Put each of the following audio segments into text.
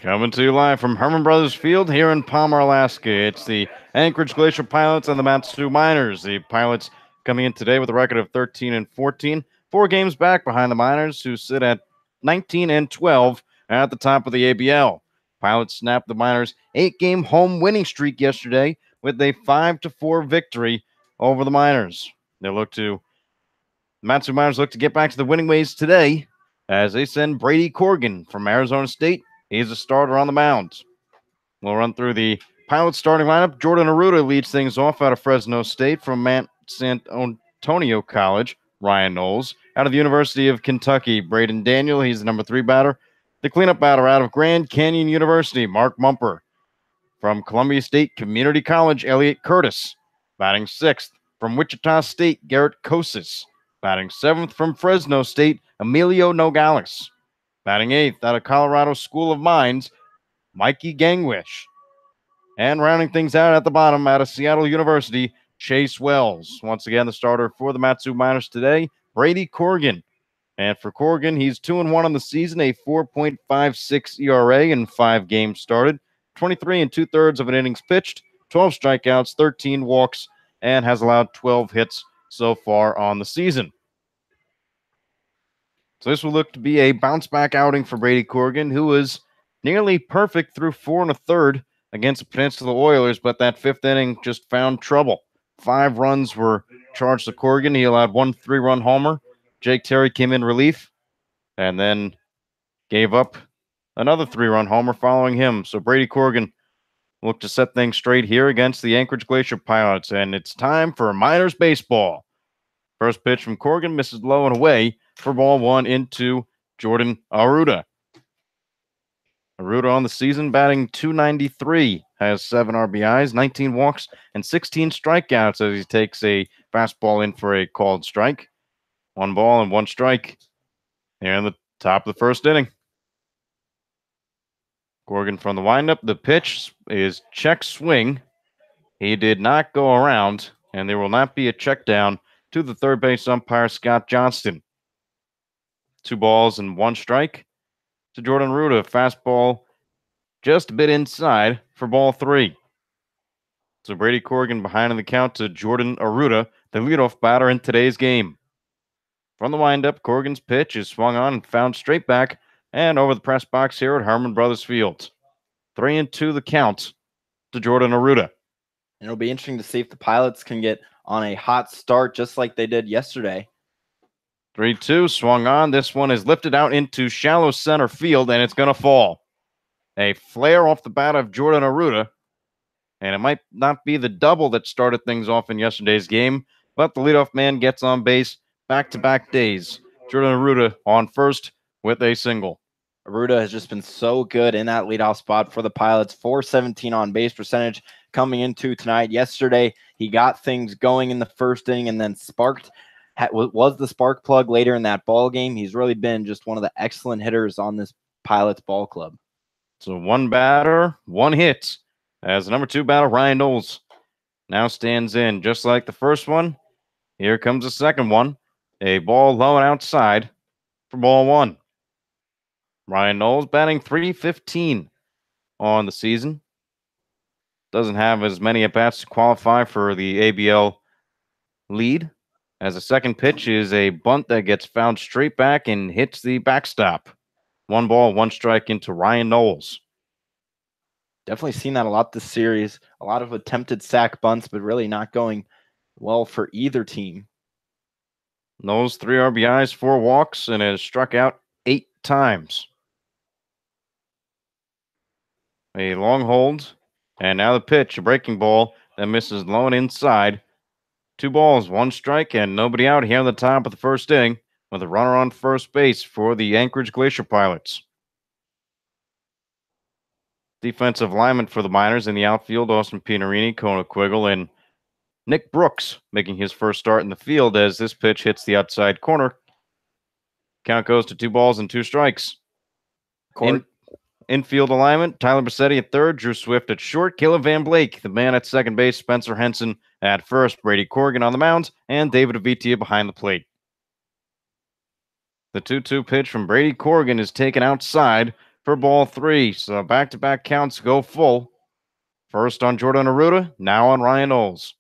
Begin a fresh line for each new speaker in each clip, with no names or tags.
Coming to you live from Herman Brothers Field here in Palmer, Alaska. It's the Anchorage Glacier Pilots and the Matsu Miners. The Pilots coming in today with a record of 13 and 14, 4 games back behind the Miners, who sit at 19 and 12 at the top of the ABL. Pilots snapped the Miners' 8-game home winning streak yesterday with a 5-4 victory over the Miners. The Matsu Miners look to get back to the winning ways today as they send Brady Corrigan from Arizona State. He's a starter on the mound. We'll run through the Pilots starting lineup. Jordan Arruda leads things off out of Fresno State from Mount San Antonio College. Ryan Knowles out of the University of Kentucky. Braden Daniel, he's the number 3 batter. The cleanup batter out of Grand Canyon University, Mark Mumper. From Columbia State Community College, Elliot Curtis. Batting 6th from Wichita State, Garrett Kosis. Batting 7th from Fresno State, Emilio Nogales. Batting 8th out of Colorado School of Mines, Mikey Gangwish. And rounding things out at the bottom out of Seattle University, Chase Wells. Once again, the starter for the Matsu Miners today, Brady Corrigan. And for Corrigan, he's 2-1 on the season, a 4.56 ERA in 5 games started, 23 2/3 of an innings pitched, 12 strikeouts, 13 walks, and has allowed 12 hits so far on the season. So this will look to be a bounce-back outing for Brady Corrigan, who was nearly perfect through 4 1/3 against the Peninsula Oilers, but that 5th inning just found trouble. 5 runs were charged to Corrigan. He allowed 1 3-run homer. Jake Terry came in relief and then gave up another 3-run homer following him. So Brady Corrigan looked to set things straight here against the Anchorage Glacier Pilots, and it's time for Miners baseball. First pitch from Corrigan misses low and away for ball 1 into Jordan Arruda. Arruda on the season batting .293, has 7 RBIs, 19 walks, and 16 strikeouts as he takes a fastball in for a called strike. 1 ball and 1 strike here in the top of the first inning. Corrigan from the windup. The pitch is check swing. He did not go around, and there will not be a check down to the third base umpire, Scott Johnston. 2 balls and 1 strike to Jordan Arruda. Fastball just a bit inside for ball 3. So Brady Corrigan behind in the count to Jordan Arruda, the leadoff batter in today's game. From the windup, Corrigan's pitch is swung on and found straight back and over the press box here at Herman Brothers Field. 3-2 the count to Jordan Arruda.
And it'll be interesting to see if the Pilots can get on a hot start just like they did yesterday.
3-2 swung on. This one is lifted out into shallow center field, and it's going to fall. A flare off the bat of Jordan Arruda, and it might not be the double that started things off in yesterday's game, but the leadoff man gets on base back-to-back days. Jordan Arruda on first with a single.
Arruda has just been so good in that leadoff spot for the Pilots. .417 on base percentage coming into tonight. Yesterday, he got things going in the first inning and then was the spark plug later in that ball game. He's really been just one of the excellent hitters on this Pilots ball club.
So 1 batter, 1 hit, as the number 2 batter, Ryan Knowles, now stands in. Just like the first one, here comes the second one. A ball low and outside for ball 1. Ryan Knowles batting .315 on the season. Doesn't have as many at-bats to qualify for the ABL lead, as the second pitch is a bunt that gets fouled straight back and hits the backstop. 1 ball, 1 strike into Ryan Knowles.
Definitely seen that a lot this series. A lot of attempted sack bunts, but really not going well for either team.
Knowles 3 RBIs, 4 walks, and has struck out 8 times. A long hold, and now the pitch, a breaking ball that misses low and inside. 2 balls, 1 strike, and nobody out here on the top of the first inning with a runner on first base for the Anchorage Glacier Pilots. Defensive lineman for the Miners in the outfield, Austin Pinarini, Kona Quiggle, and Nick Brooks making his first start in the field as this pitch hits the outside corner. Count goes to 2 balls and 2 strikes. Infield alignment, Tyler Bassetti at third, Drew Swift at short, Caleb Van Blake, the man at second base, Spencer Henson at first, Brady Corrigan on the mound, and David Avitia behind the plate. The 2-2 pitch from Brady Corrigan is taken outside for ball 3. So back-to-back counts go full. First on Jordan Arruda, now on Ryan Knowles.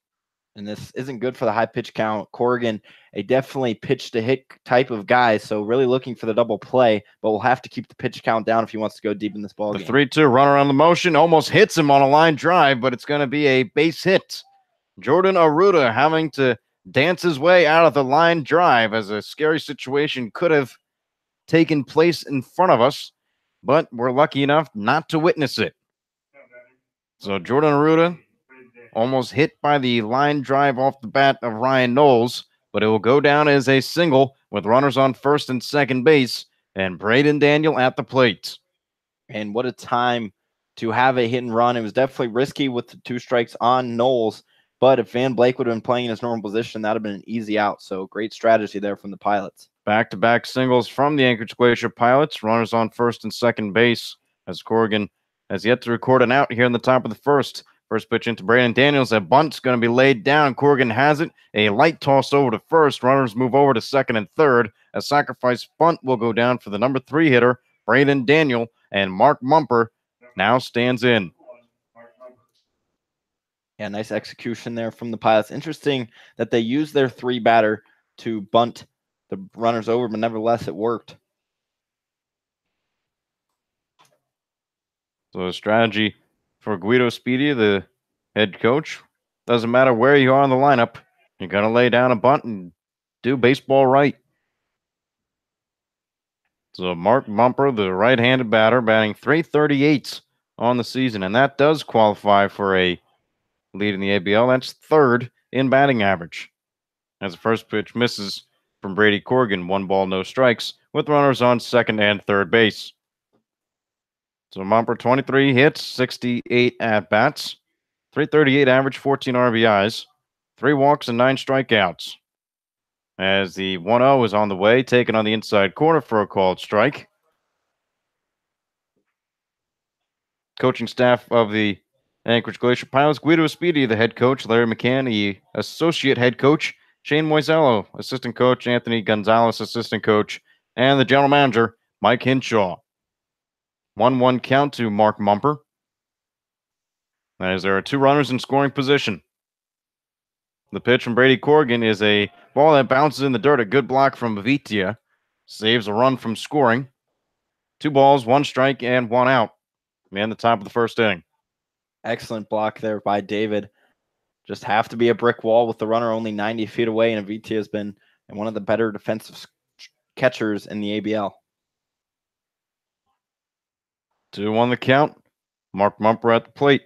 And this isn't good for the high pitch count. Corrigan, a definitely pitch to hit type of guy, so really looking for the double play, but will have to keep the pitch count down if he wants to go deep in this ball game.
The 3-2 runner on the motion almost hits him on a line drive, but it's going to be a base hit. Jordan Arruda having to dance his way out of the line drive as a scary situation could have taken place in front of us, but we're lucky enough not to witness it. So Jordan Arruda almost hit by the line drive off the bat of Ryan Knowles, but it will go down as a single with runners on first and second base and Braden Daniel at the plate.
And what a time to have a hit and run. It was definitely risky with the 2 strikes on Knowles, but if Van Blake would have been playing in his normal position, that would have been an easy out. So great strategy there from the Pilots.
Back-to-back singles from the Anchorage Glacier Pilots. Runners on first and second base as Corrigan has yet to record an out here in the top of the first. First pitch into Braden Daniels. That bunt's going to be laid down. Corrigan has it. A light toss over to first. Runners move over to second and third. A sacrifice bunt will go down for the number 3 hitter, Braden Daniel, and Mark Mumper now stands in.
Yeah, nice execution there from the Pilots. Interesting that they used their 3 batter to bunt the runners over, but nevertheless, it worked.
So a strategy for Guido Speedy, the head coach. Doesn't matter where you are in the lineup. You got to lay down a bunt and do baseball right. So Mark Mumper, the right-handed batter, batting .338 on the season, and that does qualify for a lead in the ABL. That's 3rd in batting average. As the first pitch misses from Brady Corrigan, 1 ball, no strikes, with runners on second and third base. So Mumper, 23 hits, 68 at-bats, .338 average, 14 RBIs, 3 walks and 9 strikeouts. As the 1-0 is on the way, taken on the inside corner for a called strike. Coaching staff of the Anchorage Glacier Pilots, Guido Speedy, the head coach, Larry McCann, the associate head coach, Shane Moisello, assistant coach, Anthony Gonzalez, assistant coach, and the general manager, Mike Hinshaw. 1-1 count to Mark Mumper. As there are 2 runners in scoring position. The pitch from Brady Corrigan is a ball that bounces in the dirt. A good block from Vitia. Saves a run from scoring. 2 balls, 1 strike, and 1 out. Man, the top of the first inning.
Excellent block there by David. Just have to be a brick wall with the runner only 90 feet away, and Vitia has been one of the better defensive catchers in the ABL.
2-1 the count. Mark Mumper at the plate.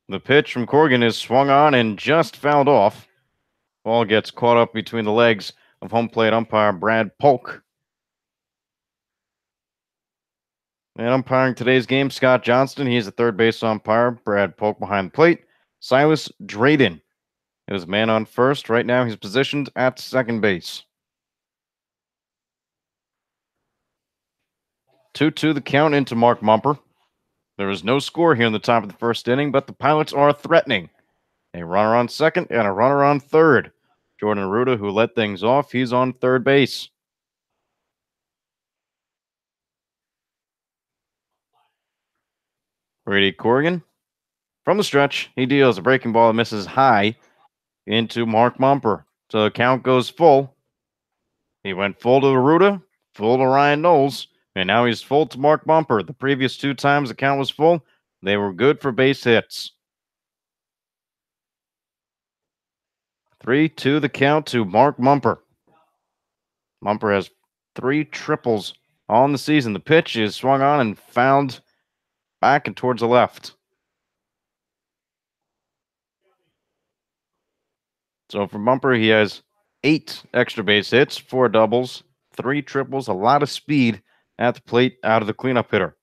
The pitch from Corrigan is swung on and just fouled off. Ball gets caught up between the legs of home plate umpire Brad Polk. And umpiring today's game, Scott Johnston. He's the third base umpire. Brad Polk behind the plate. Silas Drayden is man on first. Right now he's positioned at second base. 2-2 the count into Mark Mumper. There is no score here in the top of the first inning, but the Pilots are threatening. A runner on second and a runner on third. Jordan Arruda, who led things off, he's on third base. Brady Corrigan. From the stretch, he deals a breaking ball that misses high into Mark Mumper. So the count goes full. He went full to Arruda, full to Ryan Knowles, and now he's full to Mark Mumper. The previous 2 times the count was full, they were good for base hits. 3-2 the count to Mark Mumper. Mumper has 3 triples on the season. The pitch is swung on and fouled back and towards the left. So for Mumper, he has 8 extra base hits, 4 doubles, 3 triples, a lot of speed at the plate out of the cleanup hitter.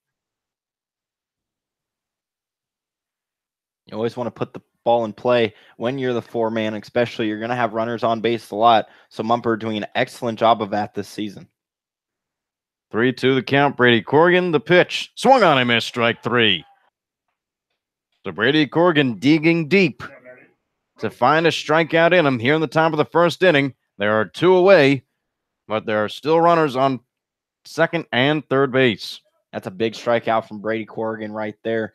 You always want to put the ball in play when you're the 4-man, especially you're going to have runners on base a lot. So Mumper doing an excellent job of that this season.
3-2 the count. Brady Corrigan, the pitch. Swung on and missed, strike 3. So Brady Corrigan digging deep to find a strikeout in him here in the top of the first inning. There are 2 away, but there are still runners on second and third base.
That's a big strikeout from Brady Corrigan right there.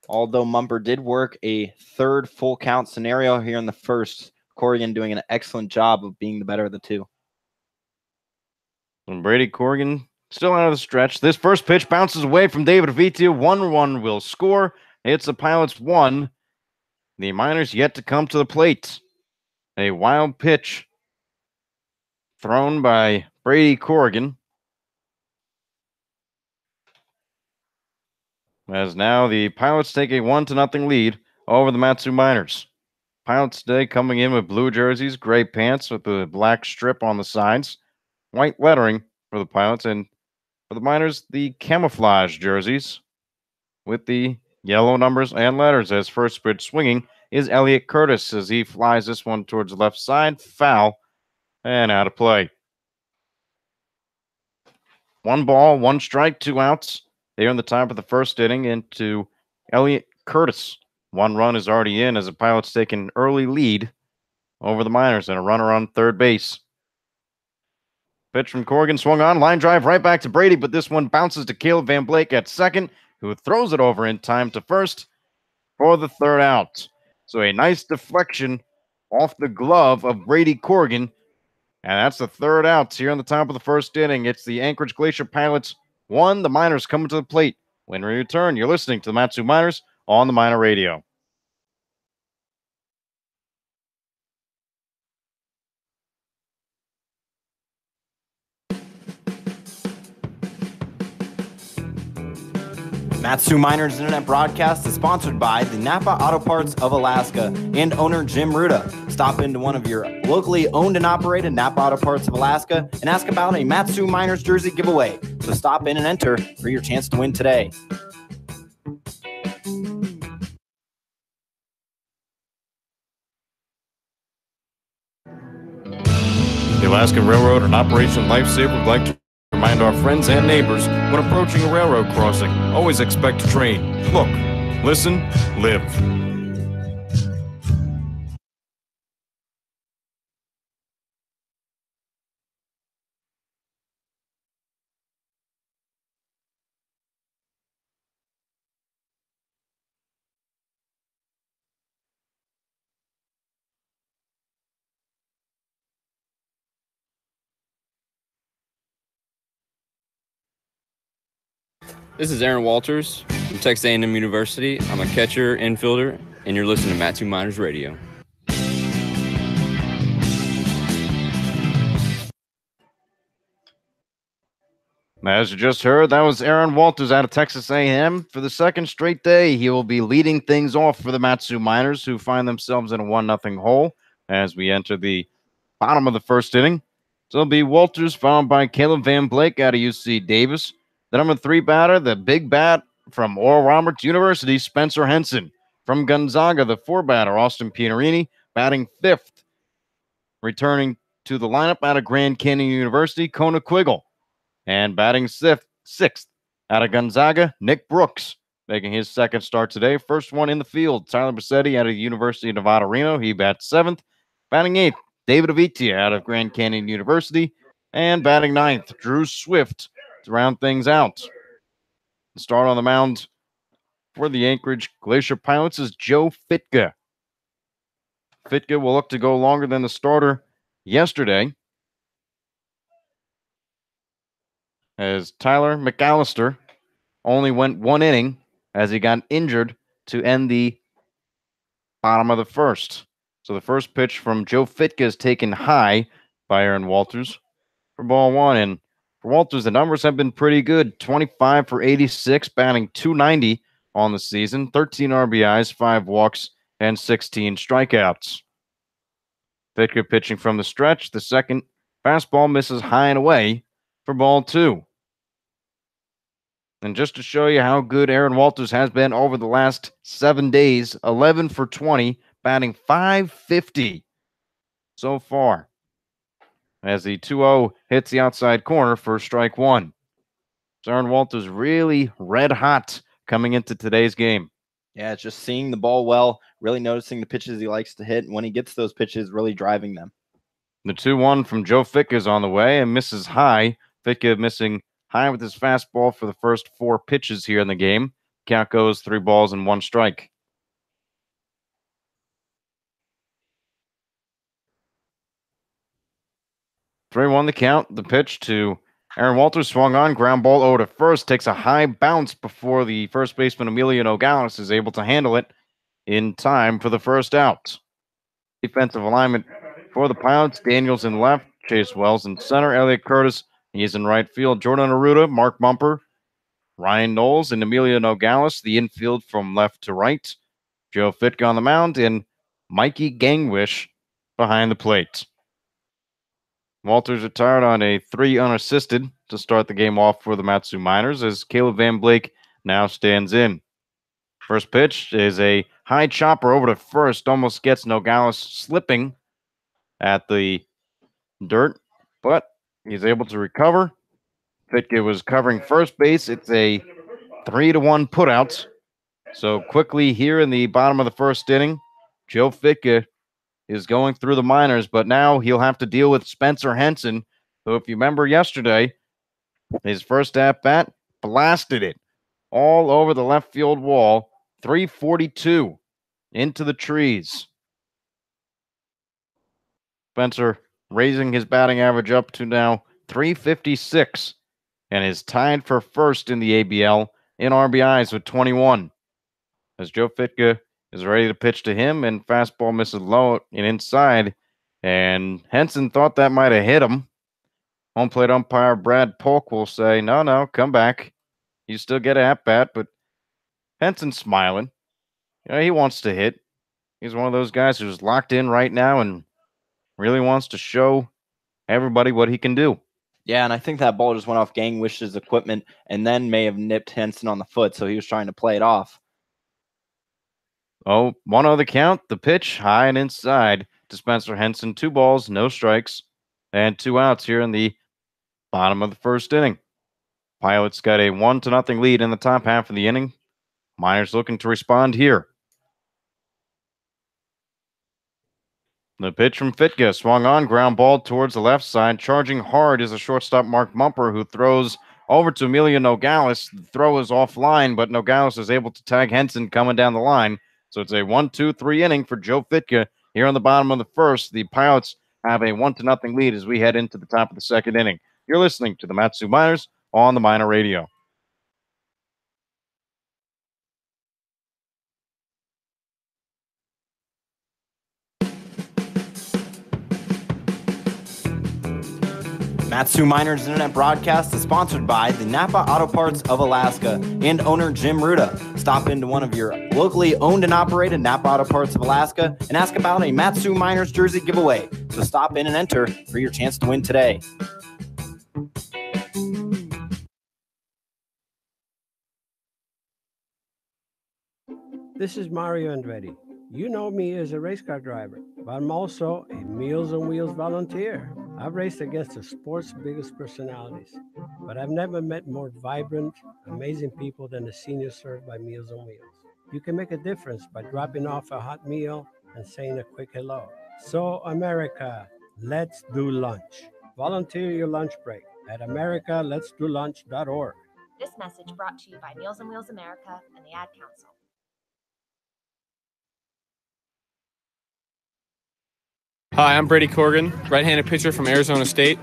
Although Mumper did work a third full count scenario here in the first, Corrigan doing an excellent job of being the better of the two.
And Brady Corrigan still out of the stretch. This first pitch bounces away from David Avitia. 1-1 will score. It's the Pilots 1. The Miners yet to come to the plate. A wild pitch thrown by Brady Corrigan. As now the Pilots take a 1-0 lead over the Matsu Miners. Pilots today coming in with blue jerseys, gray pants with the black strip on the sides, white lettering for the Pilots, and for the Miners, the camouflage jerseys with the yellow numbers and letters. As first pitch swinging is Elliot Curtis as he flies this one towards the left side, foul, and out of play. 1 ball, 1 strike, 2 outs. Here in the top of the first inning into Elliot Curtis. 1 run is already in as the Pilots take an early lead over the Miners and a runner on third base. Pitch from Corrigan swung on, line drive right back to Brady, but this one bounces to Caleb Van Blake at second, who throws it over in time to first for the third out. So a nice deflection off the glove of Brady Corrigan, and that's the third out here on the top of the first inning. It's the Anchorage Glacier Pilots 1, the Miners coming to the plate. When we return, you're listening to the Matsu Miners on the Miner Radio.
Matsu Miners Internet Broadcast is sponsored by the Napa Auto Parts of Alaska and owner Jim Ruda. Stop into one of your locally owned and operated Napa Auto Parts of Alaska and ask about a Matsu Miners jersey giveaway. So stop in and enter for your chance to win today.
The Alaskan Railroad, an Operation Lifesaver, would like to remind our friends and neighbors when approaching a railroad crossing, always expect a train. Look, listen, live.
This is Aaron Walters from Texas A&M University. I'm a catcher, infielder, and you're listening to Matsu Miners Radio.
As you just heard, that was Aaron Walters out of Texas A&M. For the second straight day, he will be leading things off for the Matsu Miners, who find themselves in a 1-0 hole as we enter the bottom of the first inning. So it'll be Walters, followed by Caleb Van Blake out of UC Davis. The number 3 batter, the big bat from Oral Roberts University, Spencer Henson. From Gonzaga, the 4 batter, Austin Pianerini, batting 5th. Returning to the lineup out of Grand Canyon University, Kona Quiggle. And batting 6th out of Gonzaga, Nick Brooks, making his second start today. First one in the field, Tyler Bassetti out of the University of Nevada, Reno. He bats 7th. Batting 8th, David Avitia out of Grand Canyon University. And batting 9th, Drew Swift to round things out. The start on the mound for the Anchorage Glacier Pilots is Joe Fitka. Fitka will look to go longer than the starter yesterday, as Tyler McAllister only went 1 inning as he got injured to end the bottom of the first. So the first pitch from Joe Fitka is taken high by Aaron Walters for ball 1. And for Walters, the numbers have been pretty good. 25 for 86, batting .290 on the season. 13 RBIs, 5 walks, and 16 strikeouts. Fitka pitching from the stretch. The second fastball misses high and away for ball 2. And just to show you how good Aaron Walters has been over the last 7 days, 11 for 20, batting .550 so far, as the 2-0 hits the outside corner for strike 1. So Aaron Walters really red hot coming into today's game.
Yeah, it's just seeing the ball well, really noticing the pitches he likes to hit, and when he gets those pitches, really driving them.
The 2-1 from Joe Fitka is on the way and misses high. Fitka missing high with his fastball for the first 4 pitches here in the game. Count goes 3 balls and 1 strike. Three one the count. The pitch to Aaron Walters swung on, ground ball over to first, takes a high bounce before the first baseman Emilio Nogales is able to handle it in time for the first out. Defensive alignment for the Pilots: Daniels in left, Chase Wells in center, Elliot Curtis, he's in right field, Jordan Arruda, Mark Bumper, Ryan Knowles, and Emilio Nogales, the infield from left to right, Joe Fitka on the mound, and Mikey Gangwish behind the plate. Walters retired on a 3 unassisted to start the game off for the Matsu Miners as Caleb Van Blake now stands in. First pitch is a high chopper over to first, almost gets Nogales slipping at the dirt, but he's able to recover. Fitka was covering first base. It's a 3-1 putout. So quickly here in the bottom of the first inning, Joe Fitka is going through the minors, but now he'll have to deal with Spencer Henson, who, if you remember yesterday, his first at-bat blasted it all over the left field wall, 342 into the trees. Spencer raising his batting average up to now 356 and is tied for first in the ABL in RBIs with 21. As Joe Fitka is ready to pitch to him, and fastball misses low and inside, and Henson thought that might have hit him. Home plate umpire Brad Polk will say, no, come back. You still get an at-bat, but Henson's smiling. You know, he wants to hit. He's one of those guys who's locked in right now and really wants to show everybody what he can do.
Yeah, and I think that ball just went off Gangwish's equipment and then may have nipped Henson on the foot, so he was trying to play it off.
1-0 the count. The pitch high and inside to Spencer Henson. 2 balls, no strikes, and 2 outs here in the bottom of the first inning. Pilots got a 1-0 lead in the top half of the inning. Miners looking to respond here. The pitch from Fitka swung on, ground ball towards the left side. Charging hard is the shortstop Mark Bumper, who throws over to Emilio Nogales. The throw is offline, but Nogales is able to tag Henson coming down the line. So it's a 1-2-3 inning for Joe Fitka here on the bottom of the first. The Pilots have a 1-0 lead as we head into the top of the second inning. You're listening to the Matsu Miners on the Miner Radio.
Matsu Miners Internet Broadcast is sponsored by the Napa Auto Parts of Alaska and owner Jim Ruda. Stop into one of your locally owned and operated Napa Auto Parts of Alaska and ask about a Matsu Miners jersey giveaway. So stop in and enter for your chance to win today.
This is Mario Andretti. You know me as a race car driver, but I'm also a Meals on Wheels volunteer. I've raced against the sport's biggest personalities, but I've never met more vibrant, amazing people than the seniors served by Meals on Wheels. You can make a difference by dropping off a hot meal and saying a quick hello. So, America, let's do lunch. Volunteer your lunch break at americaletsdolunch.org.
This message brought to you by Meals on Wheels America and the Ad Council.
Hi, I'm Brady Corrigan, right-handed pitcher from Arizona State,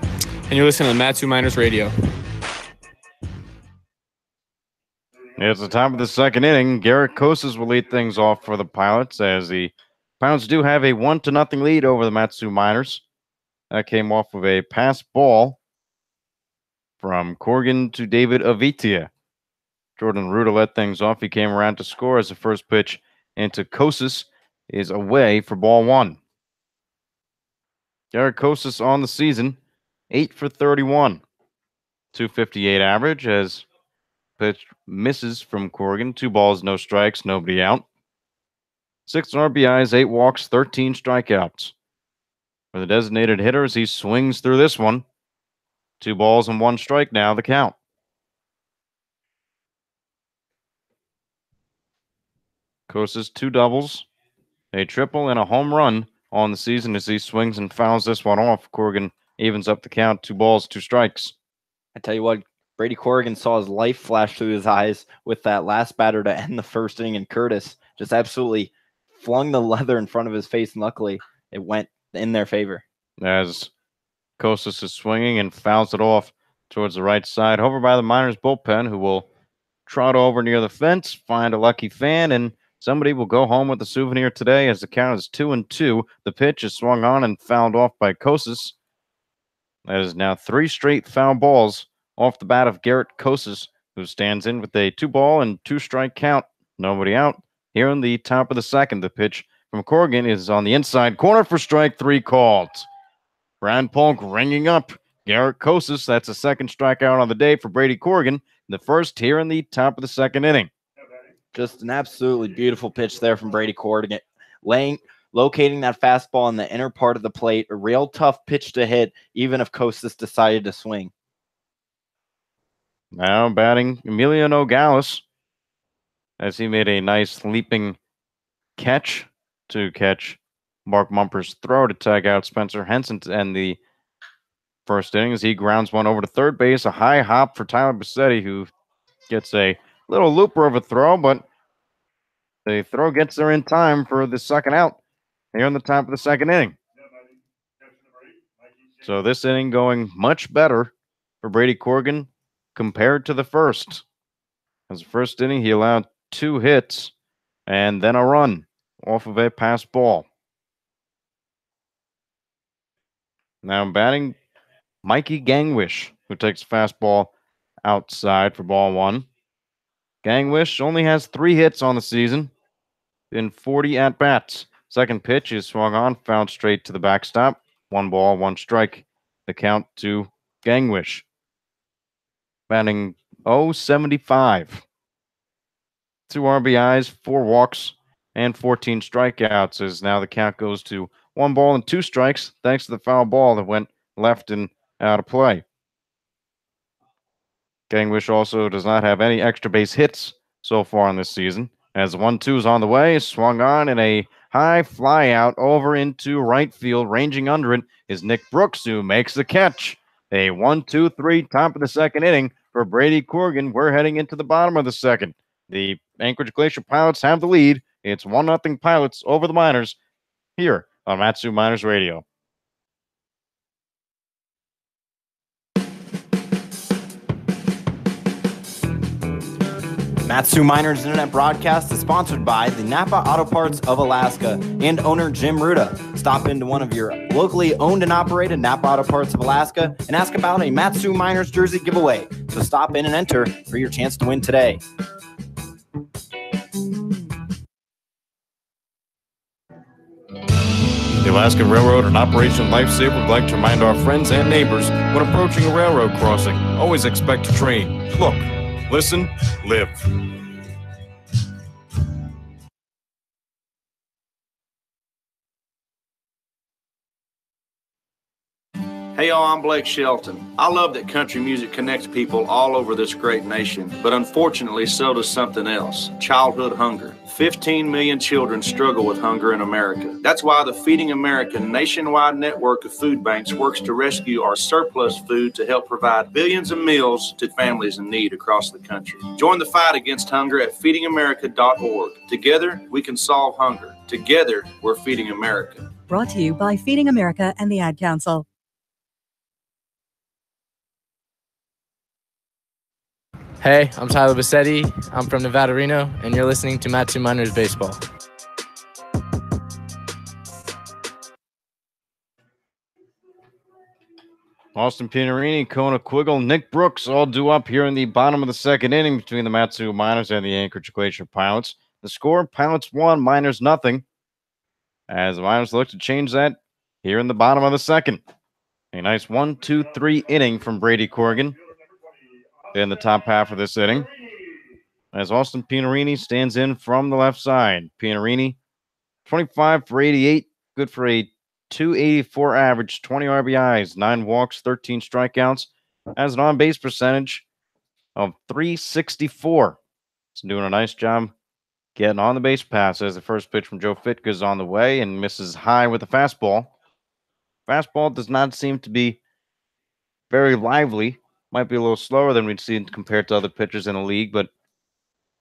and you're listening to Matsu Miners Radio.
It's the top of the second inning. Garrett Kosas will lead things off for the Pilots, as the Pilots do have a 1-0 lead over the Matsu Miners. That came off of a pass ball from Corrigan to David Avitia. Jordan Ruda led things off. He came around to score as the first pitch into Kosas is away for ball 1. Garrett Kosas on the season, 8 for 31, 258 average as pitch misses from Corrigan. 2 balls, no strikes, nobody out. 6 RBIs, 8 walks, 13 strikeouts. For the designated hitters, he swings through this one. 2 balls and 1 strike now, the count. Kosas 2 doubles, a triple, and a home run on the season as he swings and fouls this one off. Corrigan evens up the count, 2 balls, 2 strikes.
I tell you what, Brady Corrigan saw his life flash through his eyes with that last batter to end the first inning, and Curtis just absolutely flung the leather in front of his face, and luckily it went in their favor.
As Kostas is swinging and fouls it off towards the right side, over by the Miners bullpen, who will trot over near the fence, find a lucky fan, and somebody will go home with a souvenir today as the count is 2-2. The pitch is swung on and fouled off by Kostas. That is now 3 straight foul balls off the bat of Garrett Kostas, who stands in with a 2-ball and 2-strike count. Nobody out. Here in the top of the second, the pitch from Corrigan is on the inside corner for strike 3 called. Brad Polk ringing up Garrett Kostas. That's a second strikeout on the day for Brady Corrigan. The first here in the top of the second inning.
Just an absolutely beautiful pitch there from Brady Corrigan, locating that fastball in the inner part of the plate. A real tough pitch to hit, even if Kostas decided to swing.
Now batting Emilio Nogales, as he made a nice leaping catch to catch Mark Mumper's throw to tag out Spencer Henson to end the first inning as he grounds one over to third base. A high hop for Tyler Bassetti, who gets a little looper of a throw, but the throw gets there in time for the second out here in the top of the second inning. So this inning going much better for Brady Corrigan compared to the first. As the first inning, he allowed 2 hits and then a run off of a pass ball. Now batting Mikey Gangwish, who takes a fastball outside for ball 1. Gangwish only has 3 hits on the season in 40 at-bats. Second pitch is swung on, fouled straight to the backstop. 1 ball, 1 strike. The count to Gangwish. Batting .075. 2 RBIs, 4 walks, and 14 strikeouts as now the count goes to 1 ball and 2 strikes thanks to the foul ball that went left and out of play. Gangwish also does not have any extra base hits so far in this season. As 1-2 is on the way, swung on in a high fly out over into right field. Ranging under it is Nick Brooks, who makes the catch. A 1-2-3 top of the second inning for Brady Corrigan. We're heading into the bottom of the second. The Anchorage Glacier Pilots have the lead. It's 1-0 Pilots over the Miners here on Matsu Miners Radio.
Matsu Miners Internet broadcast is sponsored by the Napa Auto Parts of Alaska and owner Jim Ruda. Stop into one of your locally owned and operated Napa Auto Parts of Alaska and ask about a Matsu Miners jersey giveaway. So stop in and enter for your chance to win today.
The Alaska Railroad and Operation Lifesaver would like to remind our friends and neighbors when approaching a railroad crossing, always expect a train. Look, listen, live.
Hey y'all, I'm Blake Shelton. I love that country music connects people all over this great nation, but unfortunately so does something else, childhood hunger. 15 million children struggle with hunger in America. That's why the Feeding America nationwide network of food banks works to rescue our surplus food to help provide billions of meals to families in need across the country. Join the fight against hunger at feedingamerica.org. Together, we can solve hunger. Together, we're Feeding America.
Brought to you by Feeding America and the Ad Council.
Hey, I'm Tyler Bassetti. I'm from Nevada, Reno, and you're listening to Matsu Miners Baseball.
Austin Pianarini, Kona Quiggle, Nick Brooks all due up here in the bottom of the second inning between the Matsu Miners and the Anchorage Glacier Pilots. The score, Pilots 1, Miners nothing. As the Miners look to change that here in the bottom of the second. A nice 1-2-3 inning from Brady Corrigan in the top half of this inning. As Austin Pianarini stands in from the left side. Pianarini, 25 for 88, good for a .284 average, 20 RBIs, 9 walks, 13 strikeouts, has an on-base percentage of .364. He's doing a nice job getting on the base pass as the first pitch from Joe Fitka is on the way and misses high with a fastball. Fastball does not seem to be very lively Might be a little slower than we'd seen compared to other pitchers in the league, but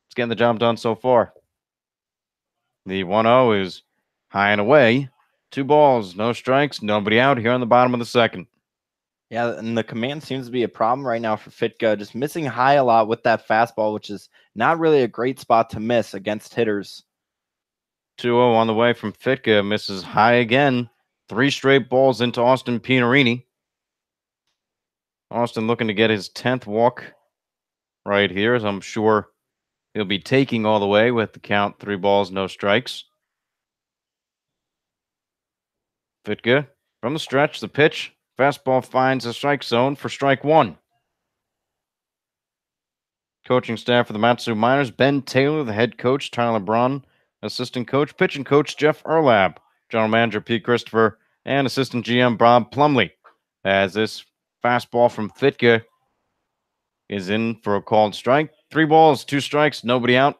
it's getting the job done so far. The 1-0 is high and away. 2 balls, no strikes, nobody out here on the bottom of the second.
Yeah, and the command seems to be a problem right now for Fitka, just missing high a lot with that fastball, which is not really a great spot to miss against hitters.
2-0 on the way from Fitka, misses high again. 3 straight balls into Austin Pianarini. Austin looking to get his 10th walk right here, as I'm sure he'll be taking all the way with the count 3 balls, no strikes. Fitka from the stretch, the pitch. Fastball finds the strike zone for strike 1. Coaching staff for the Matsu Miners, Ben Taylor, the head coach, Tyler Braun, assistant coach, pitching coach, Jeff Erlab, general manager, Pete Christopher, and assistant GM, Bob Plumley. As this fastball from Fitka is in for a called strike. 3 balls, 2 strikes, nobody out.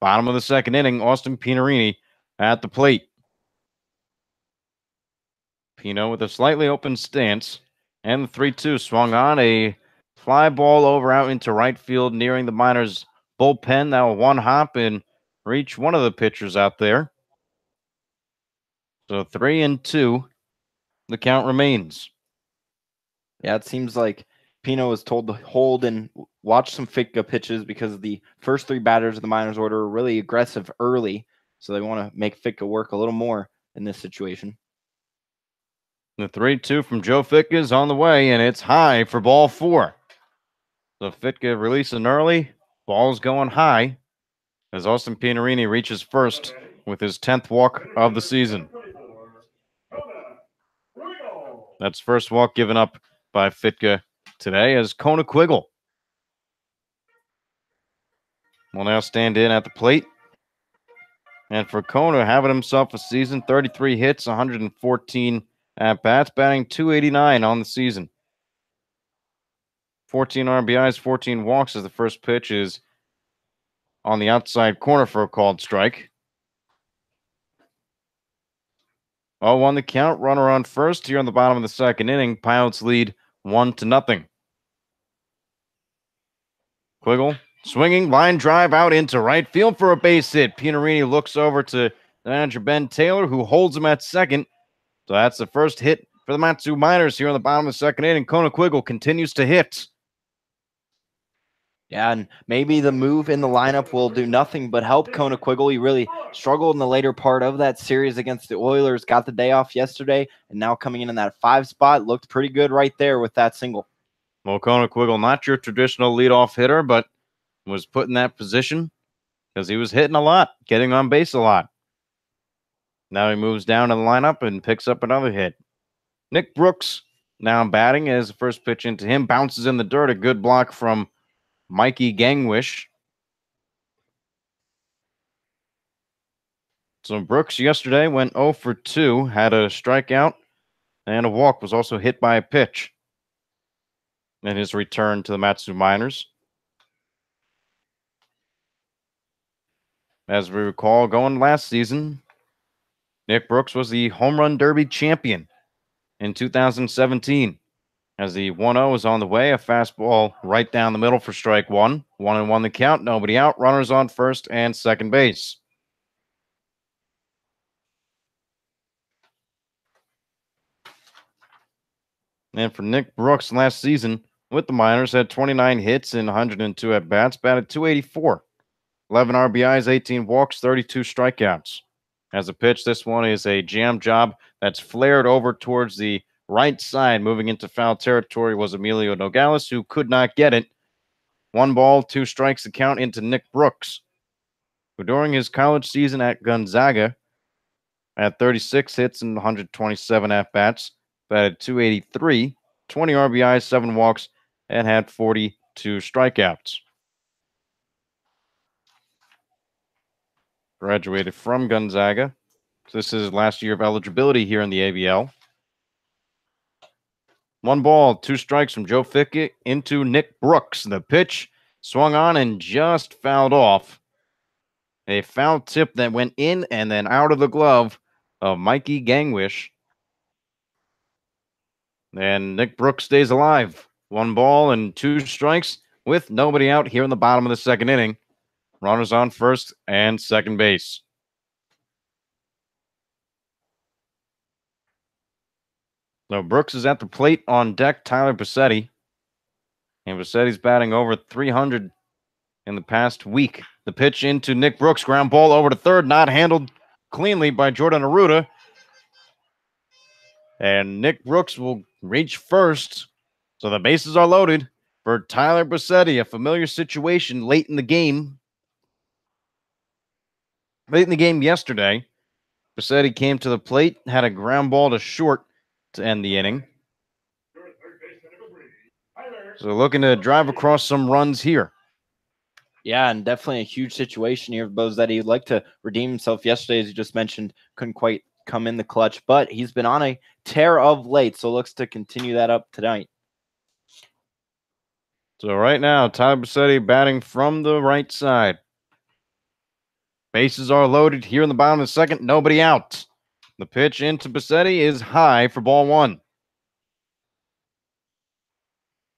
Bottom of the second inning, Austin Pianarini at the plate. Pino with a slightly open stance, and the 3-2 swung on a fly ball over out into right field, nearing the Miners' bullpen. That will one hop and reach one of the pitchers out there. So 3-2, the count remains.
Yeah, it seems like Pino was told to hold and watch some Fitka pitches because the first 3 batters of the Miners order are really aggressive early, so they want to make Fitka work a little more in this situation.
The 3-2 from Joe Fitka is on the way, and it's high for ball 4. So Fitka releasing early, ball's going high as Austin Pianarini reaches first with his 10th walk of the season. That's first walk given up by Fitka today as Kona Quiggle will now stand in at the plate. And for Kona, having himself a season, 33 hits, 114 at-bats, batting .289 on the season. 14 RBIs, 14 walks as the first pitch is on the outside corner for a called strike. 0-1 the count, runner on first here on the bottom of the second inning. Pilots lead 1-0. Quiggle swinging, line drive out into right field for a base hit. Pianarini looks over to the manager Ben Taylor, who holds him at second. So that's the first hit for the Matsu Miners here on the bottom of the second inning. Kona Quiggle continues to hit.
Yeah, and maybe the move in the lineup will do nothing but help Kona Quiggle. He really struggled in the later part of that series against the Oilers, got the day off yesterday, and now coming in that 5 spot, looked pretty good right there with that single.
Well, Kona Quiggle, not your traditional leadoff hitter, but was put in that position because he was hitting a lot, getting on base a lot. Now he moves down to the lineup and picks up another hit. Nick Brooks now batting as the first pitch into him bounces in the dirt. A good block from Mikey Gangwish. So Brooks yesterday went 0 for 2, had a strikeout and a walk, was also hit by a pitch in his return to the Matsu Miners. As we recall, going last season, Nick Brooks was the Home Run Derby champion in 2017. As the 1-0 is on the way, a fastball right down the middle for strike 1. 1-1 the count, nobody out, runners on first and second base. And for Nick Brooks last season with the Miners, had 29 hits and 102 at-bats, batted .284. 11 RBIs, 18 walks, 32 strikeouts. As a pitch, this one is a jam job that's flared over towards the right side. Moving into foul territory was Emilio Nogales, who could not get it. 1 ball, 2 strikes the count into Nick Brooks, who during his college season at Gonzaga had 36 hits and 127 at-bats, batted .283, 20 RBIs, 7 walks, and had 42 strikeouts. Graduated from Gonzaga. So this is his last year of eligibility here in the ABL. 1 ball, 2 strikes from Joe Fitka into Nick Brooks. The pitch swung on and just fouled off. A foul tip that went in and then out of the glove of Mikey Gangwish. And Nick Brooks stays alive. 1 ball and 2 strikes with nobody out here in the bottom of the second inning. Runners on first and second base. So Brooks is at the plate. On deck, Tyler Bassetti. And Bassetti's batting over 300 in the past week. The pitch into Nick Brooks. Ground ball over to third. Not handled cleanly by Jordan Arruda. And Nick Brooks will reach first. So the bases are loaded for Tyler Bassetti. A familiar situation late in the game. Late in the game yesterday, Bassetti came to the plate, had a ground ball to short to end the inning. So looking to drive across some runs here.
Yeah, and definitely a huge situation here for Bassetti. He'd like to redeem himself yesterday, as you just mentioned. Couldn't quite come in the clutch, but he's been on a tear of late, so looks to continue that up tonight.
So right now, Tyler Bassetti batting from the right side. Bases are loaded here in the bottom of the second. Nobody out. The pitch into Bassetti is high for ball 1.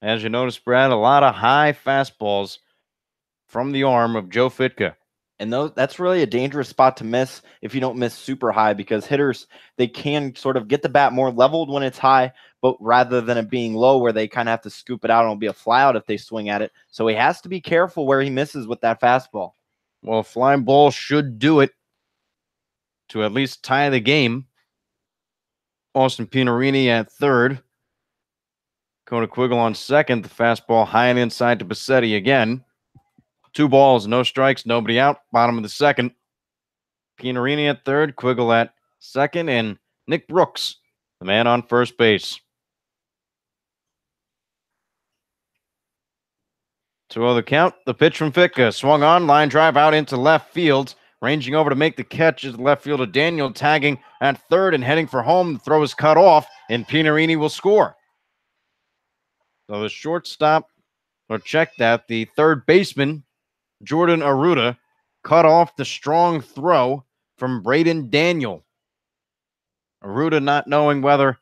As you notice, Brad, a lot of high fastballs from the arm of Joe Fitka.
And that's really a dangerous spot to miss if you don't miss super high, because hitters, they can sort of get the bat more leveled when it's high, but rather than it being low where they kind of have to scoop it out and it'll be a fly out if they swing at it. So he has to be careful where he misses with that fastball.
Well, a fly ball should do it to at least tie the game. Austin Pinarini at third. Kona Quiggle on second. The fastball high and inside to Bassetti again. 2 balls, no strikes, nobody out. Bottom of the second. Pinarini at third, Quiggle at second, and Nick Brooks, the man on first base. 2-0 the count. The pitch from Fitka. Swung on, line drive out into left field. Ranging over to make the catch is left fielder Daniel, tagging at third and heading for home. The throw is cut off, and Pinarini will score. So the shortstop, or check that, the third baseman, Jordan Arruda, cut off the strong throw from Braden Daniel. Arruda not knowing whether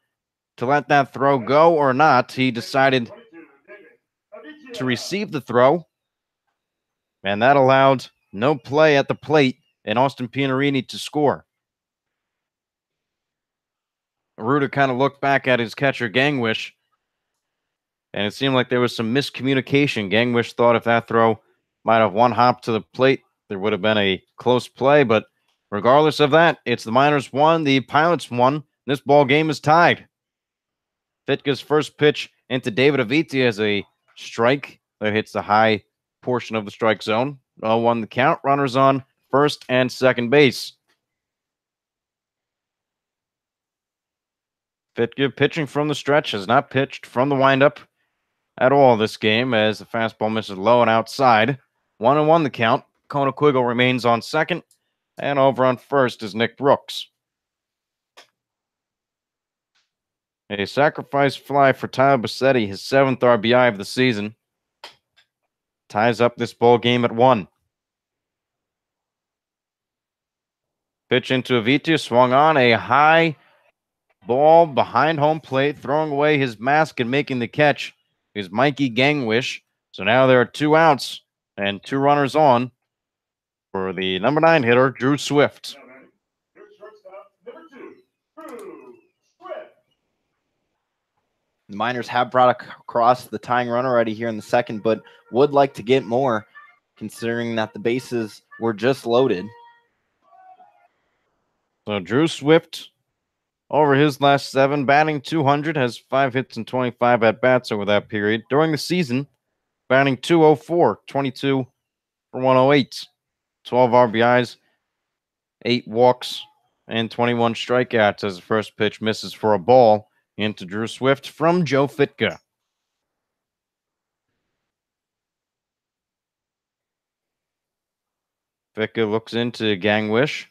to let that throw go or not, he decided to receive the throw, and that allowed no play at the plate and Austin Pinarini to score. Arruda kind of looked back at his catcher, Gangwish, and it seemed like there was some miscommunication. Gangwish thought if that throw might have one hop to the plate, there would have been a close play, but regardless of that, it's the Miners 1, the Pilots 1. This ball game is tied. Fitka's first pitch into David Aviti as a strike that hits the high portion of the strike zone. 0-1 the count. Runners on first and second base. Fitka pitching from the stretch, has not pitched from the windup at all this game as the fastball misses low and outside. 1-1 the count. Kona Quiggle remains on second, and over on first is Nick Brooks. A sacrifice fly for Tyler Bassetti, his 7th RBI of the season. Ties up this ball game at 1. Pitch into Aviti, swung on, a high ball behind home plate, throwing away his mask and making the catch is Mikey Gangwish. So now there are 2 outs and 2 runners on for the number 9 hitter, Drew Swift.
The Miners have brought across the tying run already here in the second, but would like to get more, considering that the bases were just loaded.
So Drew Swift, over his last 7, batting .200, has 5 hits and 25 at-bats over that period. During the season, batting .204, 22 for 108, 12 RBIs, 8 walks, and 21 strikeouts as the first pitch misses for a ball into Drew Swift from Joe Fitka. Fitka looks into Gangwish.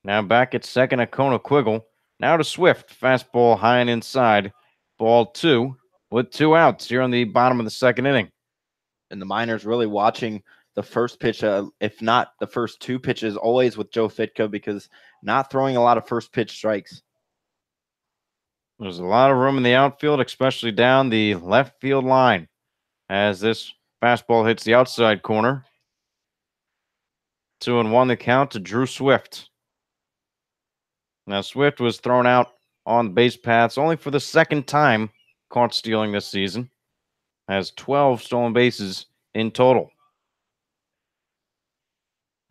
Now back at second at Kona Quiggle. Now to Swift. Fastball high and inside. Ball 2 with 2 outs here on the bottom of the second inning.
And the Miners really watching the first pitch, if not the first 2 pitches, always with Joe Fitka, because not throwing a lot of first pitch strikes.
There's a lot of room in the outfield, especially down the left field line, as this fastball hits the outside corner. 2-1 the count to Drew Swift. Now, Swift was thrown out on base paths only for the second time caught stealing this season. Has 12 stolen bases in total.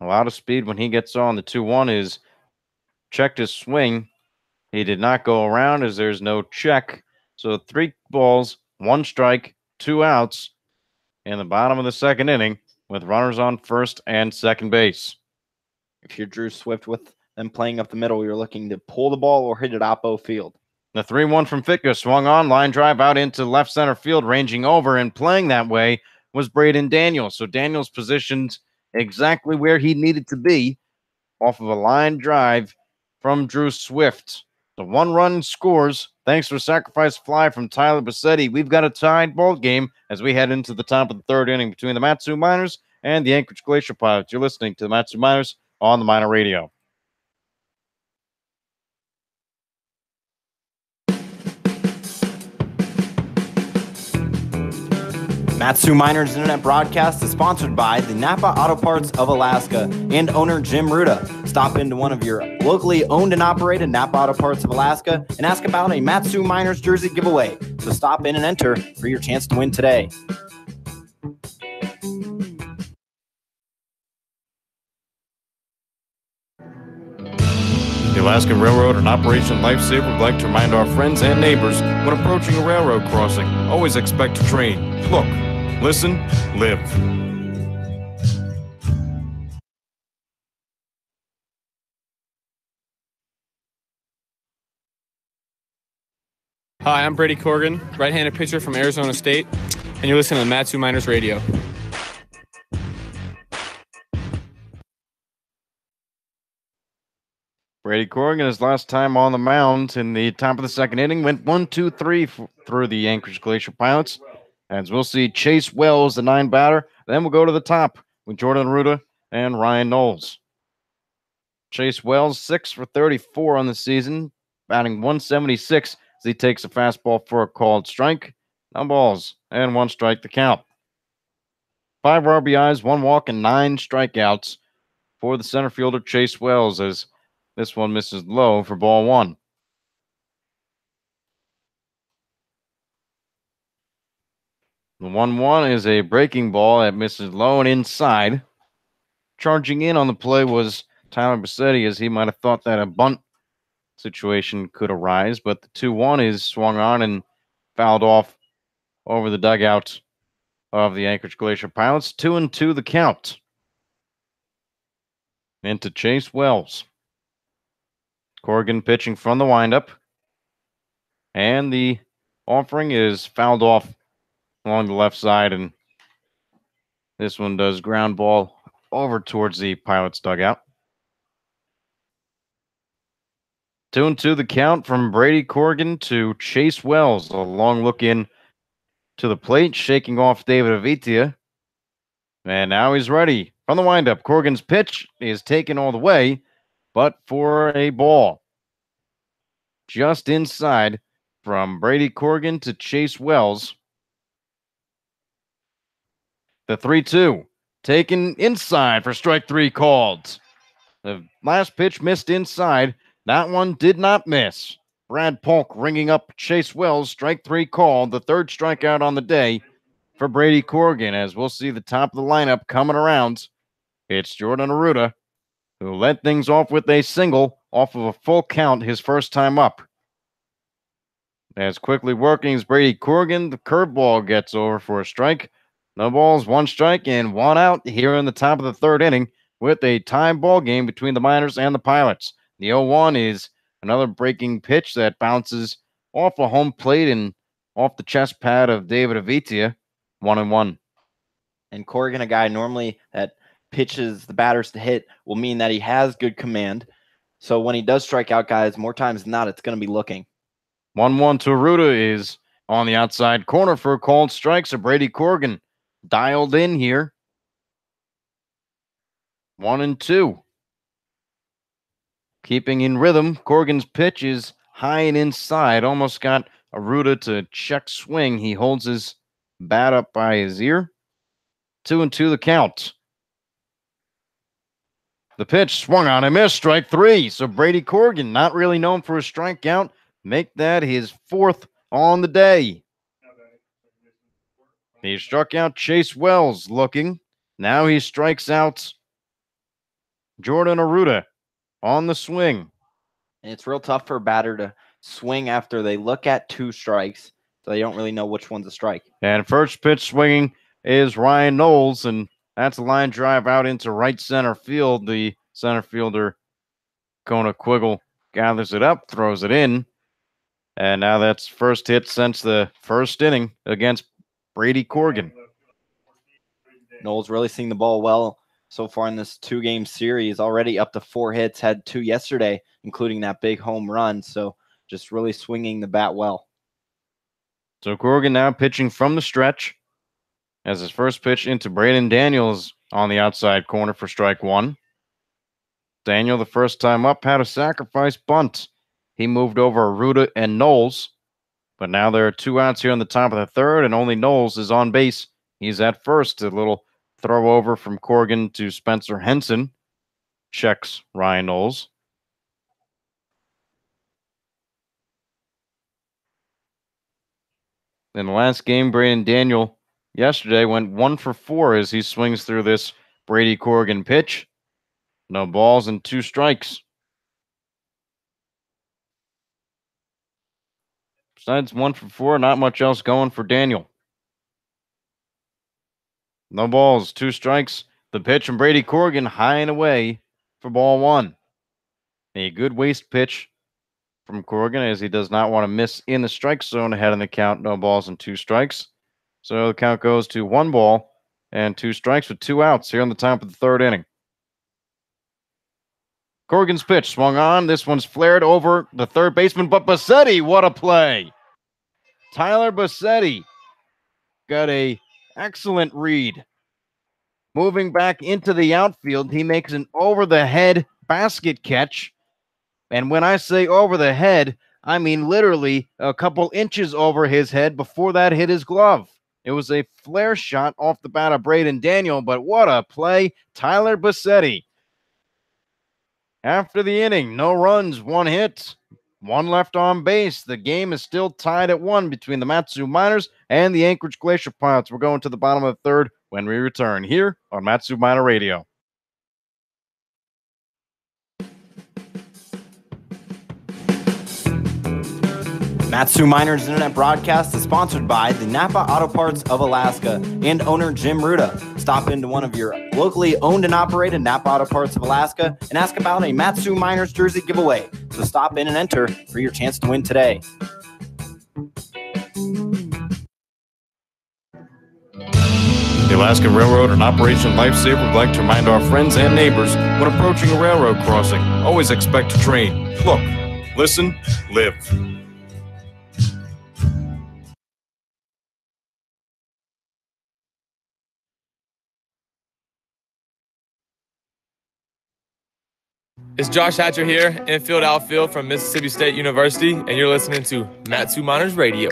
A lot of speed when he gets on. The 2-1 is checked his swing. He did not go around as there's no check. So 3 balls, 1 strike, 2 outs in the bottom of the second inning with runners on first and second base.
If you're Drew Swift with them playing up the middle, you're looking to pull the ball or hit it oppo field.
The 3-1 from Fitka swung on, line drive out into left center field, ranging over and playing that way was Braden Daniels. So Daniels positioned exactly where he needed to be off of a line drive from Drew Swift. The 1-run scores thanks to a sacrifice fly from Tyler Bassetti. We've got a tied ball game as we head into the top of the third inning between the Matsu Miners and the Anchorage Glacier Pilots. You're listening to the Matsu Miners on the Miner Radio.
Matsu Miners Internet broadcast is sponsored by the Napa Auto Parts of Alaska and owner Jim Ruda. Stop into one of your locally owned and operated Napa Auto Parts of Alaska and ask about a Matsu Miners jersey giveaway. So stop in and enter for your chance to win today.
The Alaska Railroad and Operation Lifesaver would like to remind our friends and neighbors when approaching a railroad crossing, always expect to train. Look, listen, live.
Hi, I'm Brady Corrigan, right-handed pitcher from Arizona State, and you're listening to Matsu Miners Radio.
Brady Corrigan, his last time on the mound in the top of the second inning, went 1-2-3 through the Anchorage Glacier Pilots. As we'll see Chase Wells, the 9 batter. Then we'll go to the top with Jordan Ruda and Ryan Knowles. Chase Wells, 6 for 34 on the season, batting 176 as he takes a fastball for a called strike. No balls and 1 strike to count. 5 RBIs, 1 walk, and 9 strikeouts for the center fielder Chase Wells as this one misses low for ball 1. The 1-1 is a breaking ball that misses low and inside. Charging in on the play was Tyler Bassetti, as he might have thought that a bunt situation could arise, but the 2-1 is swung on and fouled off over the dugout of the Anchorage Glacier Pilots. 2-2 the count. Into Chase Wells. Corrigan pitching from the windup. And the offering is fouled off along the left side, and this one does ground ball over towards the Pilots dugout. 2-2 the count from Brady Corrigan to Chase Wells. A long look in to the plate, shaking off David Avitia. And now he's ready from the windup. Corrigan's pitch is taken all the way, but for a ball. Just inside from Brady Corrigan to Chase Wells. The 3-2 taken inside for strike 3 called. The last pitch missed inside. That one did not miss. Brad Polk ringing up Chase Wells. Strike 3 called. The 3rd strikeout on the day for Brady Corrigan, as we'll see the top of the lineup coming around. It's Jordan Aruda, who led things off with a single off of a full count his first time up. As quickly working as Brady Corrigan, the curveball gets over for a strike. No balls, 1 strike, and 1 out here in the top of the 3rd inning with a tie ball game between the Miners and the Pilots. The 0-1 is another breaking pitch that bounces off a home plate and off the chest pad of David Avitia. 1-1.
And Corrigan, a guy normally that pitches the batters to hit, will mean that he has good command. So when he does strike out guys, more times than not, it's going to be looking.
1-1 to Aruda is on the outside corner for a called strike. So Brady Corrigan dialed in here. 1-2. Keeping in rhythm, Corrigan's pitch is high and inside. Almost got Aruda to check swing. He holds his bat up by his ear. 2-2 the count. The pitch swung on and missed. Strike 3. So Brady Corrigan, not really known for his strikeout, make that his 4th on the day. He struck out Chase Wells looking. Now he strikes out Jordan Aruda on the swing.
And it's real tough for a batter to swing after they look at 2 strikes, so they don't really know which one's a strike.
And first pitch swinging is Ryan Knowles, and that's a line drive out into right center field. The center fielder, Kona Quiggle, gathers it up, throws it in. And now that's first hit since the first inning against Brady Corrigan.
Knowles really seeing the ball well so far in this 2-game series, already up to 4 hits, had 2 yesterday, including that big home run. So just really swinging the bat well.
So Corrigan now pitching from the stretch as his first pitch into Braden Daniels on the outside corner for strike 1. Daniel, the first time up, had a sacrifice bunt. He moved over Aruda and Knowles, but now there are 2 outs here in the top of the 3rd, and only Knowles is on base. He's at first. A little throw over from Corrigan to Spencer Henson. Checks Ryan Knowles. In the last game, Braden Daniel yesterday went 1 for 4 as he swings through this Brady Corrigan pitch. No balls and 2 strikes. Besides 1 for 4, not much else going for Daniel. No balls, 2 strikes. The pitch from Brady Corrigan high and away for ball 1. A good waste pitch from Corrigan as he does not want to miss in the strike zone ahead in the count. No balls and 2 strikes. So the count goes to 1 ball and 2 strikes with 2 outs here in the top of the 3rd inning. Corrigan's pitch swung on. This one's flared over the third baseman, but Bassetti, what a play. Tyler Bassetti got a excellent read. Moving back into the outfield, he makes an over-the-head basket catch. And when I say over the head, I mean literally a couple inches over his head before that hit his glove. It was a flare shot off the bat of Braden Daniel, but what a play. Tyler Bassetti. After the inning, no runs, 1 hit, 1 left on base. The game is still tied at 1 between the Matsu Miners and the Anchorage Glacier Pilots. We're going to the bottom of the 3rd when we return here on Matsu Miner Radio.
Matsu Miners Internet broadcast is sponsored by the Napa Auto Parts of Alaska and owner Jim Ruda. Stop into one of your locally owned and operated Napa Auto Parts of Alaska and ask about a Matsu Miners jersey giveaway. So stop in and enter for your chance to win today.
The Alaska Railroad and Operation Lifesaver would like to remind our friends and neighbors when approaching a railroad crossing, always expect to train. Look, listen, live.
It's Josh Hatcher here, infield outfield from Mississippi State University, and you're listening to Matsu Miners Radio.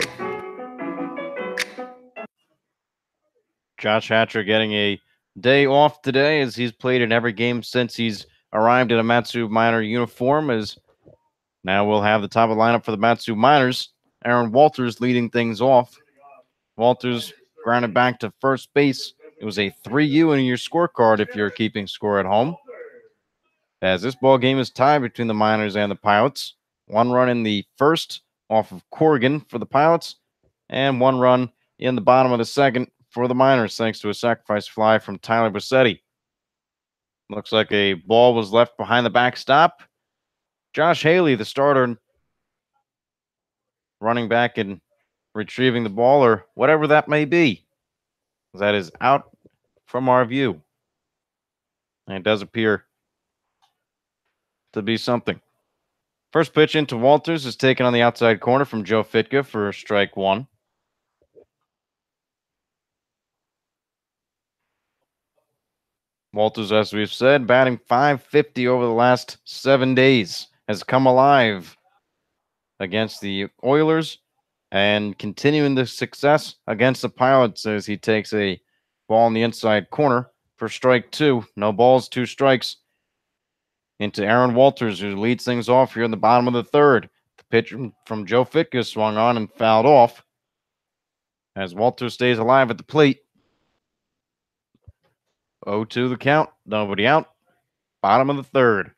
Josh Hatcher getting a day off today as he's played in every game since he's arrived in a Matsu Miner uniform. As now we'll have the top of the lineup for the Matsu Miners. Aaron Walters leading things off. Walters grounded back to first base. It was a 3U in your scorecard if you're keeping score at home. As this ball game is tied between the Miners and the Pilots. 1 run in the first off of Corrigan for the Pilots, and 1 run in the bottom of the 2nd for the Miners, thanks to a sacrifice fly from Tyler Bassetti. Looks like a ball was left behind the backstop. Josh Haley, the starter, running back and retrieving the ball, or whatever that may be. That is out from our view. And it does appear to be something. First pitch into Walters is taken on the outside corner from Joe Fitka for strike 1. Walters, as we've said, batting .550 over the last 7 days, has come alive against the Oilers and continuing the success against the Pilots as he takes a ball in the inside corner for strike 2. No balls, 2 strikes into Aaron Walters, who leads things off here in the bottom of the 3rd. The pitch from Joe Fitka swung on and fouled off as Walters stays alive at the plate. 0-2 the count. Nobody out. Bottom of the 3rd.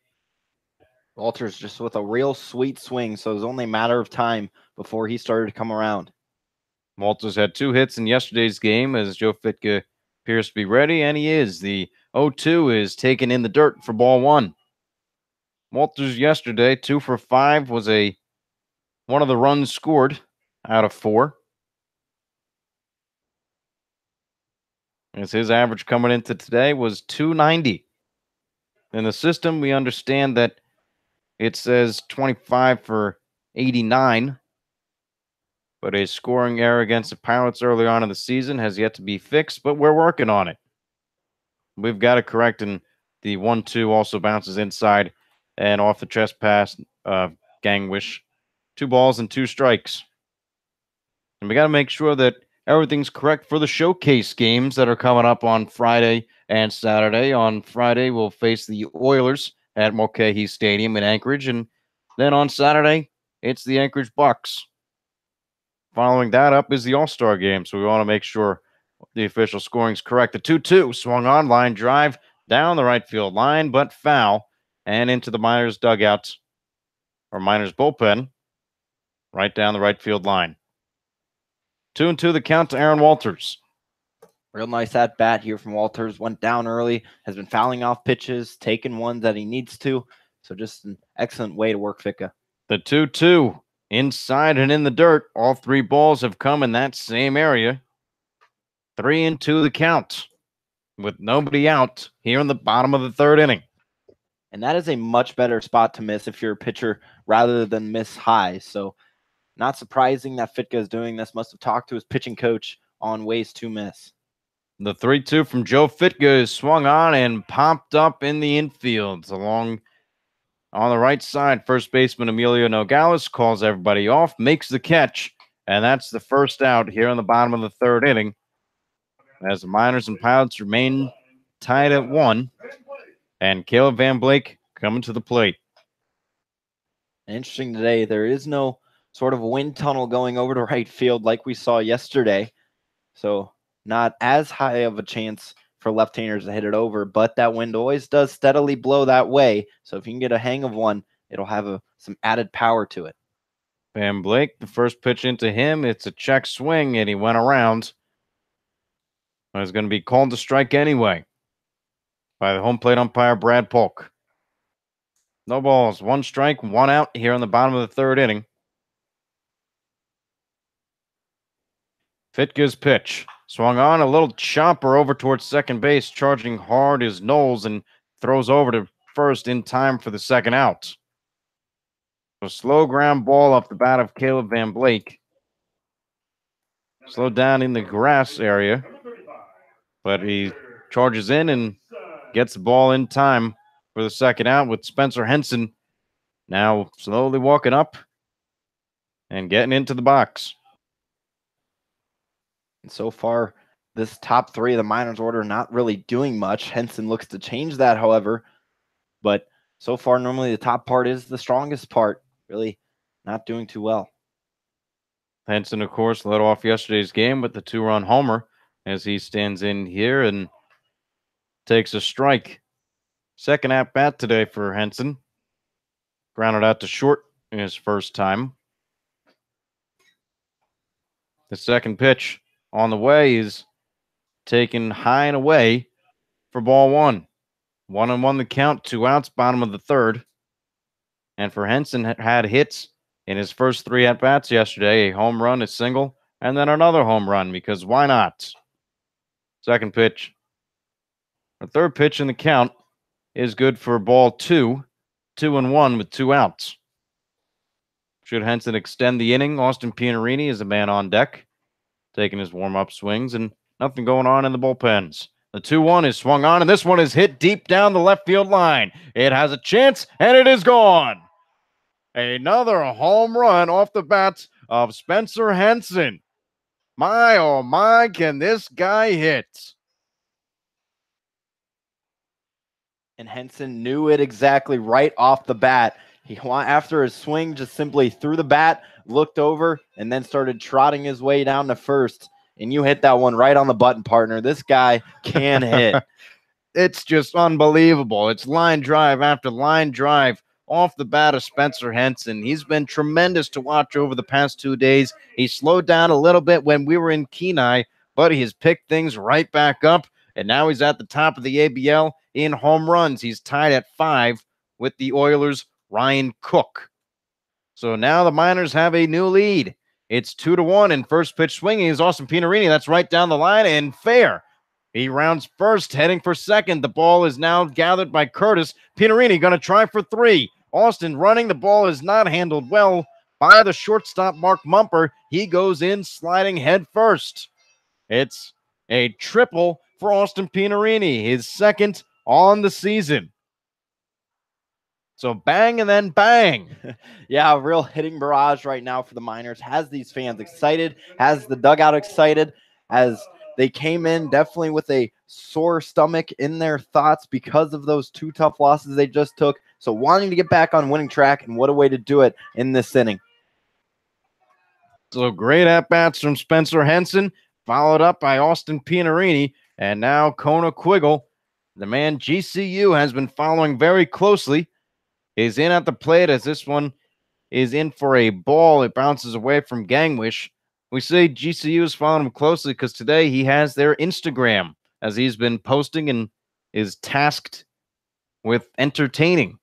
Walters just with a real sweet swing, so it was only a matter of time before he started to come around.
Walters had 2 hits in yesterday's game as Joe Fitka appears to be ready, and he is. The 0-2 is taken in the dirt for ball 1. Walters yesterday, 2 for 5, was one of the runs scored out of 4. As his average coming into today was 290. In the system, we understand that it says 25 for 89, but a scoring error against the Pilots early on in the season has yet to be fixed, but we're working on it. We've got it correct, and the 1-2 also bounces inside and off the chest pass of Gangwish. 2 balls and 2 strikes. And we got to make sure that everything's correct for the showcase games that are coming up on Friday and Saturday. On Friday, we'll face the Oilers at Mulcahy Stadium in Anchorage, and then on Saturday, it's the Anchorage Bucks. Following that up is the All-Star game, so we want to make sure the official scoring is correct. The 2-2 swung on, line drive down the right field line, but foul, and into the Miners dugout, or Miners bullpen, right down the right field line. 2-2 the count to Aaron Walters.
Real nice at bat here from Walters. Went down early, has been fouling off pitches, taking ones that he needs to. So just an excellent way to work Fitka.
The 2-2 inside and in the dirt. All 3 balls have come in that same area. 3-2 the count with nobody out here in the bottom of the 3rd inning.
And that is a much better spot to miss if you're a pitcher rather than miss high. So not surprising that Fitka is doing this. Must have talked to his pitching coach on ways to miss.
The 3-2 from Joe Fitka is swung on and popped up in the infield. Along on the right side, first baseman Emilio Nogales calls everybody off, makes the catch, and that's the first out here in the bottom of the 3rd inning as the Miners and Pilots remain tied at 1, and Caleb Van Blake coming to the plate.
Interesting today, there is no sort of wind tunnel going over to right field like we saw yesterday, so not as high of a chance for left-handers to hit it over, but that wind always does steadily blow that way. So if you can get a hang of one, it'll have some added power to it.
Van Blake, the first pitch into him, it's a check swing, and he went around. It was going to be called to strike anyway by the home plate umpire, Brad Polk. No balls, 1 strike, 1 out here in the bottom of the 3rd inning. Fitka's pitch. Swung on, a little chopper over towards second base, charging hard is Knowles and throws over to first in time for the 2nd out. A slow ground ball off the bat of Caleb Van Blake. Slowed down in the grass area, but he charges in and gets the ball in time for the 2nd out with Spencer Henson now slowly walking up and getting into the box.
And so far, this top 3 of the Miners order not really doing much. Henson looks to change that, however. But so far, normally the top part is the strongest part. Really not doing too well.
Henson, of course, led off yesterday's game with the 2-run homer as he stands in here and takes a strike. 2nd at-bat today for Henson. Grounded out to short in his first time. The 2nd pitch on the way is taken high and away for ball 1. 1-1 the count, 2 outs, bottom of the 3rd. And for Henson, had hits in his first 3 at-bats yesterday, a home run, a single, and then another home run, because why not? 2nd pitch. The 3rd pitch in the count is good for ball 2, 2-1 with 2 outs. Should Henson extend the inning, Austin Pianarini is the man on deck, taking his warm-up swings, and nothing going on in the bullpens. The 2-1 is swung on, and this one is hit deep down the left field line. It has a chance, and it is gone. Another home run off the bats of Spencer Henson. My, oh my, can this guy hit?
And Henson knew it exactly right off the bat. After his swing, just simply threw the bat, looked over, and then started trotting his way down to first. And you hit that one right on the button, partner. This guy can hit.
It's just unbelievable. It's line drive after line drive off the bat of Spencer Henson. He's been tremendous to watch over the past 2 days. He slowed down a little bit when we were in Kenai, but he has picked things right back up, and now he's at the top of the ABL in home runs. He's tied at 5 with the Oilers' Ryan Cook. So now the Miners have a new lead. It's 2-1, and first pitch swinging is Austin Pianarini. That's right down the line and fair. He rounds first, heading for second. The ball is now gathered by Curtis. Pianarini going to try for 3. Austin running. The ball is not handled well by the shortstop, Mark Mumper. He goes in sliding head first. It's a triple for Austin Pianarini, his second on the season. So bang and then bang.
Yeah, a real hitting barrage right now for the Miners. Has these fans excited, has the dugout excited, as they came in definitely with a sore stomach in their thoughts because of those 2 tough losses they just took. So wanting to get back on winning track, and what a way to do it in this inning.
So great at-bats from Spencer Henson, followed up by Austin Pianarini, and now Kona Quiggle. The man GCU has been following very closely. Is in at the plate as this one is in for a ball. It bounces away from Gangwish. We say GCU is following him closely because today he has their Instagram, as he's been posting and is tasked with entertaining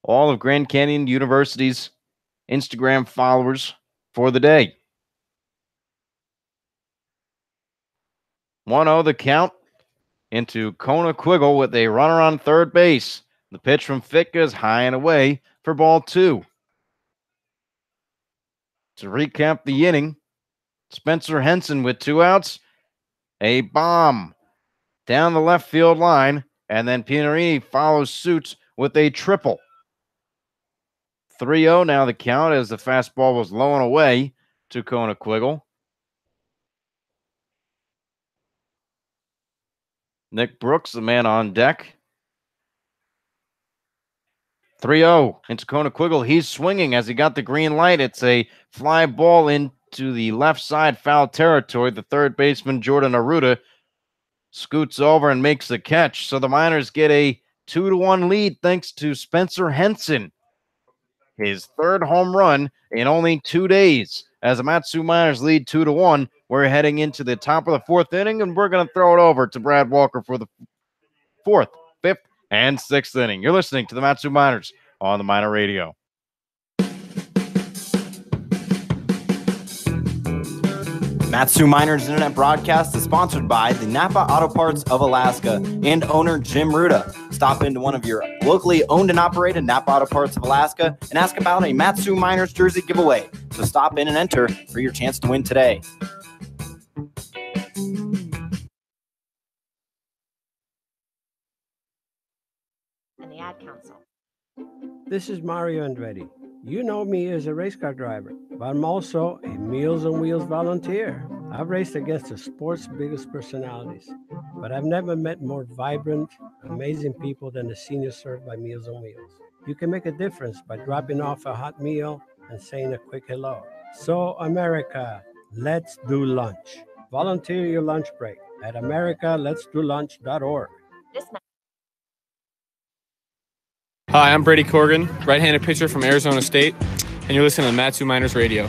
all of Grand Canyon University's Instagram followers for the day. 1-0 the count into Kona Quiggle with a runner on third base. The pitch from Fitka is high and away for ball 2. To recap the inning, Spencer Henson with 2 outs, a bomb down the left field line, and then Pianarini follows suit with a triple. 3-0 now the count as the fastball was low and away to Kona Quiggle. Nick Brooks, the man on deck. 3-0 into Kona Quiggle. He's swinging as he got the green light. It's a fly ball into the left side foul territory. The third baseman, Jordan Aruda, scoots over and makes the catch. So the Miners get a 2-1 lead thanks to Spencer Henson. His third home run in only 2 days. As the Matsu Miners lead 2-1, we're heading into the top of the 4th inning, and we're going to throw it over to Brad Walker for the 4th, 5th, and 6th inning. You're listening to the Matsu Miners on the Miner Radio.
Matsu Miners Internet broadcast is sponsored by the Napa Auto Parts of Alaska and owner Jim Ruda. Stop into one of your locally owned and operated Napa Auto Parts of Alaska and ask about a Matsu Miners jersey giveaway. So stop in and enter for your chance to win today.
And the Ad Council.
This is Mario Andretti. You know me as a race car driver, but I'm also a Meals on Wheels volunteer. I've raced against the sport's biggest personalities, but I've never met more vibrant, amazing people than the seniors served by Meals on Wheels. You can make a difference by dropping off a hot meal and saying a quick hello. So, America, let's do lunch. Volunteer your lunch break at americaletsdolunch.org.
This
Hi, I'm Brady Corrigan, right-handed pitcher from Arizona State, and you're listening to Matsu Miners Radio.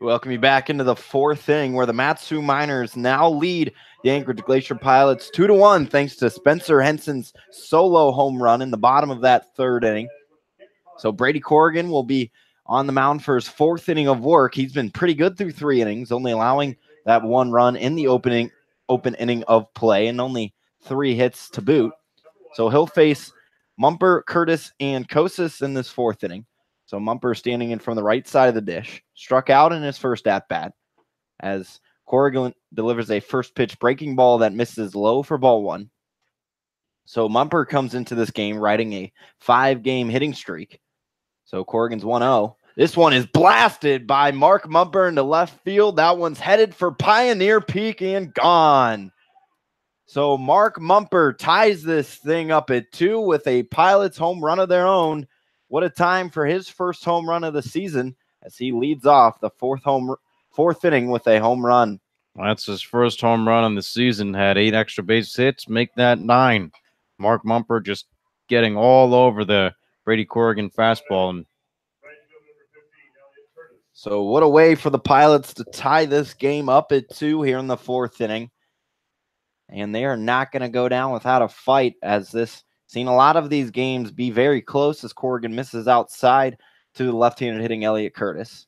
Welcome you back into the 4th inning where the Matsu Miners now lead the Anchorage Glacier Pilots 2-1 thanks to Spencer Henson's solo home run in the bottom of that 3rd inning. So Brady Corrigan will be on the mound for his 4th inning of work. He's been pretty good through 3 innings, only allowing that 1 run in the open inning of play and only 3 hits to boot. So he'll face Mumper, Curtis, and Kosas in this 4th inning. So Mumper standing in from the right side of the dish, struck out in his first at-bat as Corrigan delivers a first pitch breaking ball that misses low for ball 1. So Mumper comes into this game riding a 5-game hitting streak. So Corrigan's 1-0. This one is blasted by Mark Mumper into left field. That one's headed for Pioneer Peak and gone. So Mark Mumper ties this thing up at 2 with a Pilots home run of their own. What a time for his first home run of the season as he leads off the fourth inning with a home run.
That's his first home run on the season. Had 8 extra base hits, make that 9. Mark Mumper just getting all over the Brady Corrigan fastball. And
so what a way for the Pilots to tie this game up at 2 here in the 4th inning. And they are not going to go down without a fight, as this seen a lot of these games be very close as Corrigan misses outside to the left-handed hitting Elliott Curtis.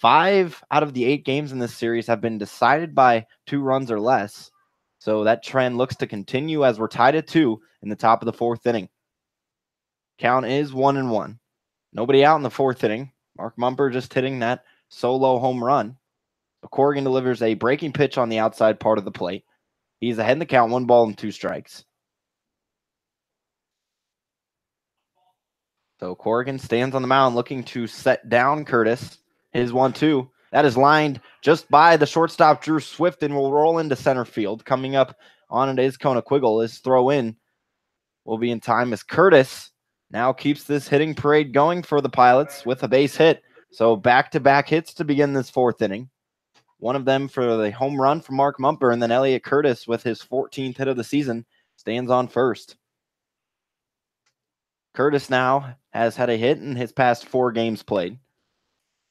5 out of the 8 games in this series have been decided by 2 runs or less. So that trend looks to continue as we're tied at 2 in the top of the 4th inning. Count is 1-1. Nobody out in the 4th inning. Mark Mumper just hitting that solo home run. So Corrigan delivers a breaking pitch on the outside part of the plate. He's ahead in the count, 1 ball and 2 strikes. So Corrigan stands on the mound looking to set down Curtis. His 1-2. That is lined just by the shortstop, Drew Swift, and will roll into center field. Coming up on it is Kona Quiggle. His throw in will be in time as Curtis now keeps this hitting parade going for the Pilots with a base hit. So back-to-back hits to begin this 4th inning. One of them for the home run from Mark Mumper, and then Elliott Curtis with his 14th hit of the season stands on first. Curtis now has had a hit in his past 4 games played.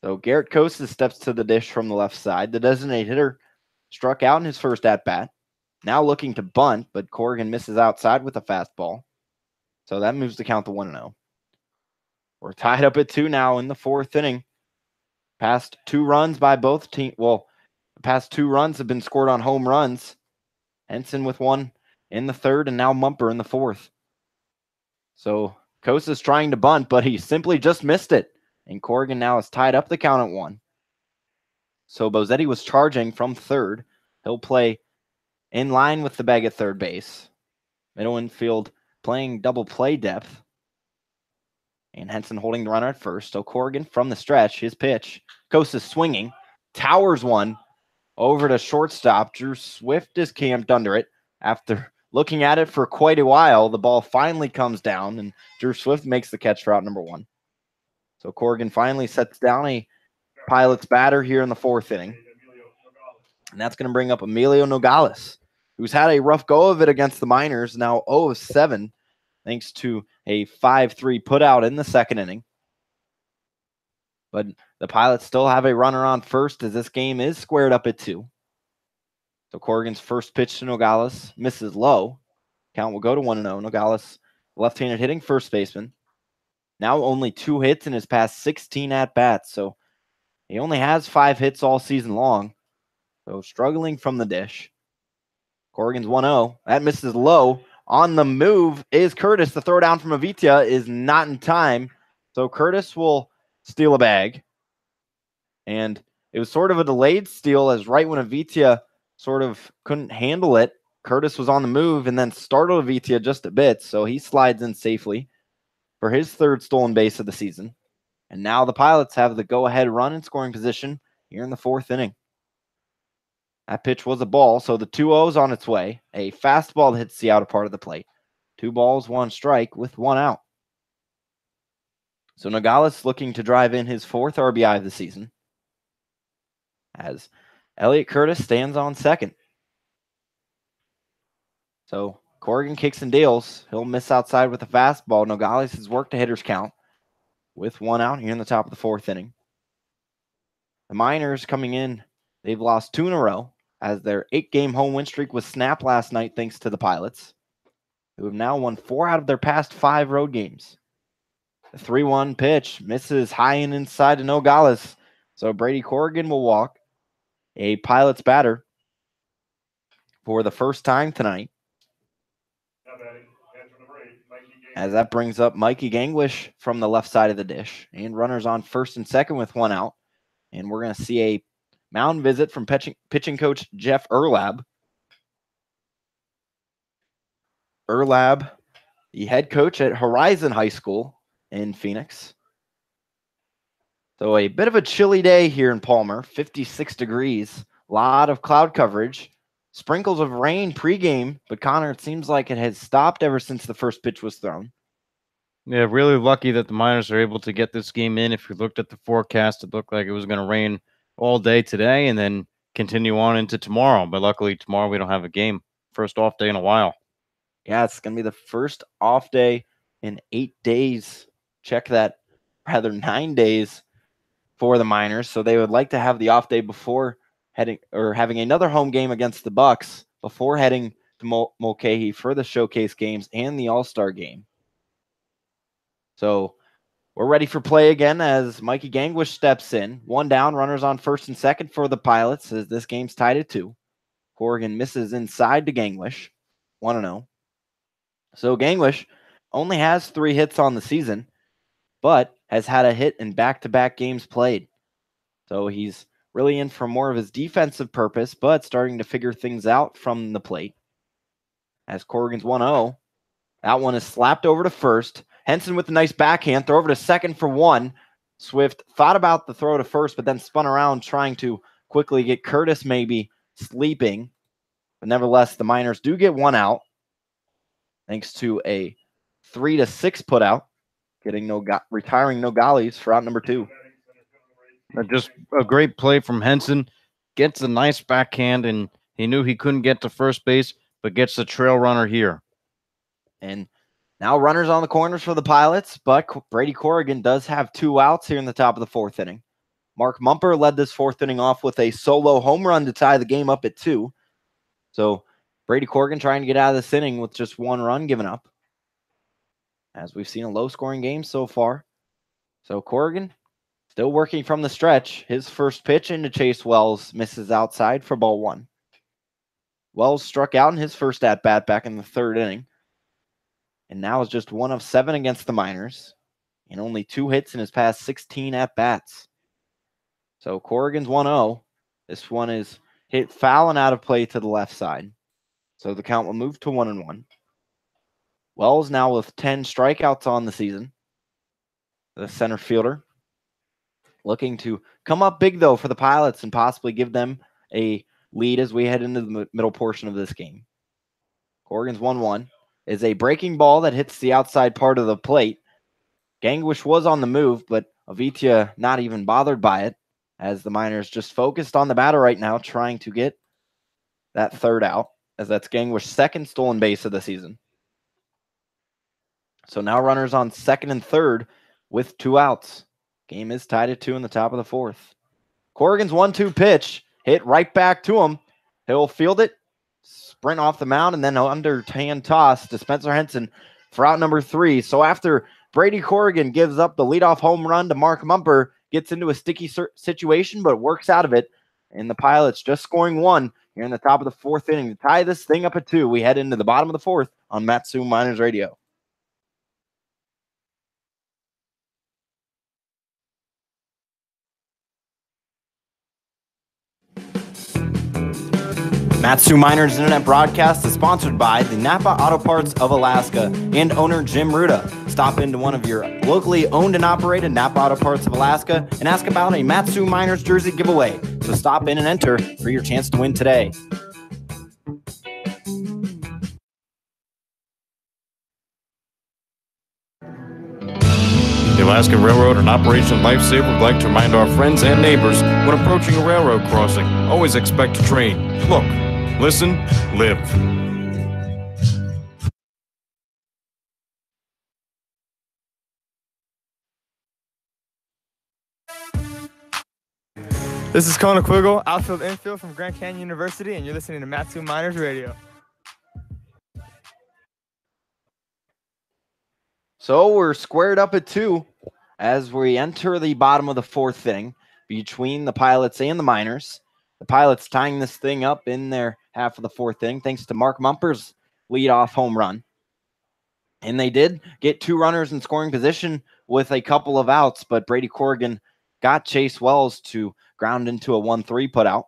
So Garrett Kosa steps to the dish from the left side. The designated hitter struck out in his first at-bat. Now looking to bunt, but Corrigan misses outside with a fastball. So that moves the count to 1-0. We're tied up at 2 now in the 4th inning. Past 2 runs by both teams. Well, the past 2 runs have been scored on home runs. Henson with 1 in the 3rd, and now Mumper in the 4th. So Kosa's trying to bunt, but he simply just missed it. And Corrigan now has tied up the count at 1. So Bozetti was charging from 3rd. He'll play in line with the bag at 3rd base. Middle infield playing double play depth. And Henson holding the runner at 1st. So Corrigan from the stretch, his pitch. Kosa's swinging. Towers one over to shortstop. Drew Swift is camped under it. After looking at it for quite a while, the ball finally comes down, and Drew Swift makes the catch for out number 1. So Corrigan finally sets down a Pilots batter here in the 4th inning. And that's going to bring up Emilio Nogales, who's had a rough go of it against the Miners, now 0-7, thanks to a 5-3 putout in the 2nd inning. But the Pilots still have a runner on first as this game is squared up at 2. So Corrigan's first pitch to Nogales misses low. Count will go to 1-0. Nogales, left-handed hitting first baseman. Now only 2 hits in his past 16 at-bats. So he only has 5 hits all season long. So struggling from the dish. Corrigan's 1-0. That misses low. On the move is Curtis. The throw down from Avitia is not in time. So Curtis will steal a bag. And it was sort of a delayed steal, as right when Avitia sort of couldn't handle it, Curtis was on the move and then startled Avitia just a bit. So he slides in safely for his 3rd stolen base of the season. And now the Pilots have the go-ahead run in scoring position here in the 4th inning. That pitch was a ball, so the 2-0's on its way. A fastball that hits the outer part of the plate. 2 balls, 1 strike with 1 out. So Nogales looking to drive in his 4th RBI of the season, as Elliott Curtis stands on second. So Corrigan kicks and deals. He'll miss outside with a fastball. Nogales has worked a hitter's count with 1 out here in the top of the 4th inning. The Miners coming in, they've lost 2 in a row as their 8-game home win streak was snapped last night thanks to the Pilots, who have now won 4 out of their past 5 road games. The 3-1 pitch misses high and inside to Nogales. So Brady Corrigan will walk a Pilots batter for the first time tonight. As that brings up Mikey Ganglish from the left side of the dish. And runners on 1st and 2nd with 1 out. And we're going to see a mound visit from pitching coach Jeff Erlab. Erlab, the head coach at Horizon High School in Phoenix. So a bit of a chilly day here in Palmer, 56 degrees, a lot of cloud coverage, sprinkles of rain pregame, but Connor, it seems like it has stopped ever since the first pitch was thrown.
Yeah, really lucky that the Miners are able to get this game in. If you looked at the forecast, it looked like it was going to rain all day today and then continue on into tomorrow. But luckily, tomorrow we don't have a game. First off day in a while.
Yeah, it's going to be the first off day in 8 days. Check that, rather 9 days for the Miners. So they would like to have the off day before having another home game against the Bucks before heading to Mulcahy for the showcase games and the All-Star game. So we're ready for play again as Mikey Gangwish steps in. 1 down, runners on first and second for the Pilots as this game's tied at 2. Corrigan misses inside to Gangwish, 1-0. So Gangwish only has 3 hits on the season, but has had a hit in back-to-back games played. So he's really in for more of his defensive purpose, but starting to figure things out from the plate. As Corrigan's 1-0, that one is slapped over to first. Henson with a nice backhand, throw over to second for 1. Swift thought about the throw to first, but then spun around trying to quickly get Curtis maybe sleeping. But nevertheless, the Miners do get 1 out, thanks to a 3-6 put out, retiring Nogales for out number 2.
Just a great play from Henson. Gets a nice backhand, and he knew he couldn't get to first base, but gets the trail runner here.
And now runners on the corners for the Pilots, but Brady Corrigan does have 2 outs here in the top of the 4th inning. Mark Mumper led this 4th inning off with a solo home run to tie the game up at 2. So Brady Corrigan trying to get out of this inning with just 1 run given up. As we've seen a low-scoring game so far. So Corrigan still working from the stretch. His first pitch into Chase Wells misses outside for ball 1. Wells struck out in his first at-bat back in the 3rd inning. And now is just 1 of 7 against the Miners. And only 2 hits in his past 16 at-bats. So Corrigan's 1-0. This one is hit foul and out of play to the left side. So the count will move to 1-1. Wells now with 10 strikeouts on the season. The center fielder looking to come up big, though, for the Pilots and possibly give them a lead as we head into the middle portion of this game. Corrigan's 1-1 is a breaking ball that hits the outside part of the plate. Gangwish was on the move, but Avitia not even bothered by it, as the Miners just focused on the batter right now, trying to get that 3rd out, as that's Gangwish's 2nd stolen base of the season. So now runners on 2nd and 3rd with 2 outs. Game is tied at 2 in the top of the 4th. Corrigan's 1-2 pitch hit right back to him. He'll field it, sprint off the mound, and then underhand toss to Spencer Henson for out number 3. So after Brady Corrigan gives up the leadoff home run to Mark Mumper, gets into a sticky situation, but works out of it. And the Pilots just scoring 1 here in the top of the 4th inning to tie this thing up at 2. We head into the bottom of the 4th on Matsu Miners Radio. Matsu Miners Internet broadcast is sponsored by the Napa Auto Parts of Alaska and owner Jim Ruda. Stop into one of your locally owned and operated Napa Auto Parts of Alaska and ask about a Matsu Miners jersey giveaway. So stop in and enter for your chance to win today.
The Alaskan Railroad and Operation Lifesaver would like to remind our friends and neighbors when approaching a railroad crossing, always expect a train. Look, listen, live.
This is Kona Quiggle, outfield infield from Grand Canyon University, and you're listening to Matsu Miners Radio.
So we're squared up at 2 as we enter the bottom of the 4th inning between the Pilots and the Miners. The Pilots tying this thing up in their half of the 4th inning thanks to Mark Mumper's leadoff home run. And they did get 2 runners in scoring position with a couple of outs, but Brady Corrigan got Chase Wells to ground into a 1-3 putout.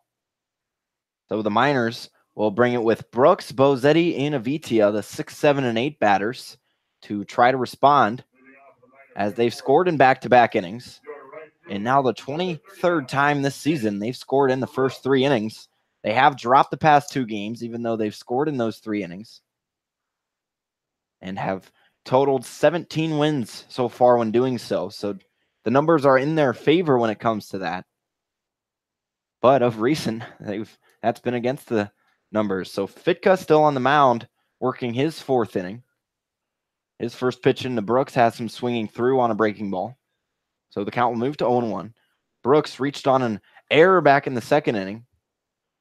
So the Miners will bring it with Brooks, Bozetti, and Avitia, the 6, 7, and 8 batters, to try to respond as they've scored in back-to-back innings. And now the 23rd time this season they've scored in the first 3 innings. They have dropped the past 2 games, even though they've scored in those 3 innings, and have totaled 17 wins so far when doing so. So the numbers are in their favor when it comes to that. But of recent, that's been against the numbers. So Fitka still on the mound, working his 4th inning. His first pitch into Brooks has him swinging through on a breaking ball. So the count will move to 0-1. Brooks reached on an error back in the 2nd inning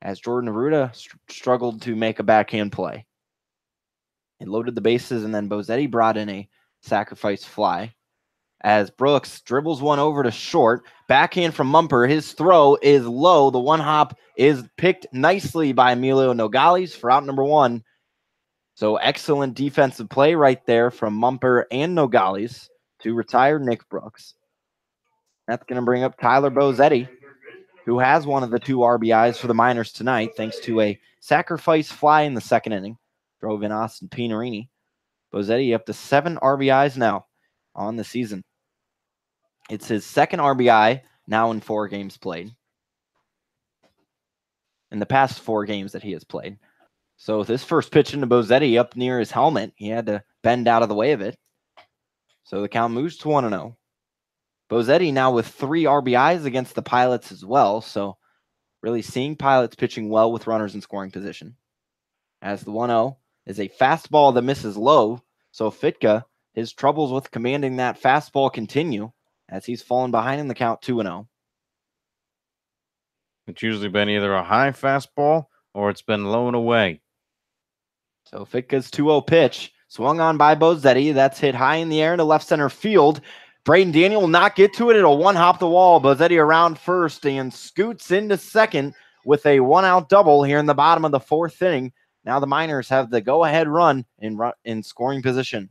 as Jordan Arruda struggled to make a backhand play. He loaded the bases, and then Bozetti brought in a sacrifice fly as Brooks dribbles one over to short. Backhand from Mumper. His throw is low. The one hop is picked nicely by Emilio Nogales for out number 1. So excellent defensive play right there from Mumper and Nogales to retire Nick Brooks. That's going to bring up Tyler Bozetti, who has one of the 2 RBIs for the Miners tonight, thanks to a sacrifice fly in the 2nd inning. Drove in Austin Pinarini. Bozetti up to 7 RBIs now on the season. It's his 2nd RBI now in 4 games played. In the past 4 games that he has played. So this first pitch into Bozetti up near his helmet, he had to bend out of the way of it. So the count moves to 1-0. Bozetti now with 3 RBIs against the Pilots as well. So really seeing Pilots pitching well with runners in scoring position. As the 1-0 is a fastball that misses low. So Fitka, his troubles with commanding that fastball continue as he's fallen behind in the count 2-0.
It's usually been either a high fastball or it's been low and away.
So Fitka's 2-0 pitch swung on by Bozetti. That's hit high in the air into left center field. Braden Daniel will not get to it. It'll one-hop the wall. Bozetti around first and scoots into second with a 1-out double here in the bottom of the 4th inning. Now the Miners have the go-ahead run in scoring position.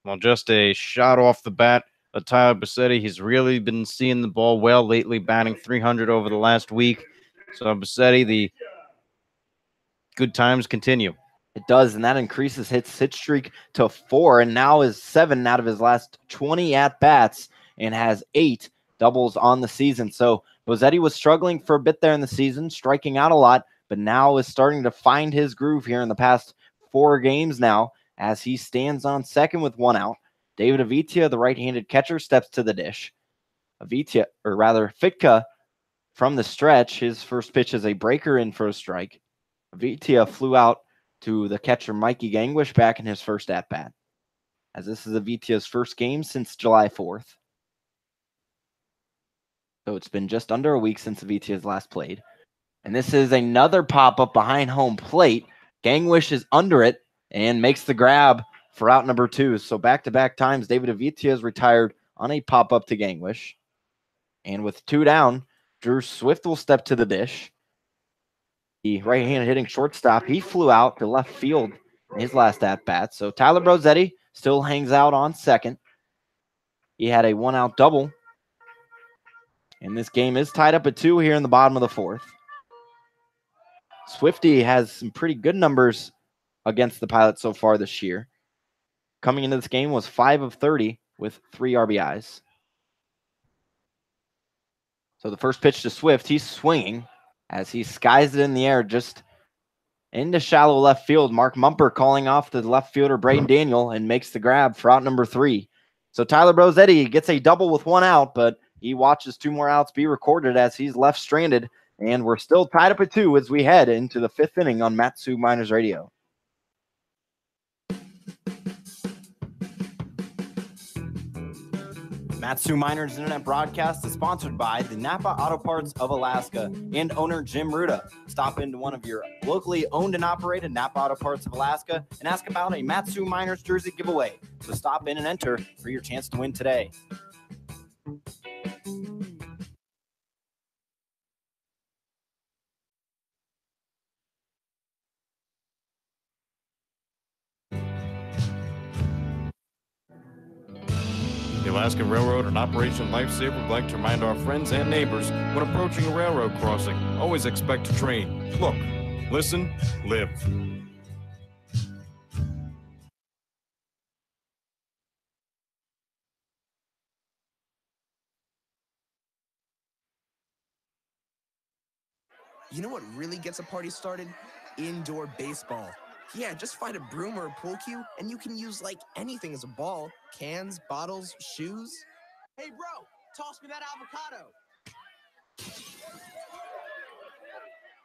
Well, just a shot off the bat of Tyler Bozetti. He's really been seeing the ball well lately, batting .300 over the last week. So Bozetti, the good times continue.
It does, and that increases his hit streak to 4, and now is 7 out of his last 20 at-bats and has 8 doubles on the season. So Bozetti was struggling for a bit there in the season, striking out a lot, but now is starting to find his groove here in the past 4 games now as he stands on second with 1 out. David Avitia, the right-handed catcher, steps to the dish. Fitka from the stretch. His first pitch is a breaker in for a strike. Avitia flew out to the catcher Mikey Gangwish back in his first at-bat, as this is Avitia's first game since July 4th. So it's been just under a week since Avitia's last played. And this is another pop-up behind home plate. Gangwish is under it and makes the grab for out number 2. So back-to-back times, David Avitia is retired on a pop-up to Gangwish. And with 2 down, Drew Swift will step to the dish. The right-handed hitting shortstop, he flew out to left field in his last at-bat. So Tyler Bozetti still hangs out on second. He had a 1-out double. And this game is tied up at 2 here in the bottom of the 4th. Swifty has some pretty good numbers against the Pilots so far this year. Coming into this game was 5 of 30 with 3 RBIs. So the first pitch to Swift, he's swinging as he skies it in the air just into shallow left field. Mark Mumper calling off the left fielder Braden Daniel and makes the grab for out number 3. So Tyler Bozetti gets a double with 1 out, but he watches 2 more outs be recorded as he's left stranded. And we're still tied up at 2 as we head into the 5th inning on Matsu Miners Radio. Matsu Miners Internet broadcast is sponsored by the Napa Auto Parts of Alaska and owner Jim Ruda. Stop into one of your locally owned and operated Napa Auto Parts of Alaska and ask about a Matsu Miners jersey giveaway. So stop in and enter for your chance to win today.
The Alaska Railroad and Operation Lifesaver would like to remind our friends and neighbors when approaching a railroad crossing, always expect a train. Look, Listen, live.
You know what really gets a party started? Indoor baseball. Yeah, just find a broom or a pool cue, and you can use like anything as a ball. Cans, bottles, shoes. Hey bro, toss me that avocado.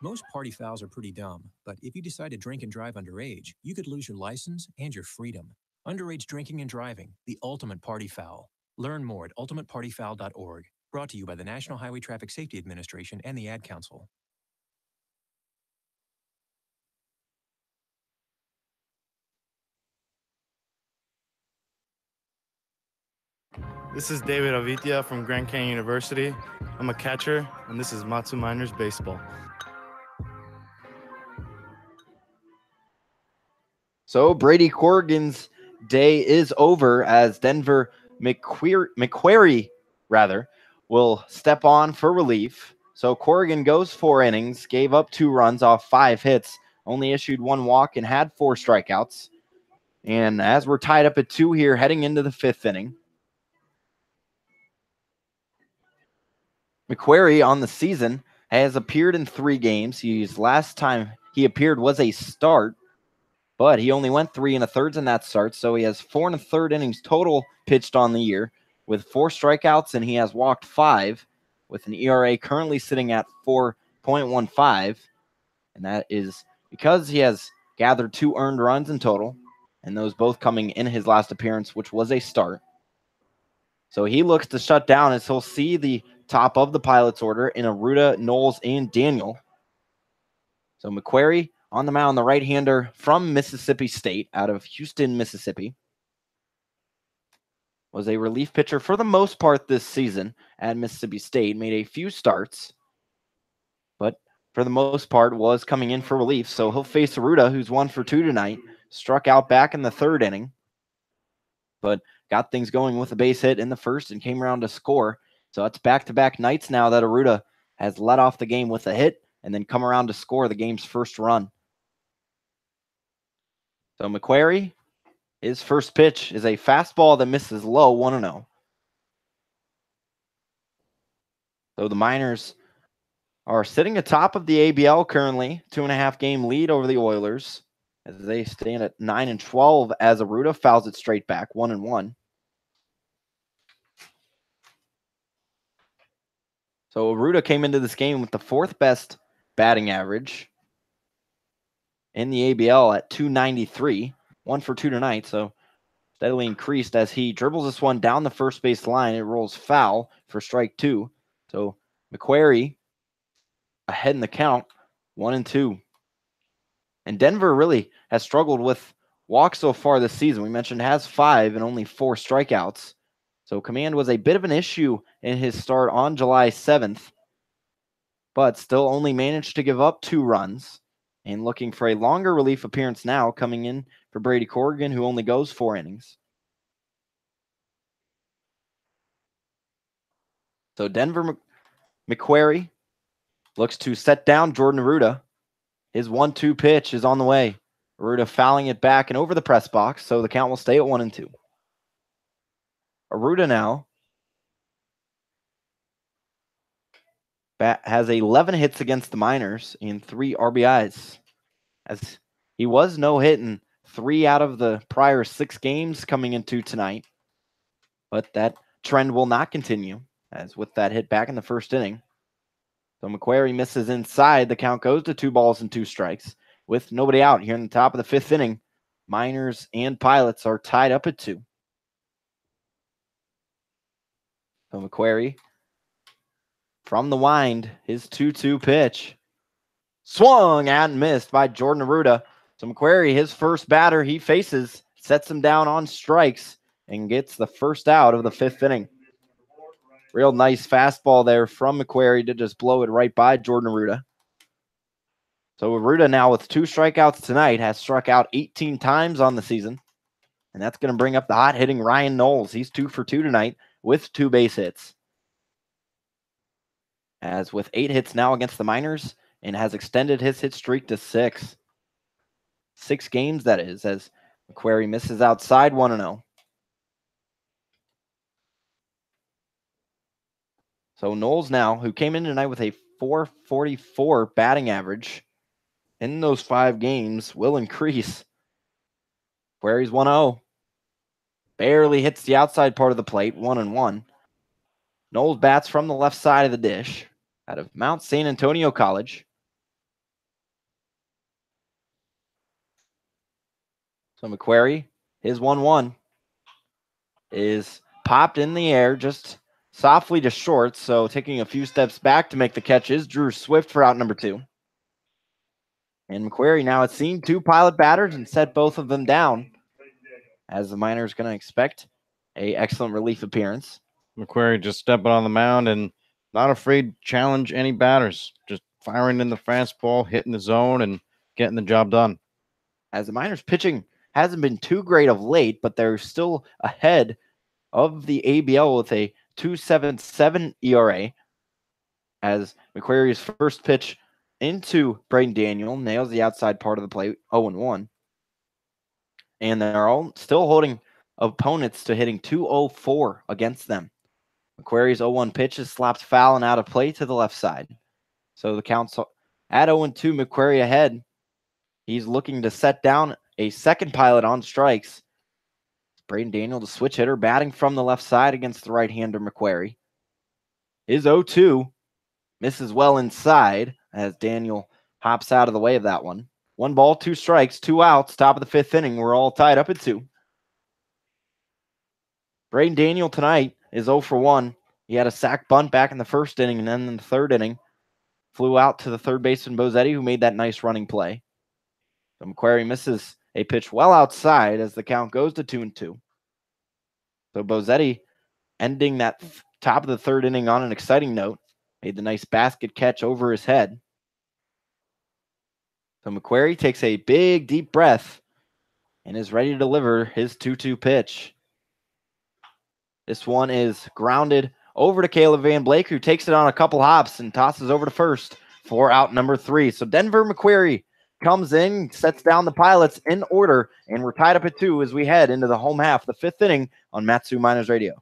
Most party fouls are pretty dumb, but if you decide to drink and drive underage, you could lose your license and your freedom. Underage drinking and driving, the ultimate party foul. Learn more at ultimatepartyfoul.org. Brought to you by the National Highway Traffic Safety Administration and the Ad Council.
This is David Avitia from Grand Canyon University. I'm a catcher, and this is Matsu Miners Baseball.
So Brady Corrigan's day is over as Denver McQuarrie will step on for relief. So Corrigan goes 4 innings, gave up 2 runs off 5 hits, only issued 1 walk, and had 4 strikeouts. And as we're tied up at 2 here, heading into the 5th inning, McQuarrie on the season has appeared in 3 games. His last time he appeared was a start, but he only went 3 1/3 in that start, so he has 4 1/3 innings total pitched on the year with 4 strikeouts, and he has walked 5 with an ERA currently sitting at 4.15, and that is because he has gathered 2 earned runs in total, and those both coming in his last appearance, which was a start. So he looks to shut down as he'll see the top of the Pilots order in Arruda, Knowles, and Daniel. So McQuarrie on the mound, the right-hander from Mississippi State, out of Houston, Mississippi, was a relief pitcher for the most part this season at Mississippi State, made a few starts, but for the most part was coming in for relief. So he'll face Arruda, who's 1 for 2 tonight, struck out back in the 3rd inning, but got things going with a base hit in the 1st and came around to score. So it's back-to-back nights now that Arruda has led off the game with a hit and then come around to score the game's first run. So McQuarrie, his first pitch is a fastball that misses low, 1-0. So the Miners are sitting atop of the ABL currently, 2.5 game lead over the Oilers, as they stand at 9-12 as Arruda fouls it straight back, 1-1. So Arruda came into this game with the 4th best batting average in the ABL at .293, 1 for 2 tonight, so steadily increased as he dribbles this one down the first base line. It rolls foul for strike 2. So McQuarrie ahead in the count, 1-2. And Denver really has struggled with walks so far this season. We mentioned has 5 and only 4 strikeouts. So command was a bit of an issue in his start on July 7th, but still only managed to give up 2 runs. And looking for a longer relief appearance now, coming in for Brady Corrigan, who only goes 4 innings. So Denver McQuarrie looks to set down Jordan Arruda. His 1-2 pitch is on the way. Arruda fouling it back and over the press box, so the count will stay at 1-2. Arruda now has 11 hits against the Miners and 3 RBIs, as he was no hit in 3 out of the prior 6 games coming into tonight. But that trend will not continue, as with that hit back in the 1st inning. So McQuarrie misses inside. The count goes to 2 balls and 2 strikes with nobody out here in the top of the 5th inning. Miners and Pilots are tied up at 2. So McQuarrie from the wind, his 2-2 pitch. Swung and missed by Jordan Arruda. So McQuarrie, his first batter he faces, sets him down on strikes and gets the first out of the 5th inning. Real nice fastball there from McQuarrie to just blow it right by Jordan Arruda. So Arruda now with 2 strikeouts tonight has struck out 18 times on the season. And that's going to bring up the hot-hitting Ryan Knowles. He's 2 for 2 tonight with 2 base hits. As with 8 hits now against the Miners, and has extended his hit streak to 6. 6 games, that is, as McQuarrie misses outside 1-0. So Knowles now, who came in tonight with a .444 batting average in those 5 games, will increase. McQuarrie's 1-0. Barely hits the outside part of the plate, 1-1. Knowles bats from the left side of the dish out of Mount San Antonio College. So McQuarrie, his 1-1 is popped in the air, just softly to short. So taking a few steps back to make the catch is Drew Swift for out number 2. And McQuarrie now has seen 2 Pilot batters and set both of them down, as the Miners going to expect a excellent relief appearance.
McQuarrie just stepping on the mound and not afraid to challenge any batters. Just firing in the fastball, hitting the zone, and getting the job done.
As the Miners pitching hasn't been too great of late, but they're still ahead of the ABL with a 2.77 ERA. As McQuarrie's first pitch into Braden Daniel nails the outside part of the plate, 0-1. And they're all still holding opponents to hitting 204 against them. McQuarrie's 0-1 pitch is slapped foul and out of play to the left side. So the count's at 0-2, McQuarrie ahead. He's looking to set down a second Pilot on strikes. Braden Daniel, the switch hitter, batting from the left side against the right-hander McQuarrie. His 0-2 misses well inside as Daniel hops out of the way of that one. 1 ball, 2 strikes, 2 outs, top of the 5th inning. We're all tied up at 2. Braden Daniel tonight is 0 for 1. He had a sac bunt back in the 1st inning, and then in the 3rd inning, flew out to the third baseman Bozetti, who made that nice running play. So McQuarrie misses a pitch well outside as the count goes to 2-2. So Bozetti ending that top of the 3rd inning on an exciting note. Made the nice basket catch over his head. So McQuarrie takes a big, deep breath and is ready to deliver his 2-2 pitch. This one is grounded over to Caleb Van Blake, who takes it on a couple hops and tosses over to first for out number 3. So Denver McQuarrie comes in, sets down the Pilots in order, and we're tied up at 2 as we head into the home half, the 5th inning on Mat-Su Miners Radio.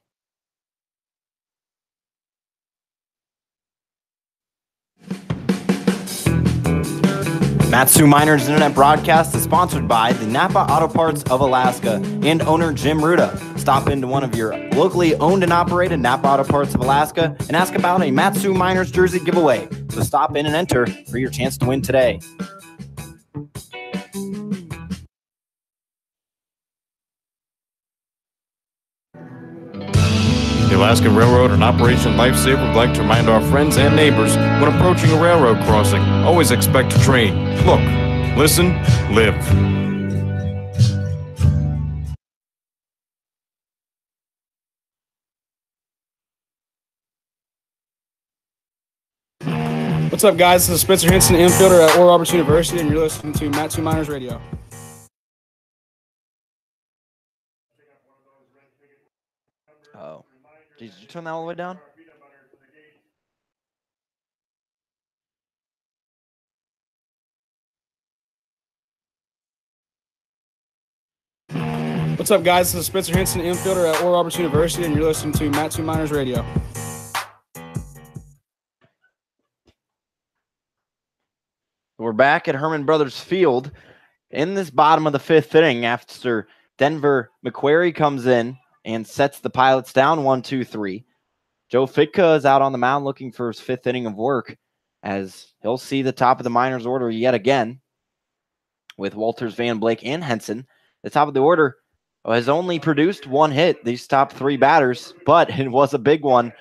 Mat-Su Miners Internet broadcast is sponsored by the Napa Auto Parts of Alaska and owner Jim Ruda. Stop into one of your locally owned and operated Napa Auto Parts of Alaska and ask about a Mat-Su Miners jersey giveaway. So stop in and enter for your chance to win today.
The Alaska Railroad and Operation Lifesaver would like to remind our friends and neighbors when approaching a railroad crossing, always expect a train. Look, listen, live.
What's up, guys? This is Spencer Henson, infielder at Oral Roberts University, and you're listening to Mat-Su Miners Radio.
Oh. Did you turn that all the way down?
What's up, guys? This is Spencer Henson, infielder at Oral Roberts University, and you're listening to Mat-Su Miners Radio.
We're back at Herman Brothers Field in this bottom of the 5th inning after Denver McQuarrie comes in and sets the Pilots down 1-2-3. Joe Fitka is out on the mound looking for his 5th inning of work as he'll see the top of the Miners order yet again with Walters, Van Blake, and Henson. The top of the order has only produced 1 hit, these top 3 batters, but it was a big one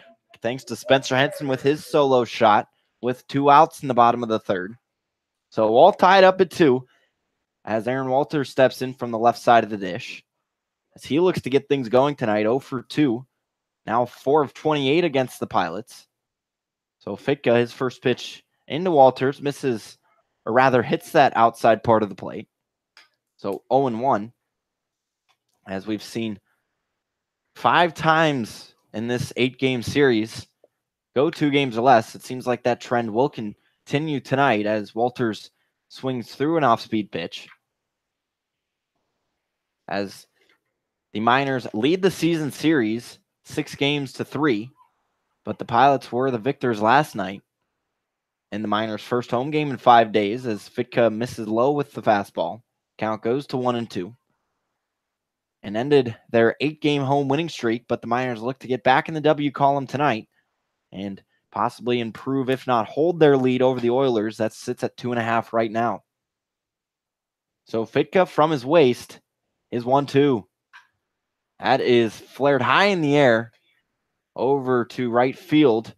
thanks to Spencer Henson with his solo shot with 2 outs in the bottom of the 3rd. So all tied up at 2 as Aaron Walters steps in from the left side of the dish. As he looks to get things going tonight, 0 for 2. Now 4 of 28 against the Pilots. So Fitka, his first pitch into Walters, misses, or rather hits that outside part of the plate. So 0-1. As we've seen 5 times in this 8-game series go 2 games or less, it seems like that trend will continue continue tonight as Walters swings through an off-speed pitch. As the Miners lead the season series 6-3, but the Pilots were the victors last night in the Miners' first home game in 5 days as Fitka misses low with the fastball. Count goes to 1-2 and ended their 8-game home winning streak, but the Miners look to get back in the W column tonight and possibly improve, if not hold their lead over the Oilers. That sits at 2.5 right now. So Fitka from his waist is 1-2. That is flared high in the air over to right field.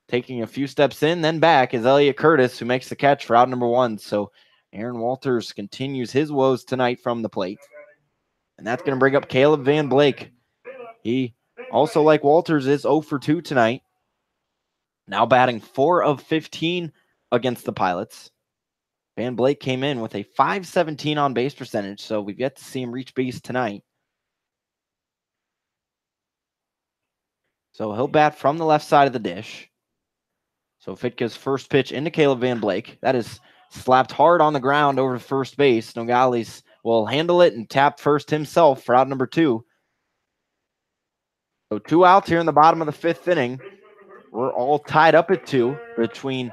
Taking a few steps in, then back is Elliot Curtis, who makes the catch for out number 1. So Aaron Walters continues his woes tonight from the plate. And that's going to bring up Caleb Van Blake. He also, like Walters, is 0 for 2 tonight. Now batting 4 of 15 against the Pilots. Van Blake came in with a .517 on base percentage, so we've yet to see him reach base tonight. So he'll bat from the left side of the dish. So Fitka's first pitch into Caleb Van Blake. That is slapped hard on the ground over first base. Nogales will handle it and tap first himself for out number 2. So 2 outs here in the bottom of the 5th inning. We're all tied up at 2 between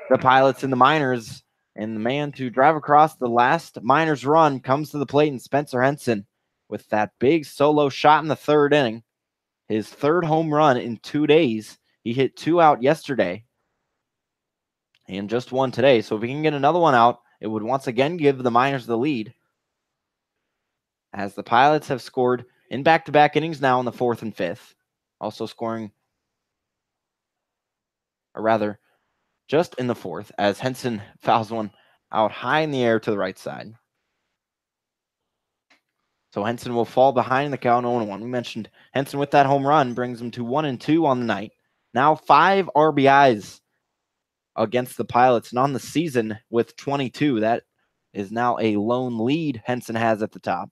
the Pilots and the Miners. And the man to drive across the last Miners run comes to the plate, and Spencer Henson with that big solo shot in the 3rd inning. His 3rd home run in 2 days. He hit 2 out yesterday and just 1 today. So if we can get another one out, it would once again give the Miners the lead, as the Pilots have scored in back-to-back innings now in the 4th and 5th. Also scoring, or rather, just in the 4th, as Henson fouls one out high in the air to the right side. So Henson will fall behind the count 0-1. We mentioned Henson with that home run brings him to 1-2 on the night. Now 5 RBIs against the Pilots, and on the season with 22. That is now a lone lead Henson has at the top.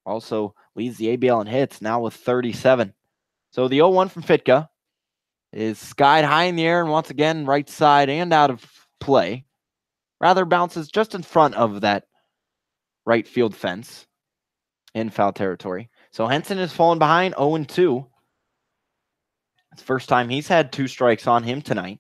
Also leads the ABL in hits, now with 37. So the 0-1 from Fitka is skied high in the air, and once again, right side and out of play. Rather bounces just in front of that right field fence in foul territory. So Henson has fallen behind 0-2. It's the first time he's had 2 strikes on him tonight,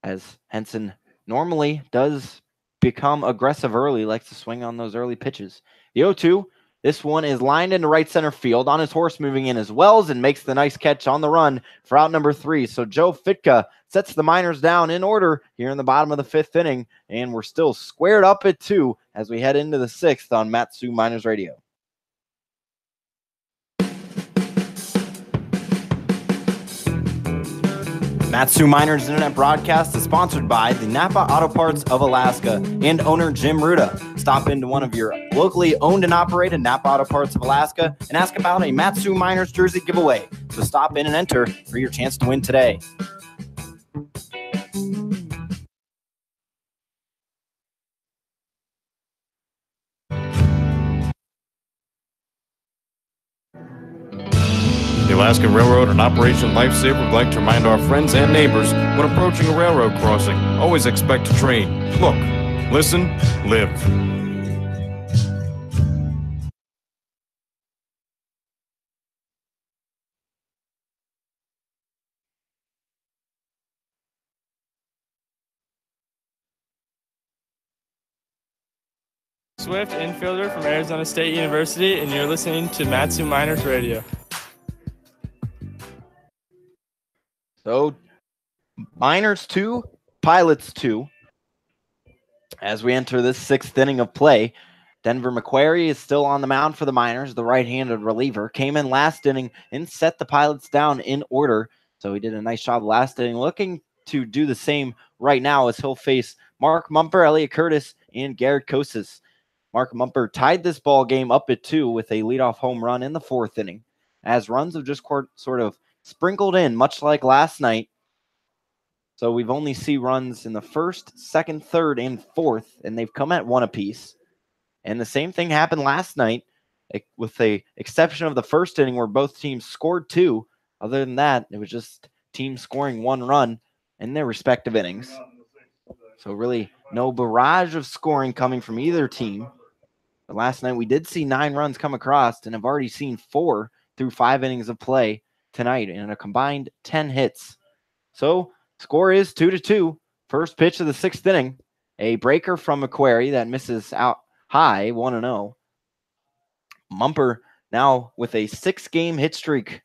as Henson normally does become aggressive early, likes to swing on those early pitches. The 0-2, this one is lined into right center field on his horse moving in as well, and makes the nice catch on the run for out number 3. So Joe Fitka sets the Miners down in order here in the bottom of the 5th inning, and we're still squared up at 2 as we head into the 6th on Mat-Su Miners Radio. Mat-Su Miners Internet broadcast is sponsored by the Napa Auto Parts of Alaska and owner Jim Ruda. Stop into one of your locally owned and operated Napa Auto Parts of Alaska and ask about a Mat-Su Miners jersey giveaway. So stop in and enter for your chance to win today.
The Alaskan Railroad and Operation Lifesaver would like to remind our friends and neighbors when approaching a railroad crossing, always expect a train. Look, listen, live.
Swift, infielder from Arizona State University, and you're listening to Mat-Su Miners Radio.
So, Miners 2, Pilots 2. As we enter this 6th inning of play, Denver McQuarrie is still on the mound for the Miners. The right-handed reliever came in last inning and set the Pilots down in order. So he did a nice job last inning, looking to do the same right now as he'll face Mark Mumper, Elliot Curtis, and Garrett Kosas. Mark Mumper tied this ball game up at 2 with a leadoff home run in the 4th inning, as runs have just sort of sprinkled in, much like last night. So we've only seen runs in the 1st, 2nd, 3rd, and 4th, and they've come at 1 apiece. And the same thing happened last night, with the exception of the 1st inning where both teams scored 2. Other than that, it was just teams scoring 1 run in their respective innings. So really no barrage of scoring coming from either team. But last night we did see 9 runs come across and have already seen 4 through 5 innings of play tonight in a combined 10 hits. So score is 2-2. First pitch of the 6th inning. A breaker from McQuarrie that misses out high, 1-0. Mumper now with a 6-game hit streak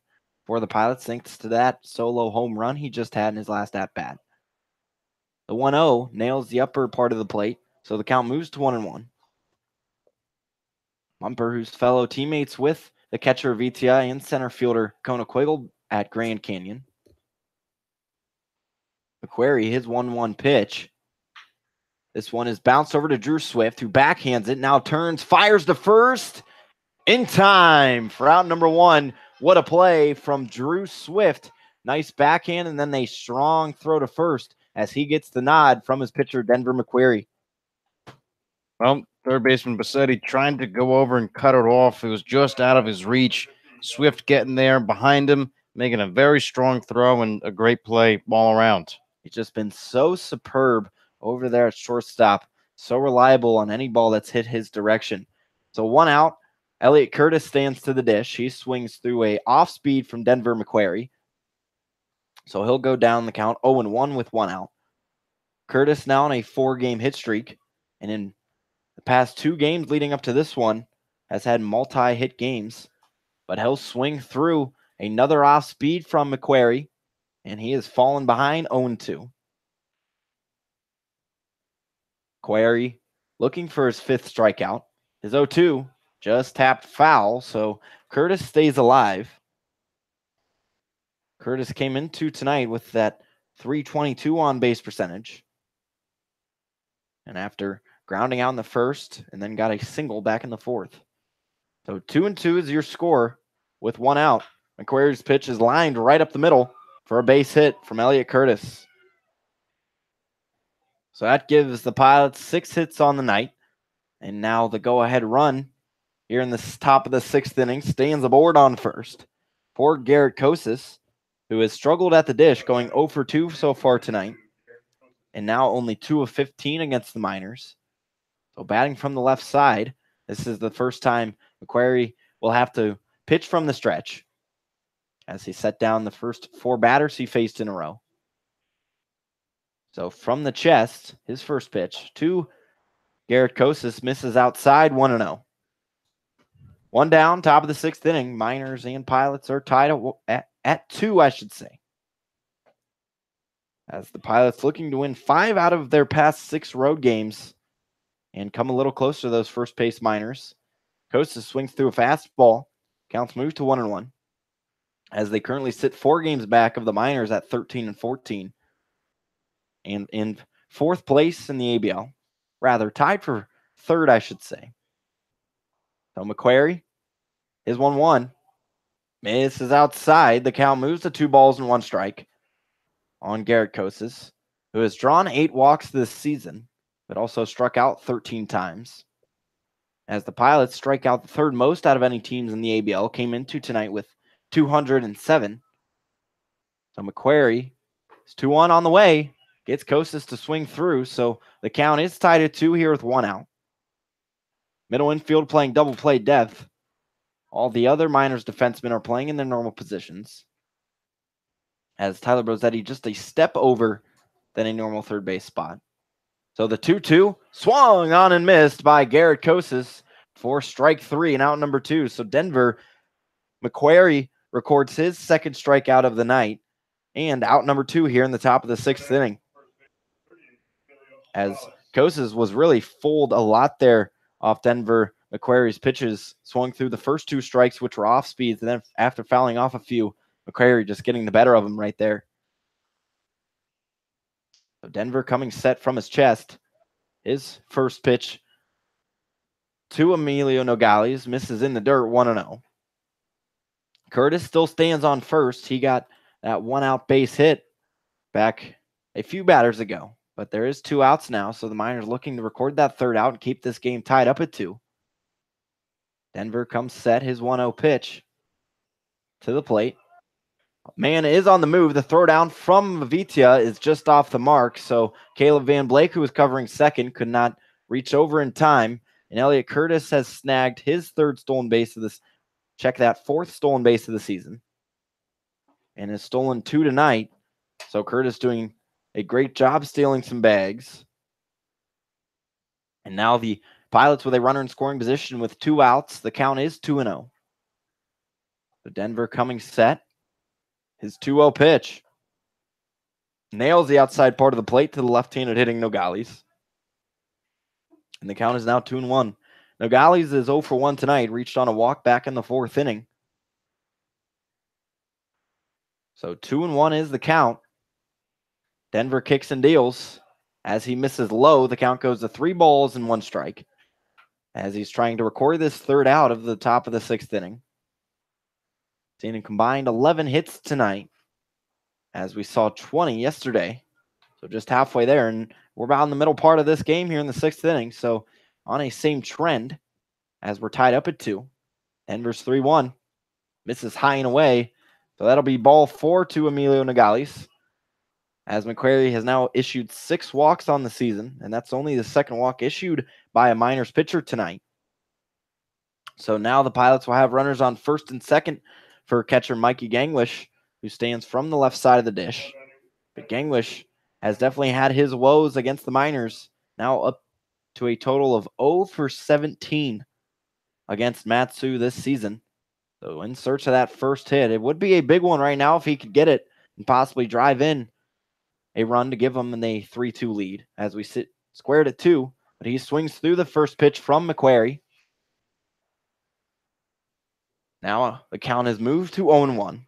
for the Pilots thanks to that solo home run he just had in his last at-bat. The 1-0 nails the upper part of the plate, so the count moves to 1-1. Mumper, whose fellow teammates with the catcher Vitia and center fielder Kona Quiggle at Grand Canyon. McQuarrie, his 1-1 pitch. This one is bounced over to Drew Swift, who backhands it, now turns, fires to first, in time for out number 1. What a play from Drew Swift. Nice backhand, and then a strong throw to first as he gets the nod from his pitcher, Denver McQuarrie.
Well, third baseman Bassetti trying to go over and cut it off. It was just out of his reach. Swift getting there behind him, making a very strong throw and a great play all around.
He's just been so superb over there at shortstop, so reliable on any ball that's hit his direction. So 1 out. Elliot Curtis stands to the dish. He swings through a off speed from Denver McQuarrie. So he'll go down the count 0-1 with 1 out. Curtis now on a 4-game hit streak, and in the past 2 games leading up to this one has had multi-hit games, but he'll swing through another off speed from McQuarrie, and he has fallen behind 0-2. McQuarrie looking for his 5th strikeout. His 0-2 just tapped foul, so Curtis stays alive. Curtis came into tonight with that .322 on base percentage. And after grounding out in the first and then got a single back in the 4th. So 2-2 is your score with 1 out. McQuarrie's pitch is lined right up the middle for a base hit from Elliot Curtis. So that gives the Pilots 6 hits on the night. And now the go-ahead run here in the top of the 6th inning stands aboard on first for Garrett Kosis, who has struggled at the dish, going 0 for 2 so far tonight, and now only 2 of 15 against the Miners. So batting from the left side, this is the first time McQuarrie will have to pitch from the stretch as he set down the first 4 batters he faced in a row. So from the chest, his first pitch to Garrett Kosis misses outside, 1-0. 1 down, top of the 6th inning. Miners and Pilots are tied at 2, I should say. As the Pilots looking to win 5 out of their past 6 road games and come a little closer to those first pace Miners. Kosis swings through a fastball. Counts move to 1-1. As they currently sit 4 games back of the Miners at 13-14. And in 4th place in the ABL. Rather, tied for 3rd, I should say. So McQuarrie, his 1-1, misses outside. The count moves to 2 balls and 1 strike on Garrett Kosis, who has drawn 8 walks this season, but also struck out 13 times. As the Pilots strike out the 3rd most out of any teams in the ABL, came into tonight with 207. So McQuarrie is 2-1 on the way, gets Kosis to swing through, so the count is tied at 2 here with 1 out. Middle infield playing double play depth. All the other Miners defensemen are playing in their normal positions. As Tyler Brosetti just a step over than a normal third base spot. So the 2-2 swung on and missed by Garrett Kosis for strike 3 and out number 2. So Denver, McQuarrie records his 2nd strikeout of the night and out number 2 here in the top of the 6th inning. As Kosis was really fooled a lot there off Denver McQuarrie's pitches, swung through the first 2 strikes, which were off speeds, and then after fouling off a few, McQuarrie just getting the better of him right there. So Denver coming set from his chest. His first pitch to Emilio Nogales misses in the dirt, 1-0. Curtis still stands on first. He got that 1-out base hit back a few batters ago, but there is 2 outs now, so the Miners looking to record that 3rd out and keep this game tied up at 2. Denver comes set his 1-0 pitch to the plate. Man is on the move. The throw down from Vitia is just off the mark. So Caleb Van Blake, who was covering second, could not reach over in time. And Elliott Curtis has snagged his third stolen base of this. Check that, fourth stolen base of the season. And has stolen 2 tonight. So Curtis doing a great job stealing some bags. And now the Pilots with a runner in scoring position with 2 outs. The count is 2-0. So Denver coming set. His 2-0 pitch. Nails the outside part of the plate to the left-handed hitting Nogales. And the count is now 2-1. Nogales is 0 for 1 tonight. Reached on a walk back in the 4th inning. So 2-1 is the count. Denver kicks and deals. As he misses low, the count goes to 3 balls and 1 strike. As he's trying to record this third out of the top of the 6th inning. Seeing a combined 11 hits tonight. As we saw 20 yesterday. So just halfway there. And we're about in the middle part of this game here in the 6th inning. So on a same trend as we're tied up at 2. Denver's 3-1. Misses high and away. So that'll be ball 4 to Emilio Nogales. As McQuarrie has now issued 6 walks on the season. And that's only the second walk issued by a Miners pitcher tonight. So now the Pilots will have runners on first and second for catcher Mikey Ganglish, who stands from the left side of the dish. But Ganglish has definitely had his woes against the Miners, now up to a total of 0 for 17 against Matsu this season. So in search of that first hit, it would be a big one right now if he could get it and possibly drive in a run to give them a 3-2 lead as we sit squared at 2. But he swings through the first pitch from McQuarrie. Now the count has moved to 0-1.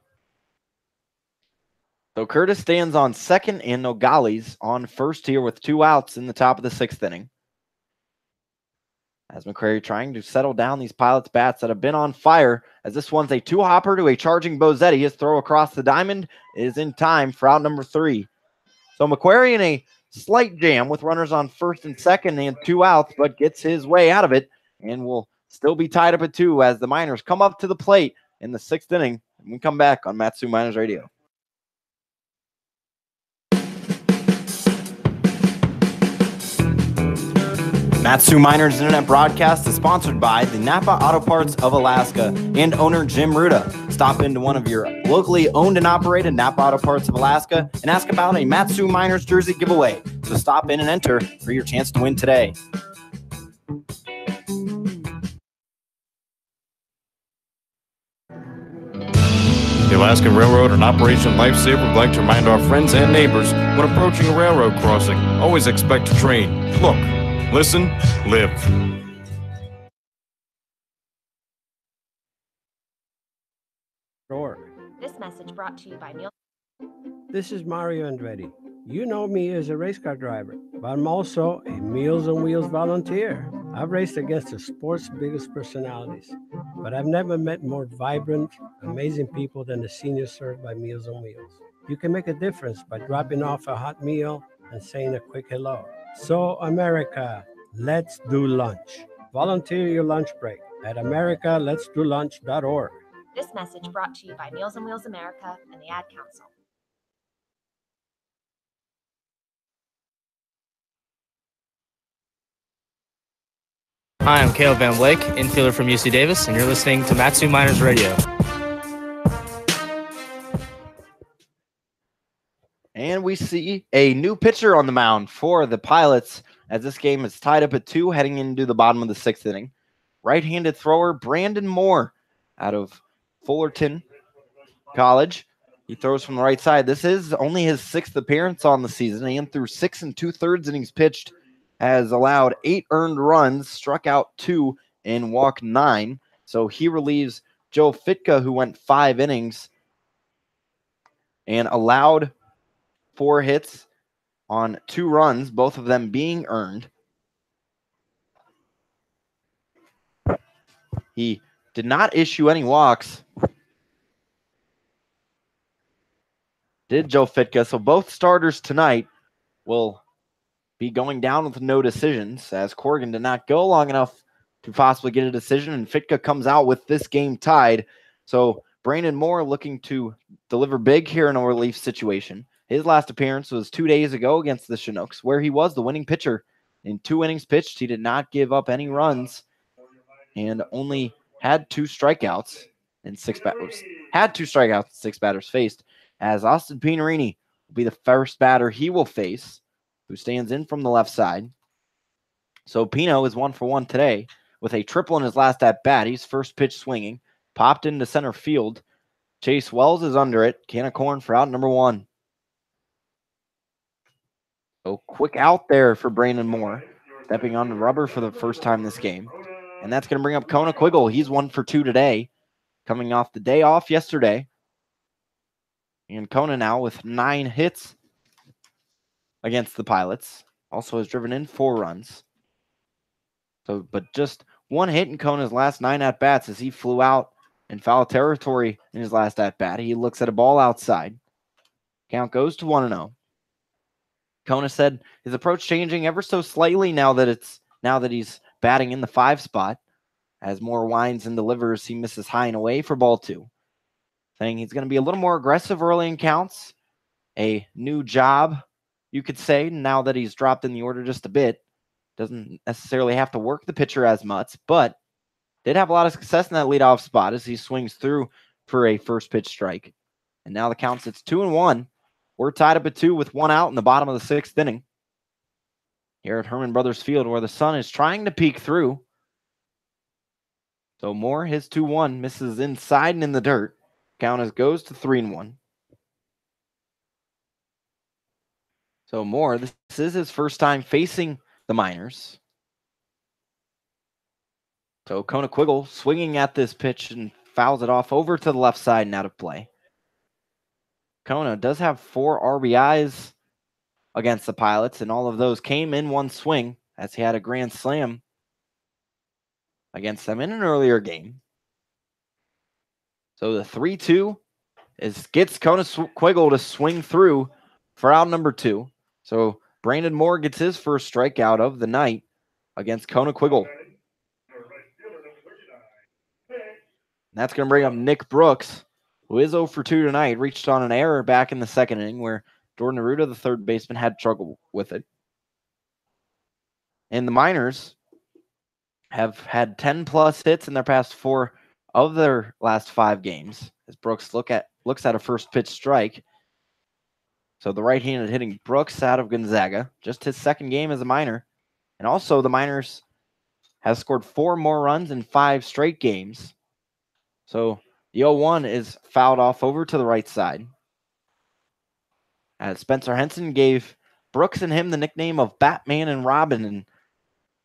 So Curtis stands on second and Nogales on first here with 2 outs in the top of the 6th inning. As McQuarrie trying to settle down these Pilots bats that have been on fire, as this one's a 2-hopper to a charging Bozetti. His throw across the diamond is in time for out number 3. So McQuarrie in a slight jam with runners on first and second and 2 outs, but gets his way out of it and will still be tied up at 2 as the Miners come up to the plate in the 6th inning. And we come back on Matsu Miners Radio. Matsu Miners Internet broadcast is sponsored by the Napa Auto Parts of Alaska and owner Jim Ruda. Stop into one of your locally owned and operated Napa Auto Parts of Alaska and ask about a Matsu Miners jersey giveaway. So stop in and enter for your chance to win today.
The Alaskan Railroad, an Operation Lifesaver, would like to remind our friends and neighbors when approaching a railroad crossing, always expect a train. Look, listen, live.
This message brought to you by Neil.
This is Mario Andretti. You know me as a race car driver, but I'm also a Meals on Wheels volunteer. I've raced against the sport's biggest personalities, but I've never met more vibrant, amazing people than the seniors served by Meals on Wheels. You can make a difference by dropping off a hot meal and saying a quick hello. So, America, let's do lunch. Volunteer your lunch break at americaletsdolunch.org.
This message brought to you by Meals on Wheels America and the Ad Council.
Hi, I'm Caleb Van Blake, infielder from UC Davis, and you're listening to Matsu Miners Radio.
And we see a new pitcher on the mound for the Pilots as this game is tied up at 2 heading into the bottom of the 6th inning. Right-handed thrower Brandon Moore out of Fullerton College. He throws from the right side. This is only his 6th appearance on the season, and through 6 2/3 innings pitched, has allowed 8 earned runs, struck out 2, and walked 9. So he relieves Joe Fitka, who went 5 innings and allowed 4 hits on 2 runs, both of them being earned. He did not issue any walks, did Joe Fitka. So both starters tonight will be going down with no decisions, as Corrigan did not go long enough to possibly get a decision, and Fitka comes out with this game tied. So Brandon Moore looking to deliver big here in a relief situation. His last appearance was 2 days ago against the Chinooks, where he was the winning pitcher. In 2 innings pitched, he did not give up any runs and only had 2 strikeouts and 6 batters. Had 2 strikeouts and 6 batters faced, as Austin Pinarini will be the first batter he will face, who stands in from the left side. So Pino is 1 for 1 today with a triple in his last at bat. He's first pitch swinging, popped into center field. Chase Wells is under it. Can of corn for out number 1. So quick out there for Brandon Moore, stepping on the rubber for the first time this game. And that's going to bring up Kona Quiggle. He's 1 for 2 today, coming off the day off yesterday. And Kona now with 9 hits against the Pilots. Also has driven in 4 runs. So, but just 1 hit in Kona's last 9 at-bats as he flew out in foul territory in his last at-bat. He looks at a ball outside. Count goes to 1-0. Kona said his approach changing ever so slightly now that he's batting in the 5 spot. As Moore winds and delivers, he misses high and away for ball 2. Saying he's going to be a little more aggressive early in counts. A new job, you could say, now that he's dropped in the order just a bit. Doesn't necessarily have to work the pitcher as much, but did have a lot of success in that leadoff spot as he swings through for a first pitch strike. And now the count sits 2-1. We're tied up at 2 with 1 out in the bottom of the 6th inning. Here at Herman Brothers Field, where the sun is trying to peek through. So Moore, his 2-1, misses inside and in the dirt. Count goes to 3-1. So Moore, this is his first time facing the Miners. So Kona Quiggle swinging at this pitch and fouls it off over to the left side and out of play. Kona does have 4 RBIs against the Pilots, and all of those came in one swing as he had a grand slam against them in an earlier game. So the 3-2 gets Kona Quiggle to swing through for out number 2. So Brandon Moore gets his first strikeout of the night against Kona Quiggle. That's going to bring up Nick Brooks, who is 0 for 2 tonight. Reached on an error back in the 2nd inning where Jordan Arruda, the third baseman, had trouble with it. And the Miners have had 10-plus hits in their past 4 of their last 5 games. As Brooks looks at a first pitch strike. So the right-handed hitting Brooks out of Gonzaga, just his 2nd game as a Miner. And also the Miners has scored 4 more runs in 5 straight games. So the 0-1 is fouled off over to the right side. As Spencer Henson gave Brooks and him the nickname of Batman and Robin, and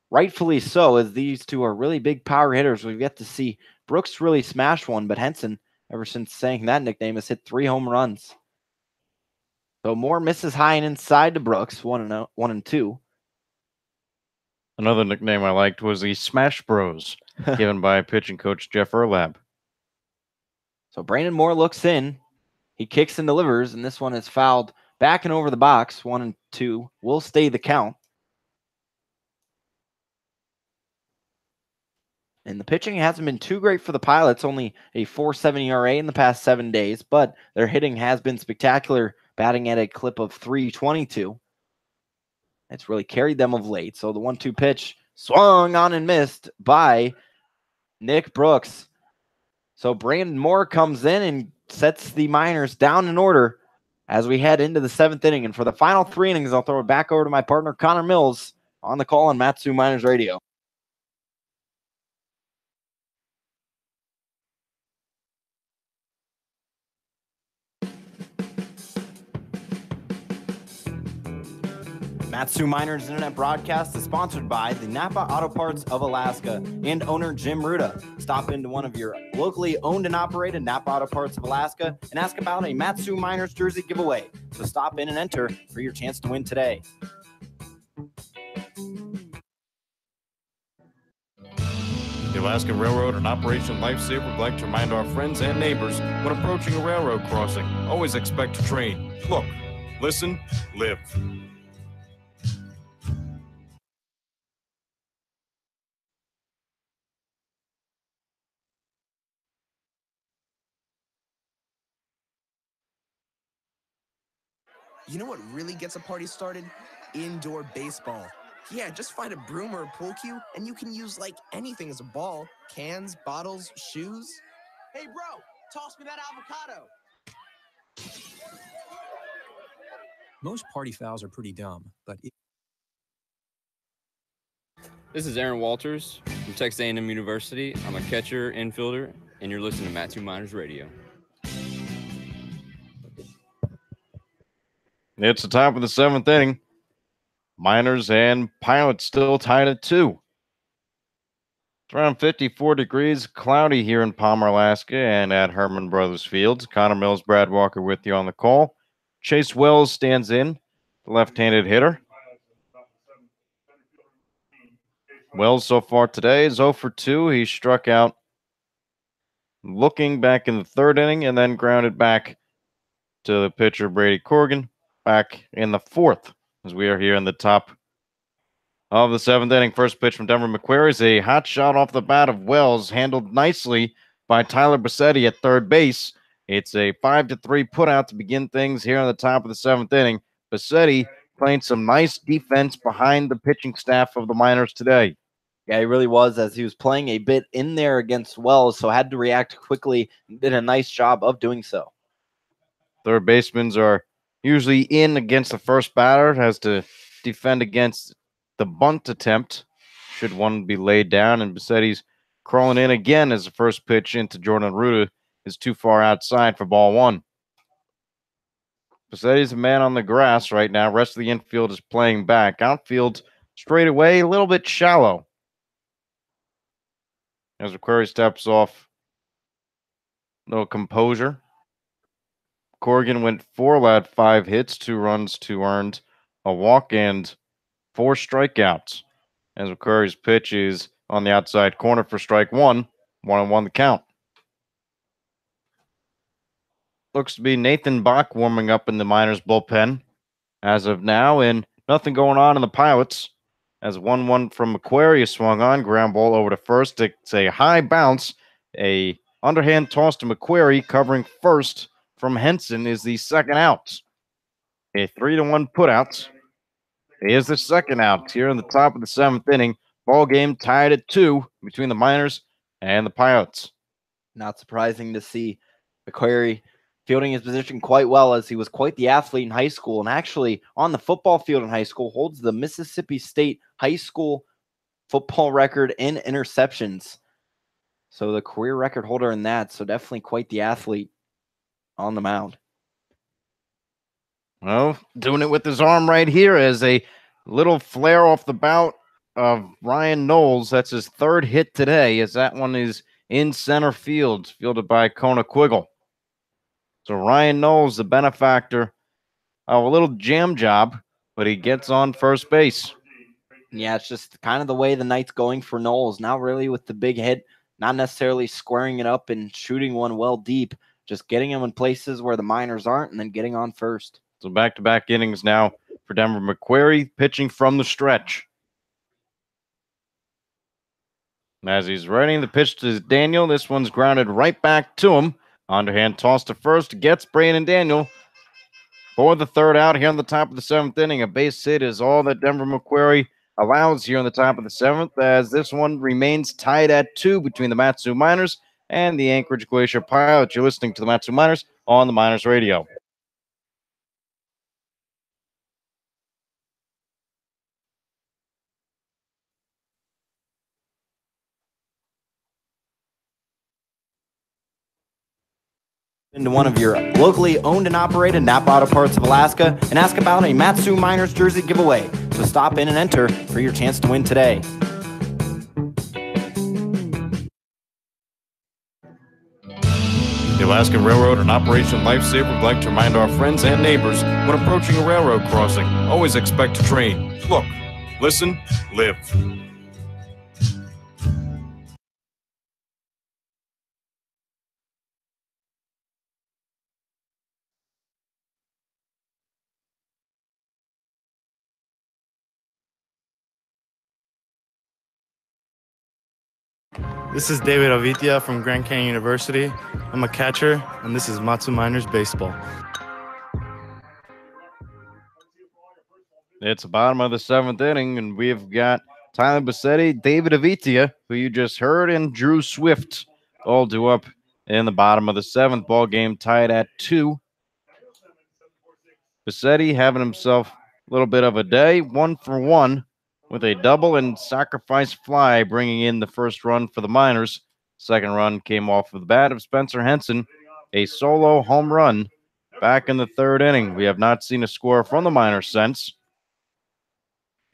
rightfully so, as these two are really big power hitters. We've yet to see Brooks really smash one, but Henson, ever since saying that nickname, has hit 3 home runs. So Moore misses high and inside to Brooks, 1-2.
Another nickname I liked was the Smash Bros, given by pitching coach Jeff Erlab.
So Brandon Moore looks in. He kicks and delivers, and this one is fouled back and over the box. 1-2 will stay the count. And the pitching hasn't been too great for the Pilots, only a 4.7 ERA in the past 7 days, but their hitting has been spectacular, batting at a clip of .322. It's really carried them of late. So the 1-2 pitch swung on and missed by Nick Brooks. So Brandon Moore comes in and sets the Miners down in order as we head into the 7th inning. And for the final 3 innings, I'll throw it back over to my partner, Connor Mills, on the call on Matsu Miners Radio. Matsu Miners Internet Broadcast is sponsored by the Napa Auto Parts of Alaska and owner Jim Ruda. Stop into one of your locally owned and operated Napa Auto Parts of Alaska and ask about a Matsu Miners jersey giveaway. So stop in and enter for your chance to win today.
The Alaska Railroad and Operation Lifesaver would like to remind our friends and neighbors when approaching a railroad crossing, always expect a train. Look, listen, live.
You know what really gets a party started? Indoor baseball. Yeah, just find a broom or a pool cue, and you can use like anything as a ball. Cans, bottles, shoes. Hey, bro, toss me that avocado.
Most party fouls are pretty dumb, but
This is Aaron Walters from Texas A&M University. I'm a catcher, infielder, and you're listening to Matthew Miners Radio.
It's the top of the 7th inning. Miners and Pilots still tied at 2. It's around 54 degrees, cloudy here in Palmer, Alaska, and at Herman Brothers Field. Connor Mills, Brad Walker with you on the call. Chase Wells stands in, the left-handed hitter. Wells so far today is 0 for 2. He struck out looking back in the 3rd inning and then grounded back to the pitcher Brady Corrigan back in the 4th, as we are here in the top of the 7th inning. First pitch from Denver McQuarrie is a hot shot off the bat of Wells, handled nicely by Tyler Bassetti at third base. It's a 5-3 putout to begin things here on the top of the 7th inning. Bassetti playing some nice defense behind the pitching staff of the Miners today.
Yeah, he really was, as he was playing a bit in there against Wells, so had to react quickly and did a nice job of doing so.
Third basemen are usually in against the first batter, has to defend against the bunt attempt should one be laid down, and Bassetti's crawling in again as the first pitch into Jordan Ruda is too far outside for ball 1. Bassetti's a man on the grass right now. Rest of the infield is playing back. Outfield straight away, a little bit shallow. As McQuarrie steps off, no composure. Corrigan went 4, allowed 5 hits, 2 runs, 2 earned, a walk, and 4 strikeouts. As McQuarrie's pitch is on the outside corner for strike 1, 1-1 the count. Looks to be Nathan Bach warming up in the Miners bullpen as of now, and nothing going on in the Pilots. As 1-1 from McQuarrie is swung on, ground ball over to first. It's a high bounce, a underhand toss to McQuarrie, covering first from Henson is the second out. A 3-1 putout is the second out here in the top of the 7th inning. Ball game tied at 2 between the Miners and the Pilots.
Not surprising to see McQuarrie fielding his position quite well, as he was quite the athlete in high school, and actually on the football field in high school holds the Mississippi State high school football record in interceptions. So the career record holder in that, so definitely quite the athlete on the mound.
Well, doing it with his arm right here as a little flare off the bout of Ryan Knowles. That's his 3rd hit today, as that one is in center field, fielded by Kona Quiggle. So Ryan Knowles, the benefactor of a little jam job, but he gets on first base.
Yeah, it's just kind of the way the night's going for Knowles. Not really with the big hit, not necessarily squaring it up and shooting one well deep, just getting him in places where the Miners aren't and then getting on first.
So back-to-back innings now for Denver McQuarrie, pitching from the stretch. As he's running the pitch to Daniel, this one's grounded right back to him. Underhand toss to first, gets Brandon Daniel for the 3rd out here on the top of the 7th inning. A base hit is all that Denver McQuarrie allows here on the top of the 7th, as this one remains tied at 2 between the Matsu Miners and the Anchorage Glacier Pilots. You're listening to the Matsu Miners on the Miners Radio.
Into one of your locally owned and operated Napa Auto Parts of Alaska and ask about a Matsu Miners jersey giveaway. So stop in and enter for your chance to win today.
The Alaska Railroad and Operation Lifesaver would like to remind our friends and neighbors when approaching a railroad crossing, always expect a train. Look, listen, live.
This is David Avitia from Grand Canyon University. I'm a catcher, and this is Matsu Miners Baseball.
It's the bottom of the 7th inning, and we've got Tyler Bassetti, David Avitia, who you just heard, and Drew Swift all due up in the bottom of the 7th. Ball game tied at 2. Bassetti having himself a little bit of a day, 1 for 1 with a double and sacrifice fly, bringing in the first run for the Miners. Second run came off of the bat of Spencer Henson, a solo home run back in the 3rd inning. We have not seen a score from the Miners since.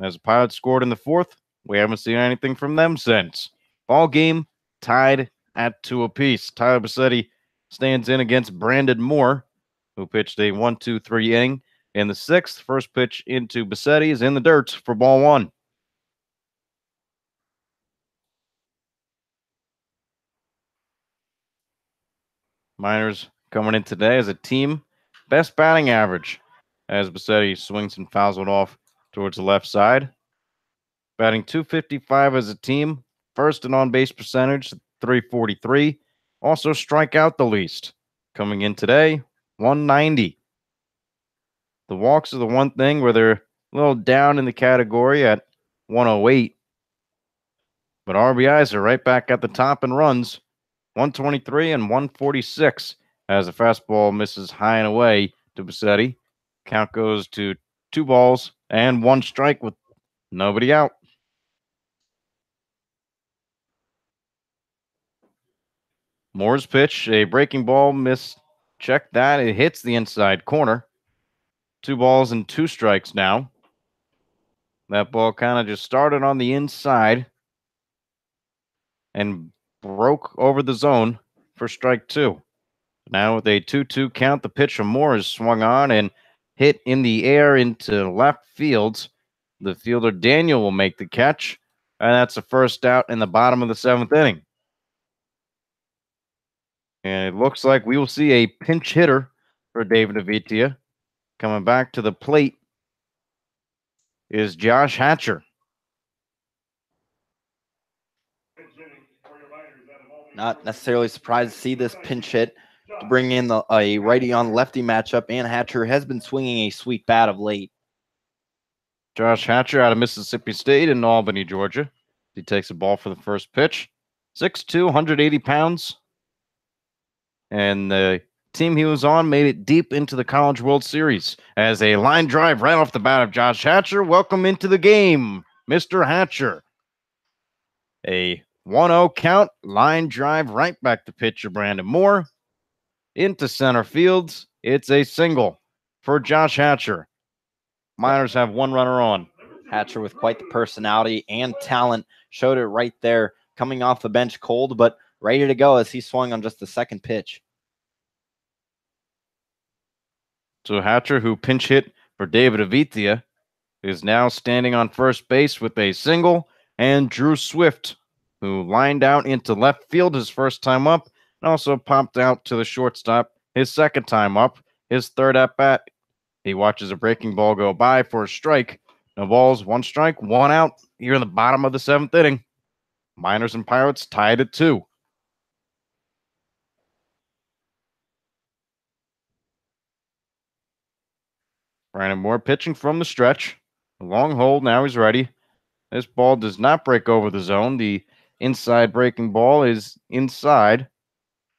As the Pirates scored in the 4th, we haven't seen anything from them since. Ball game tied at 2 apiece. Tyler Bassetti stands in against Brandon Moore, who pitched a 1-2-3 inning in the 6th. First pitch into Bassetti is in the dirt for ball 1. Miners coming in today as a team. Best batting average as Bassetti swings and fouls it off towards the left side. Batting .255 as a team. First in on-base percentage, .343. Also strike out the least. Coming in today, .190. The walks are the one thing where they're a little down in the category at .108. But RBIs are right back at the top in runs, .123 and .146 as the fastball misses high and away to Bassetti. Count goes to 2 balls and 1 strike with nobody out. Moore's pitch, a breaking ball, miss. Check that. It hits the inside corner. 2 balls and 2 strikes now. That ball kind of just started on the inside and broke over the zone for strike 2. Now with a 2-2 count, the pitch from Moore is swung on and hit in the air into left field. The fielder Daniel will make the catch, and that's the first out in the bottom of the 7th inning. And it looks like we will see a pinch hitter for David Avitia. Coming back to the plate is Josh Hatcher.
Not necessarily surprised to see this pinch hit to bring in a righty on lefty matchup, and Hatcher has been swinging a sweet bat of late.
Josh Hatcher out of Mississippi State in Albany, Georgia. He takes the ball for the first pitch. 6'2", 180 pounds. And the team he was on made it deep into the College World Series as a line drive right off the bat of Josh Hatcher. Welcome into the game, Mr. Hatcher. A 1-0 count, line drive right back to pitcher Brandon Moore. Into center field. It's a single for Josh Hatcher. Miners have 1 runner on.
Hatcher with quite the personality and talent. Showed it right there. Coming off the bench cold, but ready to go as he swung on just the second pitch.
So Hatcher, who pinch hit for David Avitia, is now standing on first base with a single. And Drew Swift, who lined out into left field his first time up, and also popped out to the shortstop his second time up, his third at bat. He watches a breaking ball go by for a strike. No balls, 1 strike, 1 out here in the bottom of the 7th inning. Miners and Pirates tied at 2. Brandon Moore pitching from the stretch. A long hold, now he's ready. This ball does not break over the zone. The inside breaking ball is inside.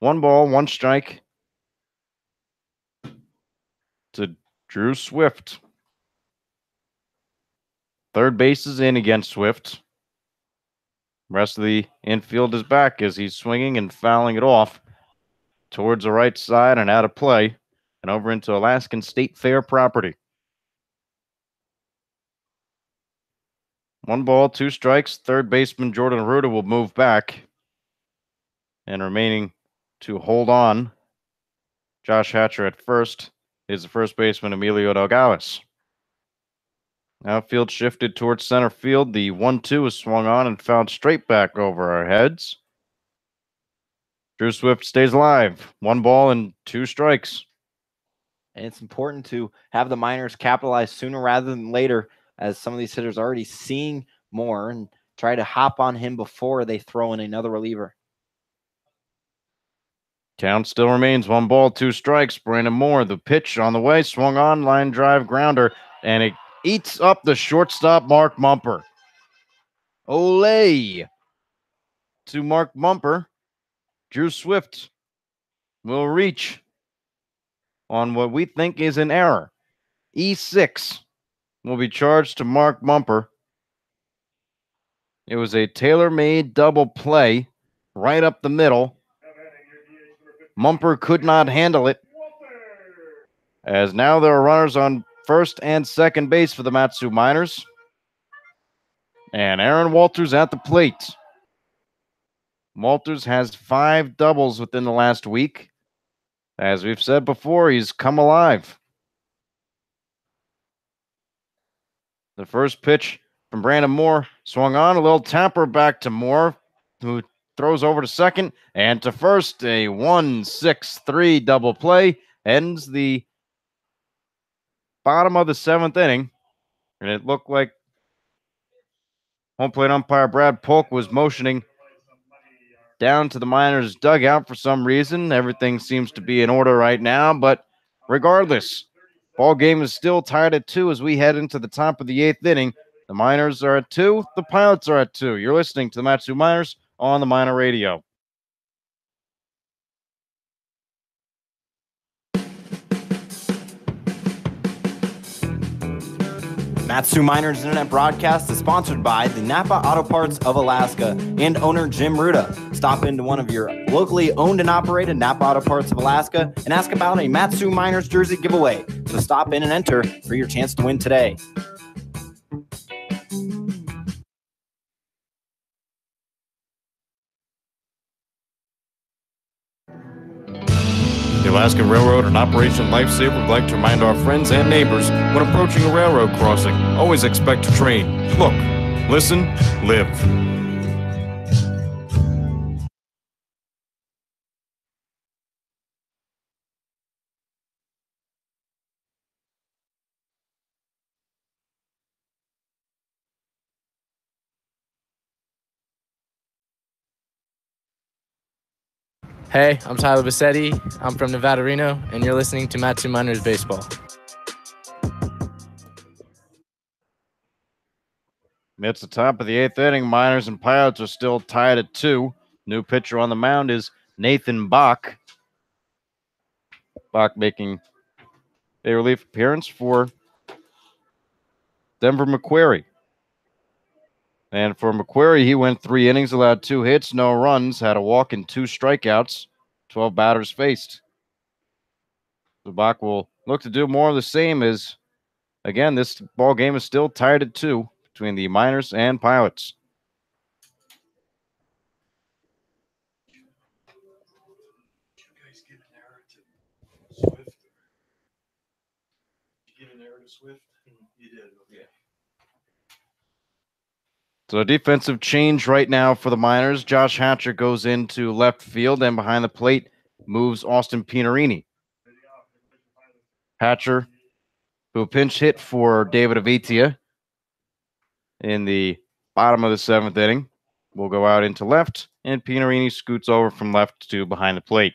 1 ball, 1 strike to Drew Swift. Third base is in against Swift. Rest of the infield is back as he's swinging and fouling it off towards the right side and out of play and over into Alaskan State Fair property. 1 ball, 2 strikes. Third baseman Jordan Arruda will move back. And remaining to hold on, Josh Hatcher at first is the first baseman Emilio Nogales. Outfield shifted towards center field. The 1-2 is swung on and fouled straight back over our heads. Drew Swift stays alive. 1 ball and 2 strikes.
And it's important to have the Miners capitalize sooner rather than later, as some of these hitters are already seeing Moore and try to hop on him before they throw in another reliever.
Count still remains 1 ball, 2 strikes. Brandon Moore, the pitch on the way, swung on, line drive grounder, and it eats up the shortstop, Mark Mumper. Olay to Mark Mumper. Drew Swift will reach on what we think is an error. E6 will be charged to Mark Mumper. It was a tailor-made double play right up the middle. Mumper could not handle it, as now there are runners on first and second base for the Matsu Miners. And Aaron Walters at the plate. Walters has 5 doubles within the last week. As we've said before, he's come alive. The first pitch from Brandon Moore swung on, a little tamper back to Moore, who throws over to second and to first. A 1-6-3 double play ends the bottom of the 7th inning, and it looked like home plate umpire Brad Polk was motioning down to the Miners' dugout for some reason. Everything seems to be in order right now, but regardless, ball game is still tied at 2 as we head into the top of the 8th inning. The Miners are at 2. The Pilots are at 2. You're listening to the Matsu Miners on the Miner Radio.
Matsu Miners Internet broadcast is sponsored by the Napa Auto Parts of Alaska and owner Jim Ruda. Stop into one of your locally owned and operated Napa Auto Parts of Alaska and ask about a Matsu Miners jersey giveaway. So stop in and enter for your chance to win today.
The Alaskan Railroad, an Operation Lifesaver, would like to remind our friends and neighbors when approaching a railroad crossing, always expect a train. Look, listen, live.
Hey, I'm Tyler Bassetti. I'm from Nevada, Reno, and you're listening to Matsu Miners Baseball.
It's the top of the 8th inning. Miners and Pilots are still tied at 2. New pitcher on the mound is Nathan Bach. Bach making a relief appearance for Denver McQuarrie. And for McQuarrie, he went 3 innings, allowed 2 hits, no runs, had a walk and 2 strikeouts, 12 batters faced. So Bach will look to do more of the same as, again, this ball game is still tied at 2 between the Miners and Pilots. So a defensive change right now for the Miners. Josh Hatcher goes into left field, and behind the plate moves Austin Pinerini. Hatcher, who pinch hit for David Avitia in the bottom of the 7th inning, will go out into left, and Pinerini scoots over from left to behind the plate.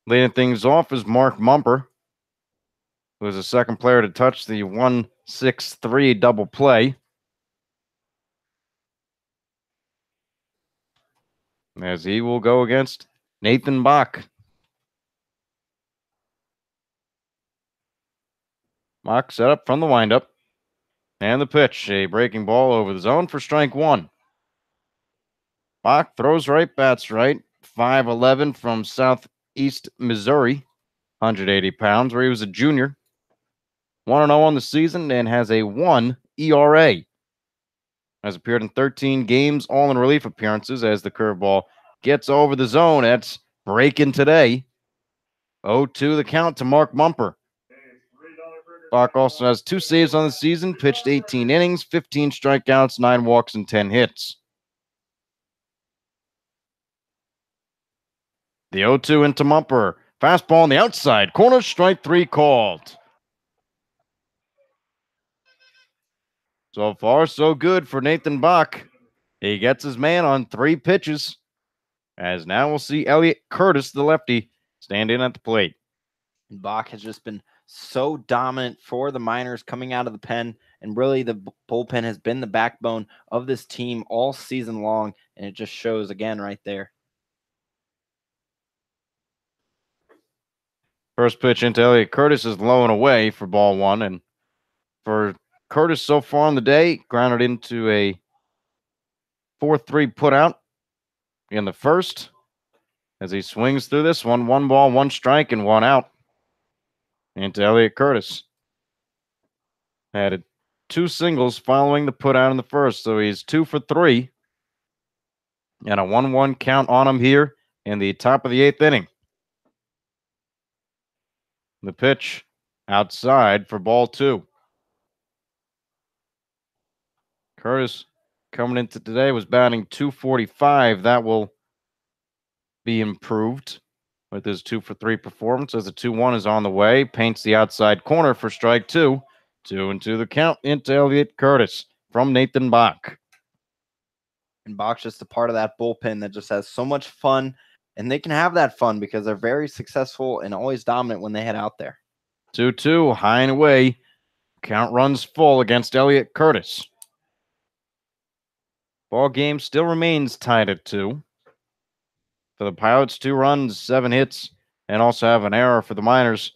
Leading things off is Mark Mumper, who is the second player to touch the 1-6-3 double play. As he will go against Nathan Bach. Bach set up from the windup. And the pitch, a breaking ball over the zone for strike 1. Bach throws right, bats right. 5'11" from Southeast Missouri, 180 pounds, where he was a junior. 1-0 on the season and has a 1 ERA. Has appeared in 13 games, all in relief appearances as the curveball gets over the zone. That's breaking today. 0-2 the count to Mark Mumper. Bach also has 2 saves on the season, pitched 18 innings, 15 strikeouts, 9 walks, and 10 hits. The 0-2 into Mumper. Fastball on the outside corner, strike 3 called. So far, so good for Nathan Bach. He gets his man on 3 pitches. As now we'll see Elliot Curtis, the lefty, stand in at the plate.
Bach has just been so dominant for the Miners coming out of the pen, and really the bullpen has been the backbone of this team all season long, and it just shows again right there.
First pitch into Elliott Curtis is low and away for ball one, and for Curtis so far on the day, grounded into a 4-3 put out in the first as he swings through this one. 1 ball, 1 strike, and 1 out into Elliott Curtis. Added 2 singles following the put out in the first, so he's 2 for 3. And a 1-1 count on him here in the top of the 8th inning. The pitch outside for ball 2. Curtis coming into today was batting .245. That will be improved with his 2 for 3 performance as the 2-1 is on the way. Paints the outside corner for strike 2. 2-2 the count into Elliott Curtis from Nathan Bach.
And Bach's just a part of that bullpen that just has so much fun, and they can have that fun because they're very successful and always dominant when they head out there.
2-2, high and away. Count runs full against Elliott Curtis. Ball game still remains tied at 2. For the Pilots, 2 runs, 7 hits, and also have an error for the Miners.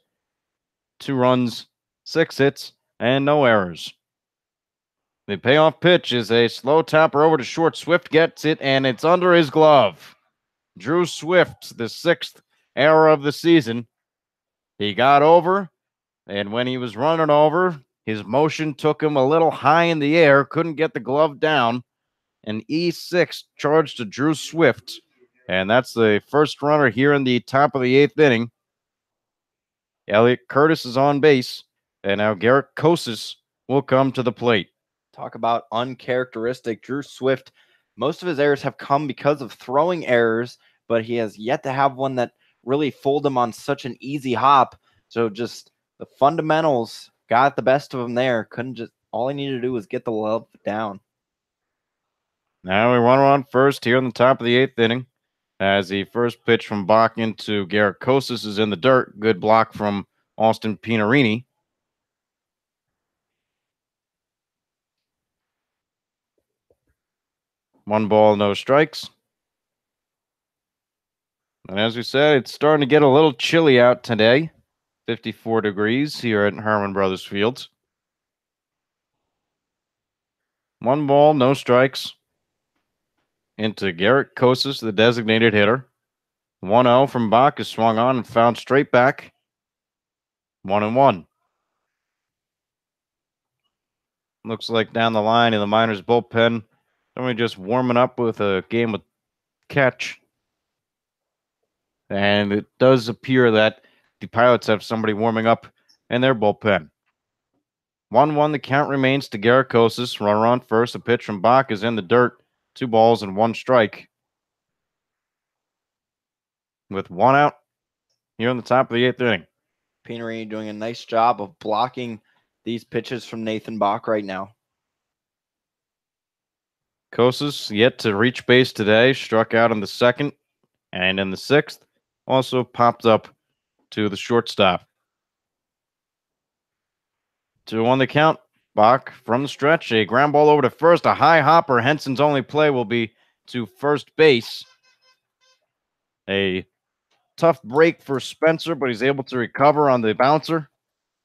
2 runs, 6 hits, and no errors. The payoff pitch is a slow tapper over to short. Swift gets it, and it's under his glove. Drew Swift, the 6th error of the season. He got over, and when he was running over, his motion took him a little high in the air, couldn't get the glove down, and E6 charged to Drew Swift. And that's the first runner here in the top of the 8th inning. Elliott Curtis is on base, and now Garrett Kosis will come to the plate.
Talk about uncharacteristic. Drew Swift, most of his errors have come because of throwing errors, but he has yet to have one that really fooled him on such an easy hop. So just the fundamentals got the best of him there. All he needed to do was get the glove down.
Now we run on first here in the top of the 8th inning. As the first pitch from Bach into Garrett Kosis is in the dirt. Good block from Austin Pinarini. One ball, no strikes. And as we said, it's starting to get a little chilly out today. 54 degrees here at Herman Brothers Field. 1 ball, no strikes. Into Garrett Kosis, the designated hitter. 1-0 from Bach is swung on and found straight back. 1-1. Looks like down the line in the Miners bullpen, somebody just warming up with a game with catch. And it does appear that the Pilots have somebody warming up in their bullpen. 1-1, the count remains to Garrett Kosis. Runner on first. A pitch from Bach is in the dirt. 2 balls and 1 strike. With 1 out here on the top of the 8th inning.
Pinarini doing a nice job of blocking these pitches from Nathan Bach right now.
Kosis yet to reach base today. Struck out in the 2nd and in the 6th. Also popped up to the shortstop. 2-1 the count. Bach from the stretch. A ground ball over to first. A high hopper. Henson's only play will be to first base. A tough break for Spencer, but he's able to recover on the bouncer.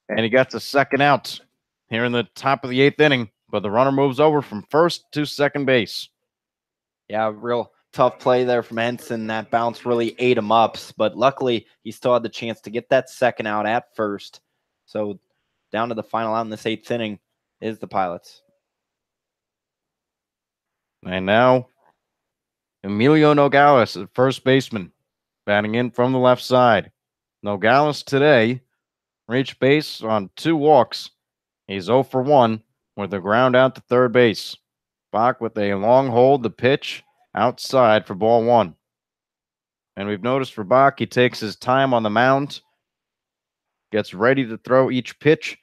And he got to 2nd out here in the top of the 8th inning. But the runner moves over from first to second base.
Yeah, real tough play there from Henson. That bounce really ate him up. But luckily, he still had the chance to get that 2nd out at first. So down to the final out in this 8th inning is the Pilots.
And now Emilio Nogales, the first baseman, batting in from the left side. Nogales today reached base on 2 walks. He's 0 for 1 with a ground out to third base. Bach with a long hold, the pitch outside for ball 1. And we've noticed for Bach, he takes his time on the mound, gets ready to throw each pitch,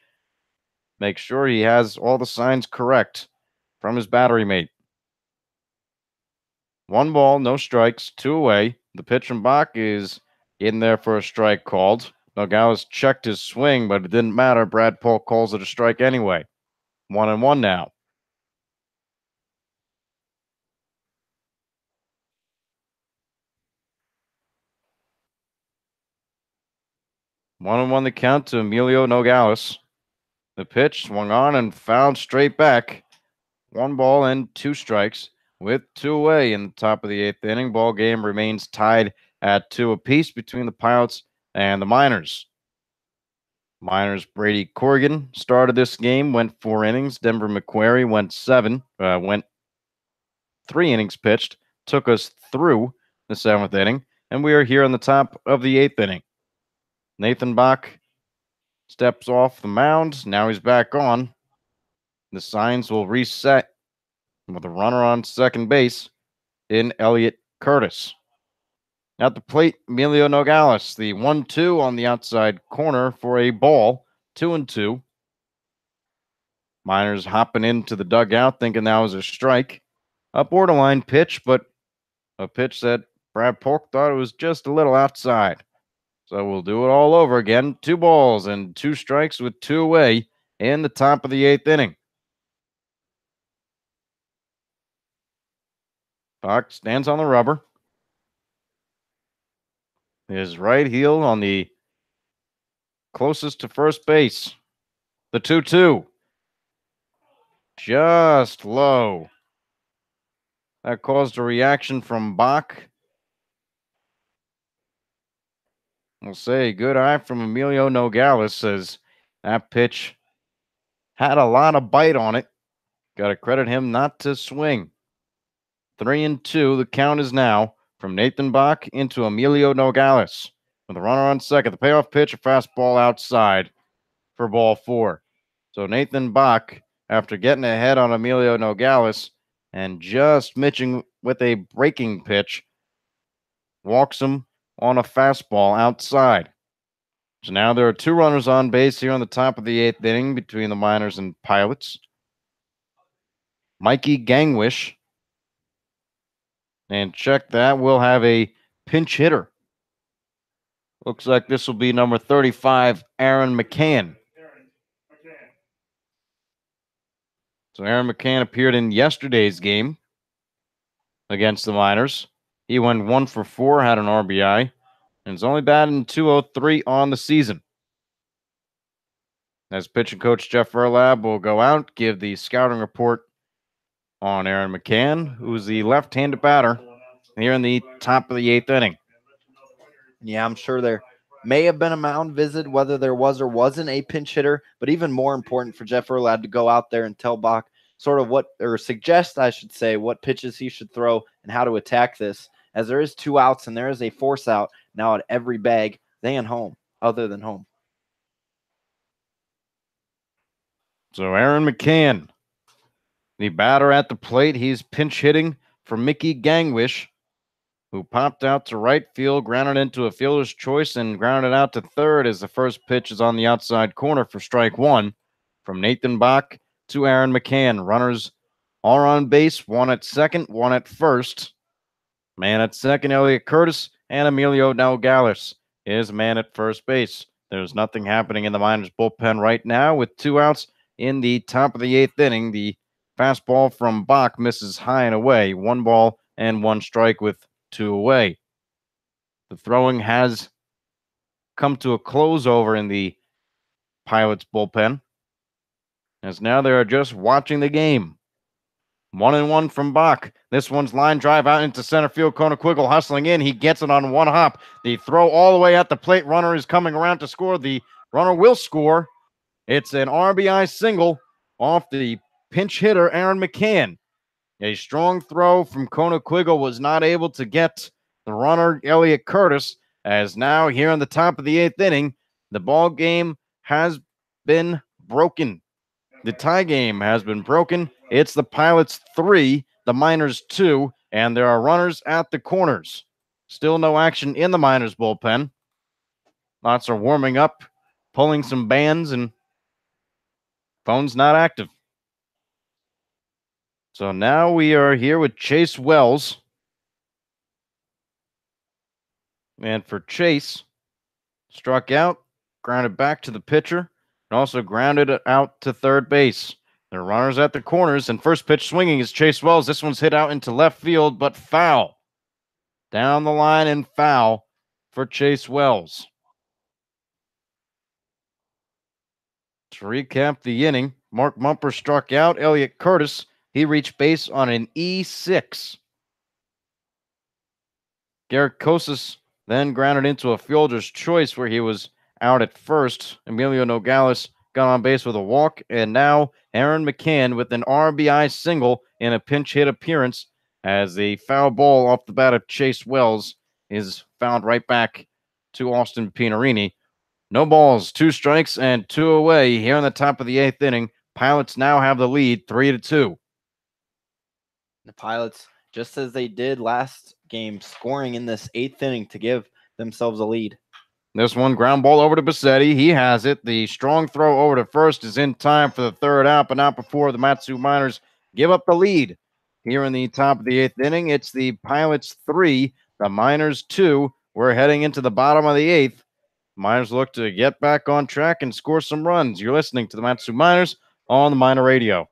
make sure he has all the signs correct from his battery mate. 1 ball, no strikes, 2 away. The pitch from Bach is in there for a strike called. Nogales checked his swing, but it didn't matter. Brad Polk calls it a strike anyway. 1-1 now. One and one the count to Emilio Nogales. The pitch swung on and fouled straight back. 1 ball and 2 strikes with 2 away in the top of the 8th inning. Ball game remains tied at 2 apiece between the Pilots and the Miners. Miners Brady Corrigan started this game, went 4 innings. Denver McQuarrie went 3 innings pitched, took us through the 7th inning, and we are here on the top of the 8th inning. Nathan Bach steps off the mound. Now he's back on. The signs will reset with a runner on second base in Elliott Curtis. At the plate, Emilio Nogales, the 1-2 on the outside corner for a ball, 2-2. Miners hopping into the dugout thinking that was a strike. A borderline pitch, but a pitch that Brad Polk thought it was just a little outside. So we'll do it all over again. 2 balls and 2 strikes with 2 away in the top of the 8th inning. Bach stands on the rubber. His right heel on the closest to first base. The 2-2. Just low. That caused a reaction from Bach. We'll say good eye from Emilio Nogales as that pitch had a lot of bite on it. Got to credit him not to swing. 3-2. The count is now from Nathan Bach into Emilio Nogales. With a runner on second, the payoff pitch, a fastball outside for ball 4. So Nathan Bach, after getting ahead on Emilio Nogales and just mitching with a breaking pitch, walks him on a fastball outside. So now there are 2 runners on base here on the top of the 8th inning between the Miners and Pilots. Mikey Gangwish. And check that, we'll have a pinch hitter. Looks like this will be number 35, Aaron McCann. So Aaron McCann appeared in yesterday's game against the Miners. He went 1 for 4, had an RBI, and is only batting .203 on the season. As pitching coach Jeff Verlab will go out, give the scouting report on Aaron McCann, who's the left-handed batter here in the top of the 8th inning.
Yeah, I'm sure there may have been a mound visit, whether there was or wasn't a pinch hitter, but even more important for Jeff Verlab to go out there and tell Bach sort of what, or suggest, I should say, what pitches he should throw and how to attack this, as there is 2 outs and there is a force out now at every bag than home, other than home.
So Aaron McCann, the batter at the plate, he's pinch hitting for Mickey Gangwish, who popped out to right field, grounded into a fielder's choice, and grounded out to third as the first pitch is on the outside corner for strike 1 from Nathan Bach to Aaron McCann. Runners are on base, 1 at second, 1 at first. Man at second, Elliott Curtis, and Emilio Nogales is man at first base. There's nothing happening in the Miners bullpen right now with 2 outs in the top of the 8th inning. The fastball from Bach misses high and away. 1 ball and 1 strike with 2 away. The throwing has come to a close over in the Pilots bullpen, as now they are just watching the game. 1-1 from Bach. This one's line drive out into center field. Konequiggle hustling in. He gets it on 1 hop. The throw all the way at the plate. Runner is coming around to score. The runner will score. It's an RBI single off the pinch hitter, Aaron McCann. A strong throw from Konequiggle was not able to get the runner, Elliott Curtis, as now here on the top of the 8th inning, the ball game has been broken. The tie game has been broken. It's the Pilots 3, the Miners 2, and there are runners at the corners. Still no action in the Miners bullpen. Lots are warming up, pulling some bands, and phone's not active. So now we are here with Chase Wells. And for Chase, struck out grounded back to the pitcher and also grounded it out to third base. There are runners at the corners, and first pitch swinging is Chase Wells. This one's hit out into left field, but foul. Down the line and foul for Chase Wells. To recap the inning, Mark Mumper struck out. Elliot Curtis, he reached base on an E6. Garrett Kosas then grounded into a fielder's choice where he was out at first. Emilio Nogales got on base with a walk, and now Aaron McCann with an RBI single in a pinch hit appearance as the foul ball off the bat of Chase Wells is fouled right back to Austin Pinarini. No balls, 2 strikes, and 2 away here in the top of the 8th inning. Pilots now have the lead 3-2.
The Pilots, just as they did last game, scoring in this 8th inning to give themselves a lead.
This one, ground ball over to Bassetti. He has it. The strong throw over to first is in time for the 3rd out, but not before the Mat-Su Miners give up the lead. Here in the top of the 8th inning, it's the Pilots 3, the Miners 2. We're heading into the bottom of the 8th. Miners look to get back on track and score some runs. You're listening to the Mat-Su Miners on the Miner Radio.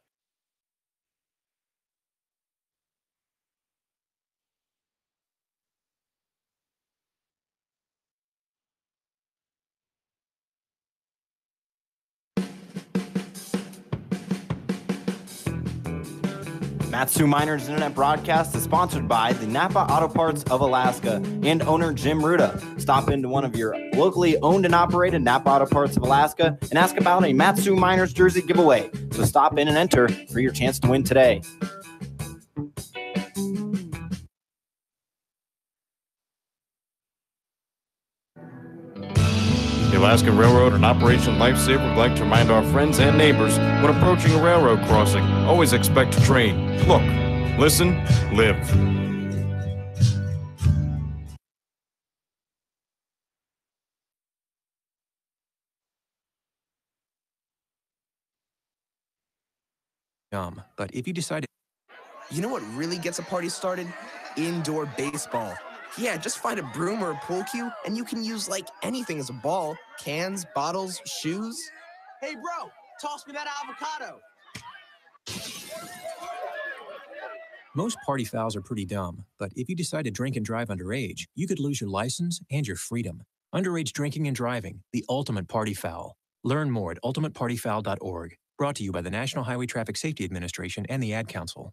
Mat-Su Miners Internet broadcast is sponsored by the Napa Auto Parts of Alaska and owner Jim Ruda. Stop into one of your locally owned and operated Napa Auto Parts of Alaska and ask about a Mat-Su Miners jersey giveaway. So stop in and enter for your chance to win today.
The Alaska Railroad and Operation Lifesaver would like to remind our friends and neighbors when approaching a railroad crossing, always expect a train. Look, listen, live.
But if you decide...
You know what really gets a party started? Indoor baseball. Yeah, just find a broom or a pool cue, and you can use like anything as a ball. Cans, bottles, shoes. Hey, bro, toss me that avocado.
Most party fouls are pretty dumb, but if you decide to drink and drive underage, you could lose your license and your freedom. Underage drinking and driving, the ultimate party foul. Learn more at ultimatepartyfoul.org. Brought to you by the National Highway Traffic Safety Administration and the Ad Council.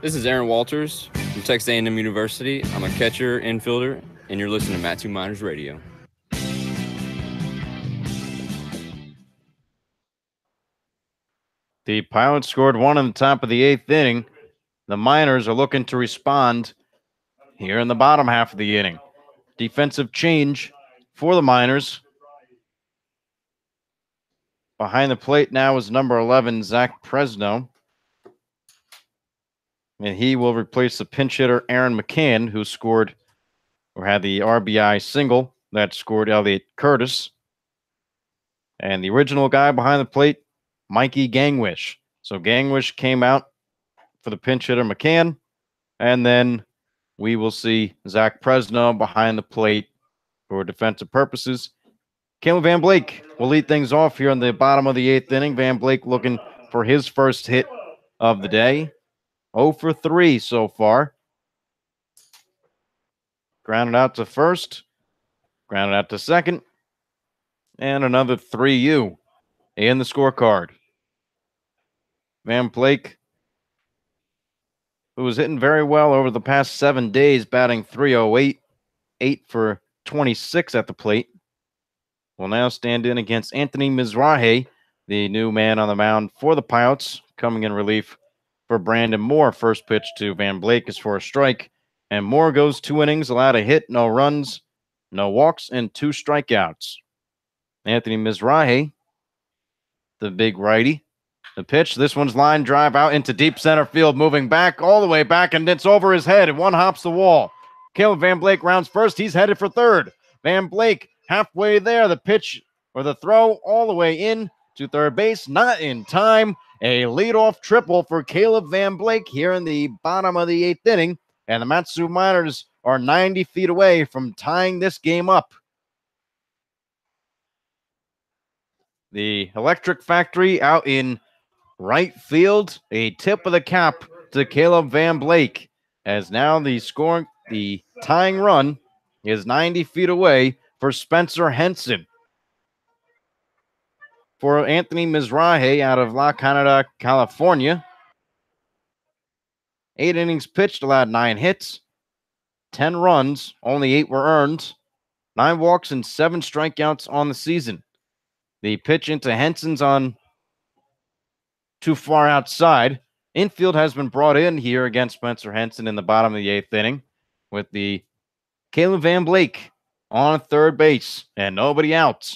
This is Aaron Walters from Texas A&M University. I'm a catcher, infielder, and you're listening to Mat-Su Miners Radio.
The Pilots scored 1 in the top of the 8th inning. The Miners are looking to respond here in the bottom half of the inning. Defensive change for the Miners. Behind the plate now is number 11, Zach Presno. And he will replace the pinch hitter, Aaron McCann, who scored or had the RBI single that scored Elliot Curtis. And the original guy behind the plate, Mikey Gangwish. So Gangwish came out for the pinch hitter, McCann. And then we will see Zach Presno behind the plate for defensive purposes. Caleb Van Blake will lead things off here in the bottom of the 8th inning. Van Blake looking for his first hit of the day. 0 for 3 so far. Grounded out to first. Grounded out to second. And another 3U in the scorecard. Van Blake, who was hitting very well over the past 7 days, batting .308, 8 for 26 at the plate, will now stand in against Anthony Mizrahi, the new man on the mound for the Pilots, coming in relief for Brandon Moore. First pitch to Van Blake is for a strike, and Moore goes 2 innings, allowed a hit, no runs, no walks, and 2 strikeouts. Anthony Mizrahi, the big righty. The pitch, this one's line drive out into deep center field, moving back, all the way back, and it's over his head, and one hops the wall. Caleb Van Blake rounds first. He's headed for third. Van Blake halfway there. The pitch or the throw all the way in to third base, not in time. A leadoff triple for Caleb Van Blake here in the bottom of the 8th inning, and the Matsu Miners are 90 feet away from tying this game up. The Electric Factory out in right field, a tip of the cap to Caleb Van Blake, as now the tying run is 90 feet away for Spencer Henson. For Anthony Mizrahi out of La Canada, California, 8 innings pitched, allowed 9 hits, 10 runs, only 8 were earned, 9 walks and 7 strikeouts on the season. The pitch into Henson's on too far outside. Infield has been brought in here against Spencer Henson in the bottom of the 8th inning with the Caleb Van Blake on third base and nobody out.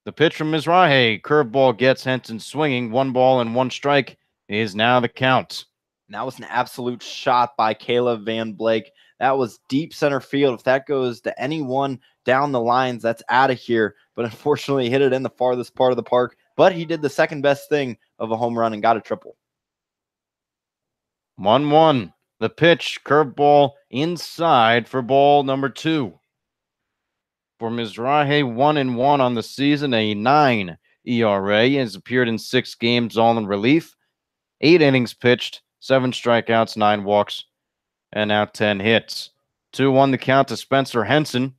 The pitch from Mizrahi, curveball gets Henson swinging. 1 ball and 1 strike is now the count.
And that was an absolute shot by Caleb Van Blake. That was deep center field. If that goes to anyone down the lines, that's out of here. But unfortunately, he hit it in the farthest part of the park. But he did the second best thing of a home run and got a triple.
1-1. The pitch, curveball inside for ball number 2. For Mizrahi, 1-1 on the season, a 9 ERA. He has appeared in 6 games, all in relief. 8 innings pitched, 7 strikeouts, 9 walks, and now 10 hits. 2-1 the count to Spencer Henson.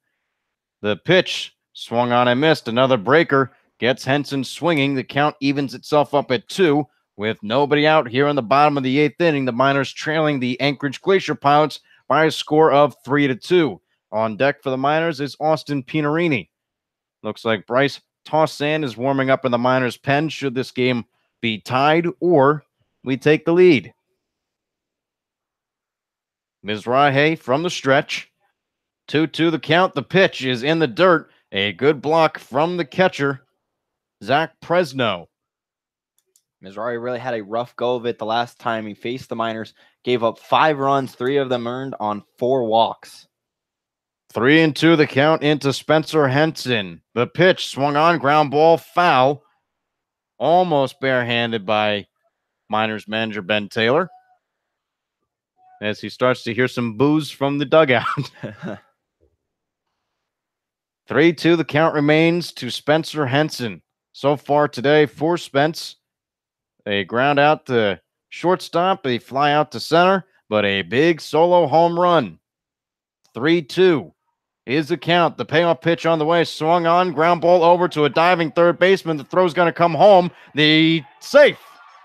The pitch swung on and missed. Another breaker gets Henson swinging. The count evens itself up at 2 with nobody out here in the bottom of the 8th inning. The Miners trailing the Anchorage Glacier Pilots by a score of 3-2. On deck for the Miners is Austin Pinarini. Looks like Bryce Tossan is warming up in the Miners' pen should this game be tied or we take the lead. Mizrahi from the stretch. 2-2 the count. The pitch is in the dirt. A good block from the catcher, Zach Presno.
Mizrahi really had a rough go of it the last time he faced the Miners. Gave up 5 runs, 3 of them earned on 4 walks.
3-2 the count into Spencer Henson. The pitch swung on, ground ball, foul. Almost barehanded by Miners manager Ben Taylor as he starts to hear some boos from the dugout. 3-2 the count remains to Spencer Henson. So far today for Spence, a ground out to shortstop, a fly out to center, but a big solo home run. 3-2 is the count. The payoff pitch on the way, swung on, ground ball over to a diving third baseman. The throw's going to come home. The safe.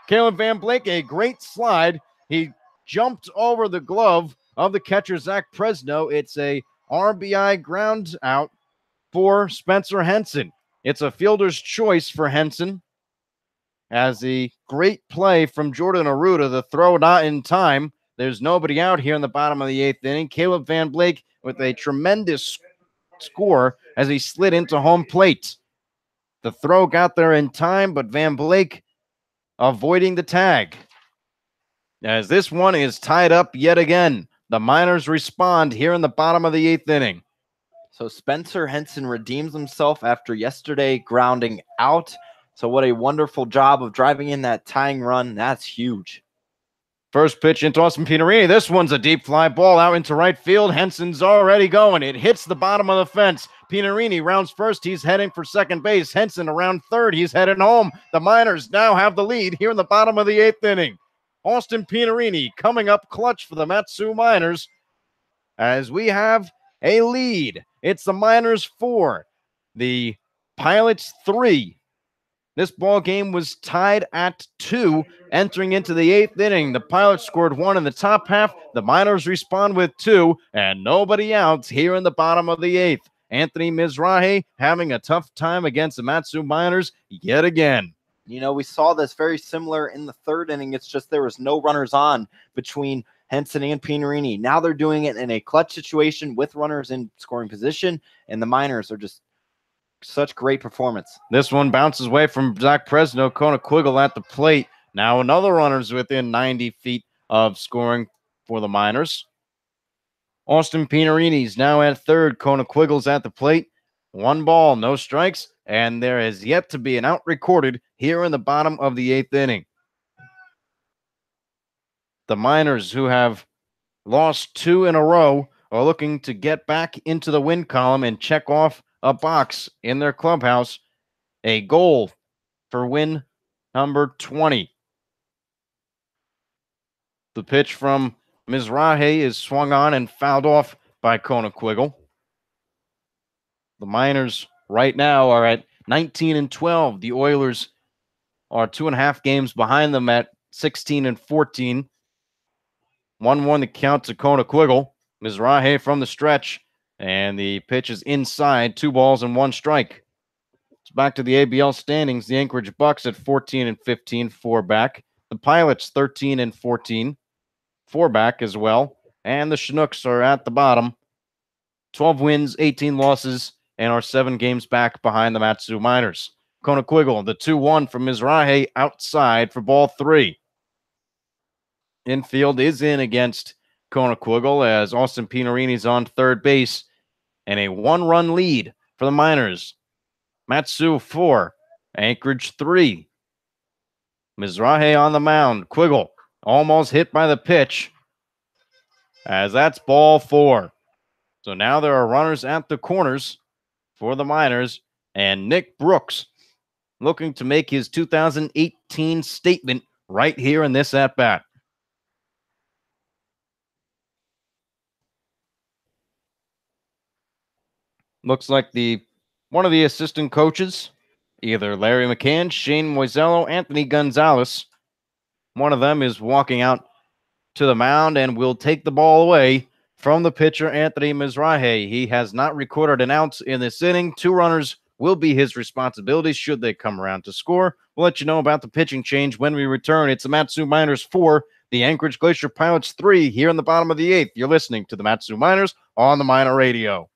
Caleb Van Blake, a great slide. He jumped over the glove of the catcher, Zach Presno. It's a RBI ground out for Spencer Henson. It's a fielder's choice for Henson. As the great play from Jordan Arruda, the throw not in time. There's nobody out here in the bottom of the 8th inning. Caleb Van Blake with a tremendous score as he slid into home plate. The throw got there in time, but Van Blake avoiding the tag. As this one is tied up yet again. The Miners respond here in the bottom of the 8th inning.
So Spencer Henson redeems himself after yesterday grounding out. So what a wonderful job of driving in that tying run. That's huge.
First pitch into Austin Pinarini. This one's a deep fly ball out into right field. Henson's already going. It hits the bottom of the fence. Pinarini rounds first. He's heading for second base. Henson around third. He's heading home. The Miners now have the lead here in the bottom of the 8th inning. Austin Pinarini coming up clutch for the Matsu Miners as we have a lead. It's the Miners 4, the Pilots 3. This ball game was tied at 2 entering into the 8th inning. The Pilots scored 1 in the top half. The Miners respond with 2 and nobody out here in the bottom of the 8th. Anthony Mizrahi having a tough time against the Matsu Miners yet again.
You know, we saw this very similar in the 3rd inning. It's just there was no runners on between Henson and Pinarini. Now they're doing it in a clutch situation with runners in scoring position, and the Miners are just such great performance.
This one bounces away from Zach Presno. Kona Quiggle at the plate. Now another runner's within 90 feet of scoring for the Miners. Austin Pinarini's now at third. Kona Quiggle's at the plate. 1 ball, no strikes, and there has yet to be an out recorded here in the bottom of the 8th inning. The Miners, who have lost 2 in a row, are looking to get back into the win column and check off a box in their clubhouse. A goal for win number 20. The pitch from Mizrahi is swung on and fouled off by Conaquiggle. The Miners right now are at 19-12. The Oilers are 2.5 games behind them at 16-14. 1-1 the count to Conaquiggle. Mizrahi from the stretch, and the pitch is inside. 2 balls and 1 strike. It's back to the ABL standings. The Anchorage Bucks at 14-15, 4 back. The Pilots 13-14, 4 back as well. And the Chinooks are at the bottom, 12 wins, 18 losses, and are 7 games back behind the Matsu Miners. Conaquiggle, the 2-1 from Mizrahi outside for ball 3. Infield is in against Conaquiggle as Austin Pinarini's on third base, and a 1-run lead for the Miners. Matsu 4, Anchorage 3. Mizrahi on the mound. Quiggle almost hit by the pitch, as that's ball 4. So now there are runners at the corners for the Miners, and Nick Brooks looking to make his 2018 statement right here in this at-bat. Looks like one of the assistant coaches, either Larry McCann, Shane Moisello, Anthony Gonzalez, one of them is walking out to the mound and will take the ball away from the pitcher, Anthony Mizrahi. He has not recorded an out in this inning. 2 runners will be his responsibility should they come around to score. We'll let you know about the pitching change when we return. It's the Matsu Miners 4, the Anchorage Glacier Pilots 3 here in the bottom of the 8th. You're listening to the Matsu Miners on the Miner Radio.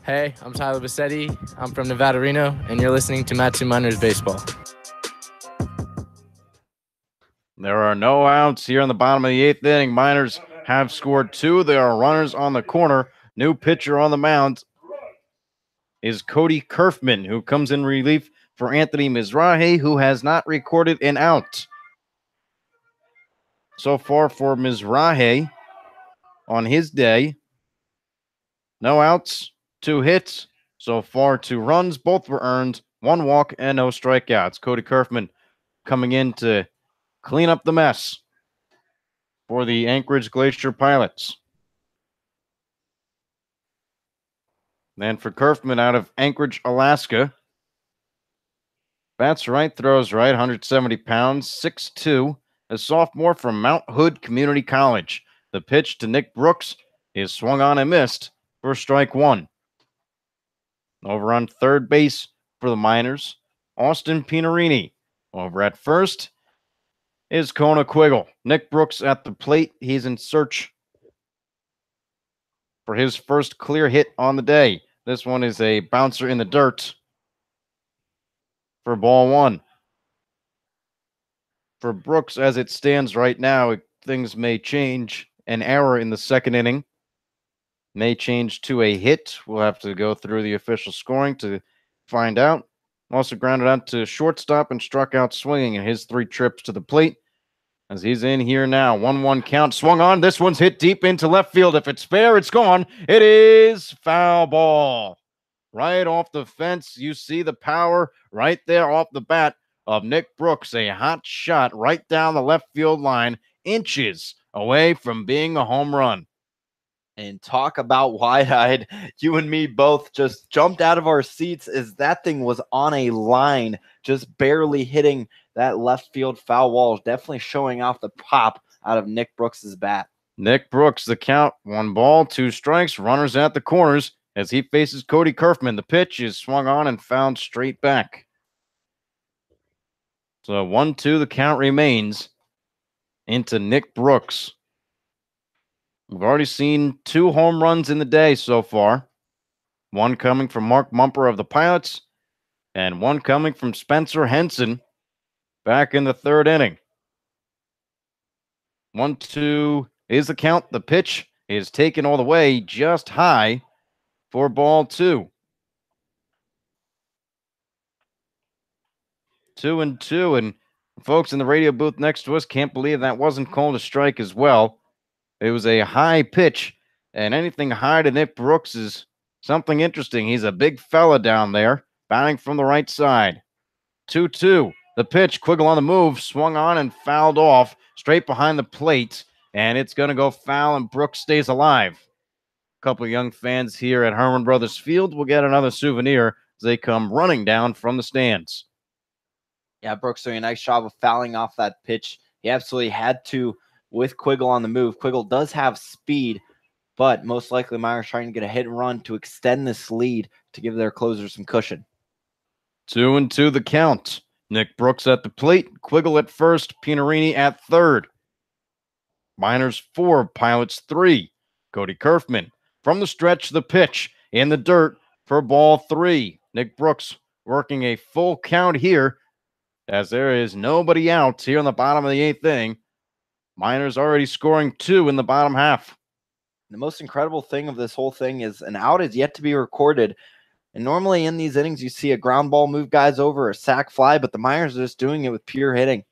Hey, I'm Tyler Bassetti. I'm from Nevada, Reno, and you're listening to Matsu Miners Baseball.
There are no outs here in the bottom of the 8th inning. Miners have scored 2. There are runners on the corner. New pitcher on the mound is Cody Kerfman, who comes in relief for Anthony Mizrahi, who has not recorded an out. So far for Mizrahi on his day, no outs, 2 hits. So far, 2 runs. Both were earned. 1 walk and no strikeouts. Cody Kerfman coming in to clean up the mess for the Anchorage Glacier Pilots. Then for Kerfman out of Anchorage, Alaska. Bats right, throws right, 170 pounds, 6'2", a sophomore from Mount Hood Community College. The pitch to Nick Brooks is swung on and missed for strike 1. Over on third base for the Miners, Austin Pinarini. Over at first is Conaquiggle. Nick Brooks at the plate. He's in search for his first clear hit on the day. This one is a bouncer in the dirt. for ball one. For Brooks, as it stands right now, things may change. An error in the second inning may change to a hit. We'll have to go through the official scoring to find out. Also grounded out to shortstop and struck out swinging in his 3 trips to the plate. As he's in here now, 1-1 count, swung on. This one's hit deep into left field. If it's fair, it's gone. It is foul ball. Right off the fence, you see the power right there off the bat of Nick Brooks. A hot shot right down the left field line, inches away from being a home run.
And talk about wide-eyed. You and me both just jumped out of our seats as that thing was on a line, just barely hitting that left field foul wall. Definitely showing off the pop out of Nick Brooks's bat.
Nick Brooks, the count, 1 ball, 2 strikes, runners at the corners as he faces Cody Kerfman. The pitch is swung on and fouled straight back. So 1-2, the count remains into Nick Brooks. We've already seen 2 home runs in the day so far. One coming from Mark Mumper of the Pilots, and one coming from Spencer Henson back in the 3rd inning. 1-2 is the count. The pitch is taken all the way just high for ball 2. 2-2, and folks in the radio booth next to us can't believe that wasn't called a strike as well. It was a high pitch, and anything high to Nick Brooks is something interesting. He's a big fella down there, batting from the right side. 2-2. The pitch, Quiggle on the move, swung on and fouled off straight behind the plate, and it's going to go foul, and Brooks stays alive. A couple of young fans here at Herman Brothers Field will get another souvenir as they come running down from the stands.
Yeah, Brooks doing a nice job of fouling off that pitch. He absolutely had to with Quiggle on the move. Quiggle does have speed, but most likely Myers trying to get a hit and run to extend this lead to give their closer some cushion.
2-2 the count. Nick Brooks at the plate, Quiggle at first, Pinarini at third. Miners 4, Pilots 3. Cody Kerfman from the stretch, the pitch in the dirt for ball 3. Nick Brooks working a full count here as there is nobody out here in the bottom of the 8th inning. Miners already scoring 2 in the bottom half.
The most incredible thing of this whole thing is an out is yet to be recorded. And normally in these innings, you see a ground ball move guys over, a sac fly, but the Miners are just doing it with pure hitting.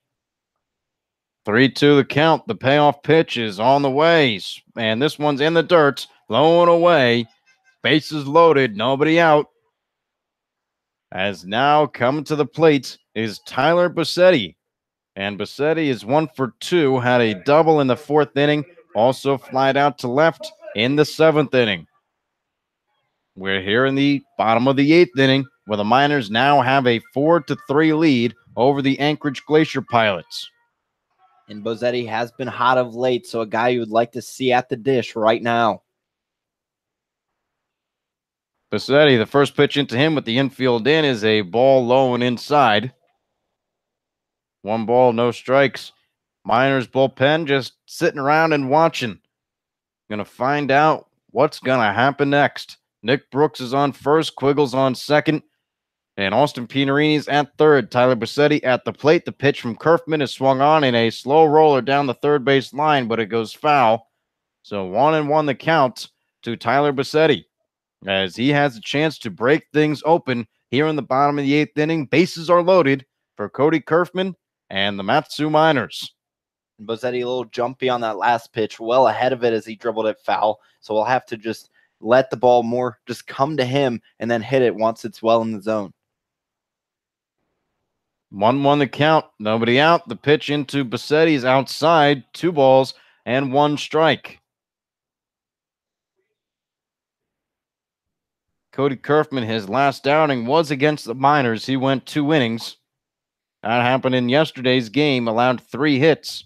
3-2 the count. The payoff pitch is on the way. And this one's in the dirt, blowing away. Bases loaded, nobody out. As now coming to the plate is Tyler Bassetti. And Bassetti is 1 for 2, had a double in the 4th inning, also flied out to left in the 7th inning. We're here in the bottom of the 8th inning, where the Miners now have a 4-3 lead over the Anchorage Glacier Pilots.
And Bassetti has been hot of late, so a guy you would like to see at the dish right now.
Bassetti, the first pitch into him with the infield in is a ball low and inside. 1 ball, no strikes. Miners bullpen just sitting around and watching. Gonna find out what's gonna happen next. Nick Brooks is on first, Quiggle's on second, and Austin Pinarini's at third. Tyler Bassetti at the plate. The pitch from Kerfman is swung on in a slow roller down the third base line, but it goes foul. So 1-1 the count to Tyler Bassetti as he has a chance to break things open here in the bottom of the 8th inning. Bases are loaded for Cody Kerfman and the Matsu Miners.
Bassetti a little jumpy on that last pitch, well ahead of it as he dribbled it foul. So we'll have to just let the ball more just come to him and then hit it once it's well in the zone.
1-1 the count, nobody out. The pitch into Bassetti's outside, 2 balls and 1 strike. Cody Kerfman, his last outing was against the Miners. He went 2 innings. That happened in yesterday's game, allowed 3 hits.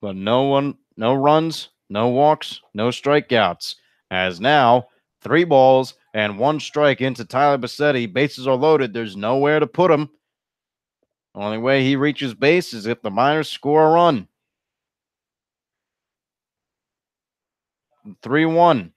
But no runs, no walks, no strikeouts. As now, 3 balls and 1 strike into Tyler Bassetti. Bases are loaded. There's nowhere to put him. Only way he reaches base is if the Miners score a run. 3-1.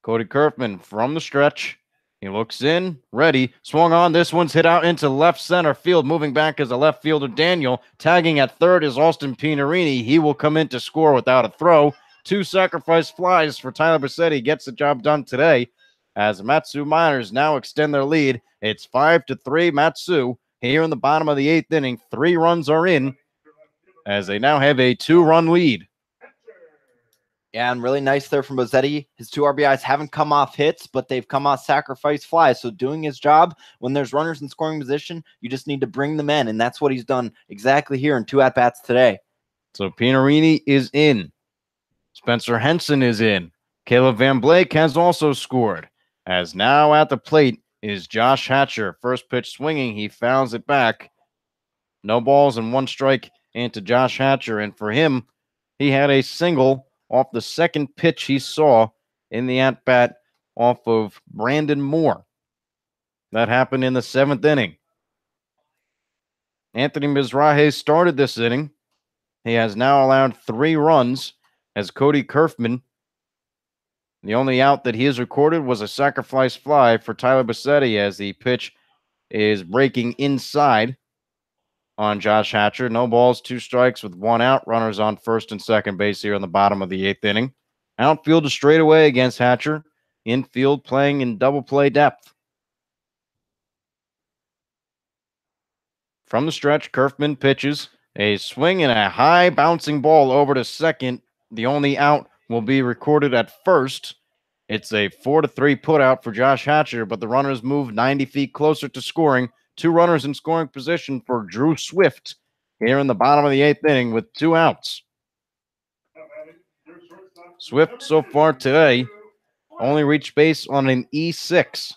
Cody Kerfman from the stretch He looks in, ready, swung on. This one's hit out into left center field. Moving back is a left fielder, Daniel. Tagging at third is Austin Pinarini. He will come in to score without a throw. 2 sacrifice flies for Tyler Bassetti. Gets the job done today as Matsu Miners now extend their lead. It's 5-3 Matsu here in the bottom of the 8th inning. 3 runs are in as they now have a 2-run lead.
Yeah, and really nice there from Bassetti. His 2 RBIs haven't come off hits, but they've come off sacrifice flies. So doing his job when there's runners in scoring position, you just need to bring them in, and that's what he's done exactly here in 2 at-bats today.
So Pinarini is in. Spencer Henson is in. Caleb Van Blake has also scored. As now at the plate is Josh Hatcher. First pitch swinging, he fouls it back. No balls and 1 strike into Josh Hatcher, and for him, he had a single off the second pitch he saw in the at-bat off of Brandon Moore. That happened in the 7th inning. Anthony Mizrahi started this inning. He has now allowed 3 runs as Cody Kerfman. The only out that he has recorded was a sacrifice fly for Tyler Bassetti as the pitch is breaking inside on Josh Hatcher. No balls, 2 strikes with 1 out. Runners on first and second base here in the bottom of the 8th inning. Outfield is straight away against Hatcher. Infield playing in double play depth. From the stretch, Kerfman pitches a swing and a high bouncing ball over to second. The only out will be recorded at first. It's a 4-3 putout for Josh Hatcher, but the runners move 90 feet closer to scoring. 2 runners in scoring position for Drew Swift here in the bottom of the 8th inning with 2 outs. Swift so far today only reached base on an E6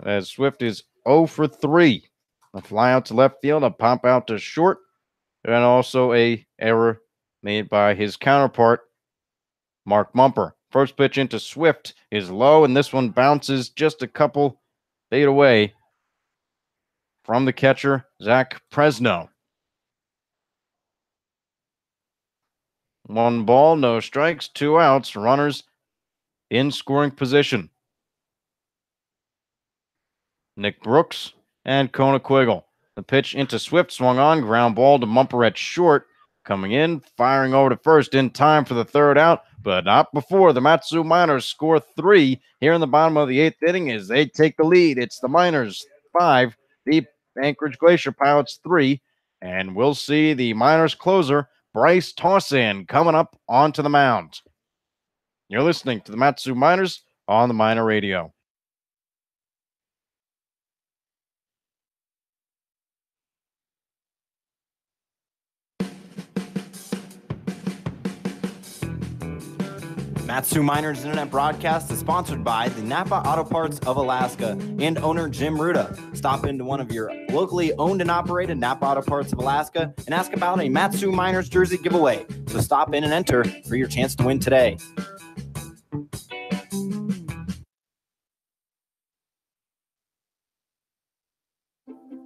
as Swift is 0 for 3. A fly out to left field, a pop out to short, and also a error made by his counterpart, Mark Mumper. First pitch into Swift is low, and this one bounces just a couple feet away from the catcher, Zach Presno. 1 ball, no strikes, 2 outs, runners in scoring position. Nick Brooks and Kona Quiggle. The pitch into Swift, swung on, ground ball to Mumper at short. Coming in, firing over to first in time for the 3rd out, but not before the Matsu Miners score 3 here in the bottom of the 8th inning as they take the lead. It's the Miners 5, the Anchorage Glacier Pilots 3, and we'll see the Miners closer, Bryce Tossan, coming up onto the mound. You're listening to the Matsu Miners on the Miner Radio.
Matsu Miners Internet broadcast is sponsored by the Napa Auto Parts of Alaska and owner Jim Ruda. Stop into one of your locally owned and operated Napa Auto Parts of Alaska and ask about a Matsu Miners jersey giveaway. So stop in and enter for your chance to win today.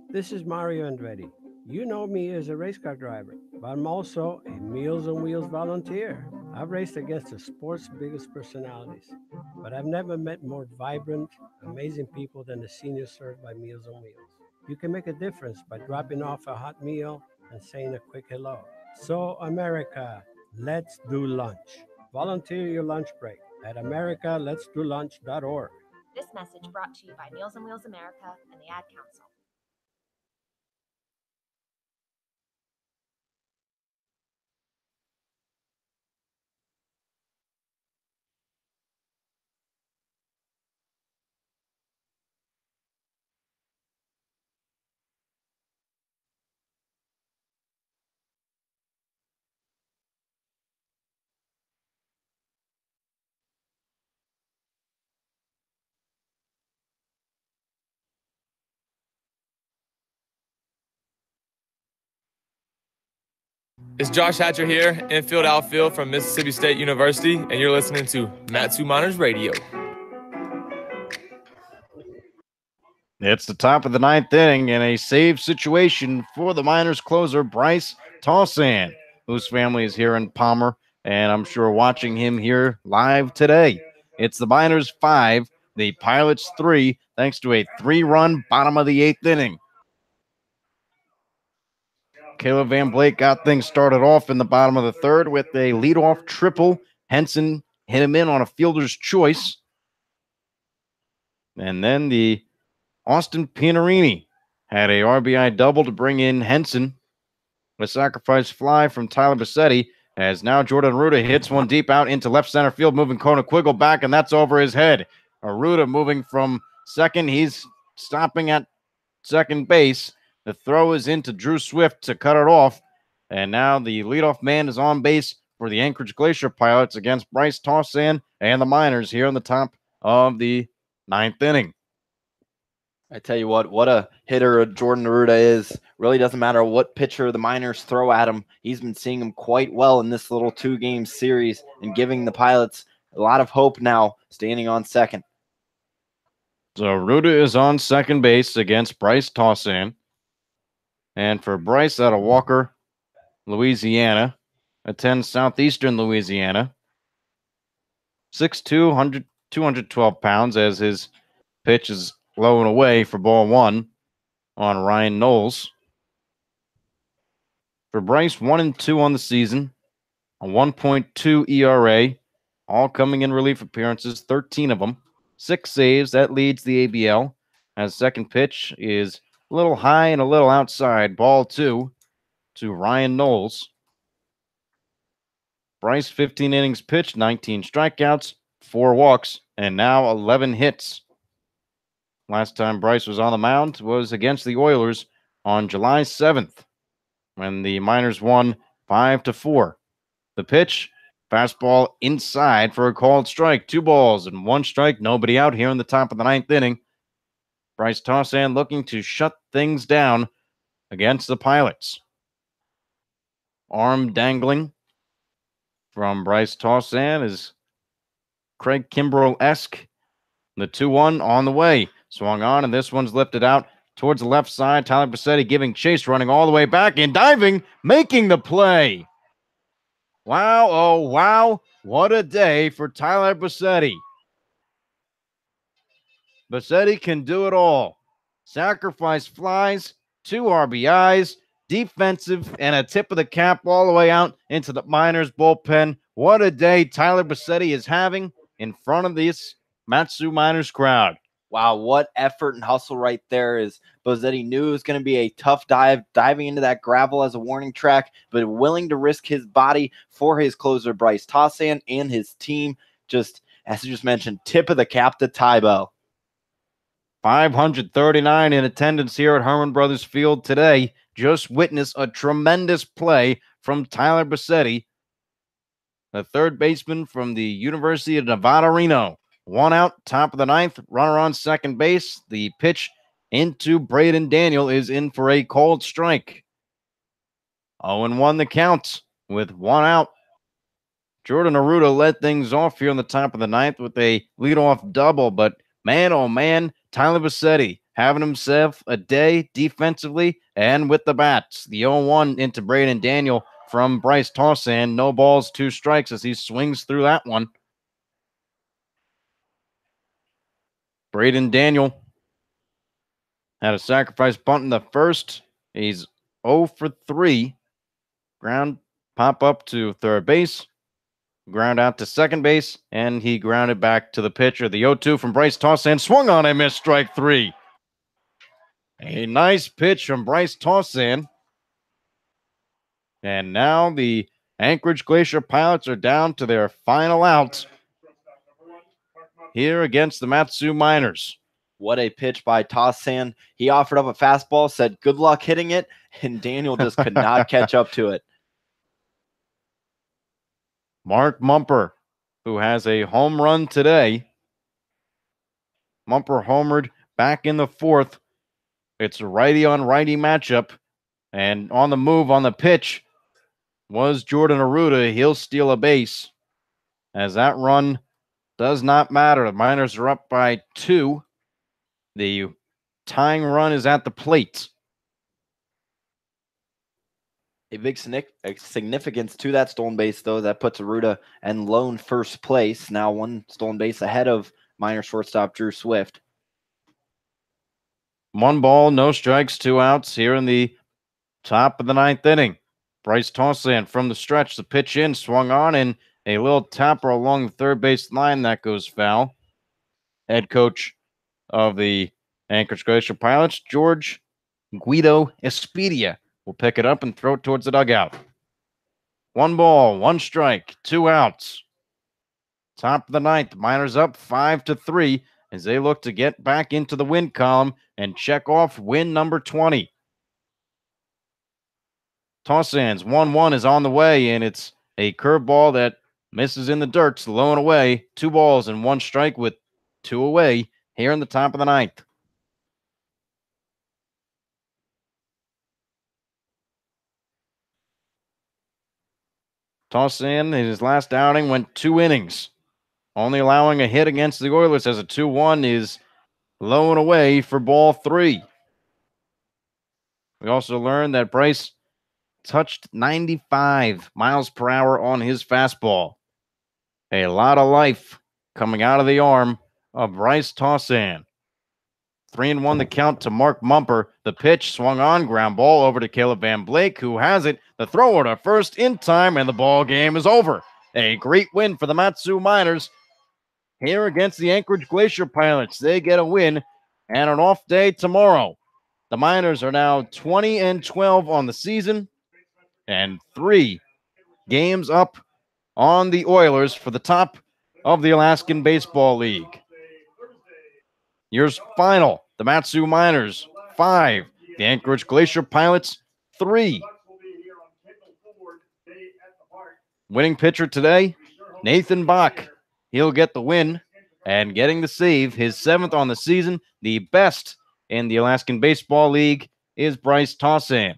This is Mario Andretti. You know me as a race car driver, but I'm also a Meals on Wheels volunteer. I've raced against the sport's biggest personalities, but I've never met more vibrant, amazing people than the seniors served by Meals on Wheels. You can make a difference by dropping off a hot meal and saying a quick hello. So, America, let's do lunch. Volunteer your lunch break at americaletsdolunch.org.
This message brought to you by Meals on Wheels America and the Ad Council.
It's Josh Hatcher here, infield outfield from Mississippi State University, and you're listening to Matsu Miners Radio.
It's the top of the 9th inning and a save situation for the Miners closer, Bryce Tossan, whose family is here in Palmer, and I'm sure watching him here live today. It's the Miners 5, The Pilots 3, thanks to a 3-run bottom of the 8th inning. Caleb Van Blake got things started off in the bottom of the 3rd with a leadoff triple. Henson hit him in on a fielder's choice. And then the Austin Pianarini had a RBI double to bring in Henson. A sacrifice fly from Tyler Bassetti, as now Jordan Arruda hits one deep out into left center field, moving Kona Quiggle back, and that's over his head. Arruda moving from second. He's stopping at second base. The throw is into Drew Swift to cut it off. And now the leadoff man is on base for the Anchorage Glacier Pilots against Bryce Tossan and the Miners here in the top of the 9th inning.
I tell you what a hitter Jordan Arruda is. Really doesn't matter what pitcher the Miners throw at him. He's been seeing him quite well in this little 2-game series and giving the Pilots a lot of hope now, standing on second.
So Arruda is on second base against Bryce Tossan. And for Bryce out of Walker, Louisiana, attends Southeastern Louisiana. 6'2", 212 pounds, as his pitch is low and away for ball 1 on Ryan Knowles. For Bryce, 1-2 on the season, a 1.2 ERA, all coming in relief appearances, 13 of them, 6 saves. That leads the ABL. As second pitch is a little high and a little outside, ball 2 to Ryan Knowles. Bryce, 15 innings pitched, 19 strikeouts, 4 walks, and now 11 hits. Last time Bryce was on the mound was against the Oilers on July 7th, when the Miners won 5-4. The pitch, fastball inside for a called strike. 2 balls and 1 strike, nobody out here in the top of the 9th inning. Bryce Tossan looking to shut things down against the Pilots. Arm dangling from Bryce Tossan is Craig Kimbrell-esque. The 2-1 on the way. Swung on, and this one's lifted out towards the left side. Tyler Bassetti giving chase, running all the way back and diving, making the play. Wow, oh wow, what a day for Tyler Bassetti. Bassetti can do it all. Sacrifice flies, 2 RBIs, defensive, and a tip of the cap all the way out into the Miners bullpen. What a day Tyler Bassetti is having in front of this Mat-Su Miners crowd.
Wow, what effort and hustle right there. Is Bassetti knew it was going to be a tough diving into that gravel as a warning track, but willing to risk his body for his closer, Bryce Tossan, and his team. Just, as you just mentioned, tip of the cap to Tybo.
539 in attendance here at Herman Brothers Field today. Just witnessed a tremendous play from Tyler Bassetti, the third baseman from the University of Nevada, Reno. 1 out, top of the 9th, runner on second base. The pitch into Braden Daniel is in for a cold strike. 0-1 the count with 1 out. Jordan Arruda led things off here on the top of the 9th with a leadoff double, but man, oh man, Tyler Bassetti having himself a day defensively and with the bats. The 0-1 into Braden Daniel from Bryce Tossan. No balls, 2 strikes as he swings through that one. Braden Daniel had a sacrifice bunt in the first. He's 0 for 3. Ground pop up to third base. Ground out to second base. And he grounded back to the pitcher. The 0-2 from Bryce Tossan. Swung on and missed, strike 3. A nice pitch from Bryce Tossan. And now the Anchorage Glacier Pilots are down to their final out here against the Mat-Su Miners.
What a pitch by Tossan. He offered up a fastball, said good luck hitting it, and Daniel just could not catch up to it.
Mark Mumper, who has a home run today. Mumper homered back in the 4th. It's a righty-on-righty matchup. And on the move, on the pitch, was Jordan Arruda. He'll steal a base. As that run does not matter. The Miners are up by 2. The tying run is at the plate.
A big significance to that stolen base, though. That puts Arruda in lone first place. Now 1 stolen base ahead of Minor shortstop Drew Swift.
1 ball, no strikes, 2 outs here in the top of the 9th inning. Bryce Tossan from the stretch, the pitch in, swung on, and a little tapper along the third base line that goes foul. Head coach of the Anchorage Glacier Pilots, George Guido Espedia, will pick it up and throw it towards the dugout. 1 ball, 1 strike, 2 outs. Top of the 9th, Miners up 5-3 as they look to get back into the win column and check off win number 20. Tossan's 1-1 is on the way, and it's a curveball that misses in the dirt, low and away. 2 balls and 1 strike with 2 away here in the top of the 9th. Tossan, in his last outing, went 2 innings, only allowing a hit against the Oilers as a 2-1 is low and away for ball 3. We also learned that Bryce touched 95 miles per hour on his fastball. A lot of life coming out of the arm of Bryce Tossan. 3-1 the count to Mark Mumper. The pitch swung on, ground ball over to Caleb Van Blake, who has it. The throw to first in time, and the ball game is over. A great win for the Mat-Su Miners here against the Anchorage Glacier Pilots. They get a win and an off day tomorrow. The Miners are now 20-12 on the season and 3 games up on the Oilers for the top of the Alaskan Baseball League. Year's final, the Mat-Su Miners 5, the Anchorage Glacier Pilots 3. Winning pitcher today, Nathan Bach. He'll get the win and getting the save, his 7th on the season. The best in the Alaskan Baseball League is Bryce Tossan.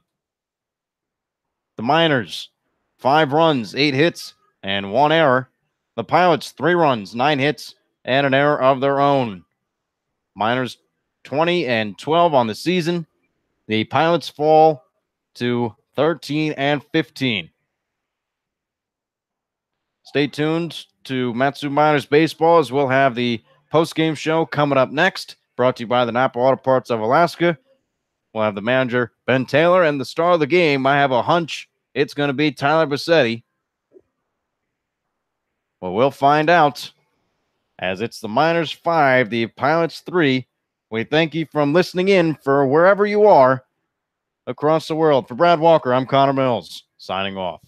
The Miners, 5 runs, 8 hits, and 1 error. The Pilots, 3 runs, 9 hits, and an error of their own. Miners 20-12 on the season. The Pilots fall to 13-15. Stay tuned to Mat-Su Miners Baseball as we'll have the post-game show coming up next, brought to you by the Napa Auto Parts of Alaska. We'll have the manager, Ben Taylor, and the star of the game. I have a hunch it's going to be Tyler Bassetti. Well, we'll find out as it's the Miners 5, the Pilots 3. We thank you from listening in for wherever you are across the world. For Brad Walker, I'm Connor Mills, signing off.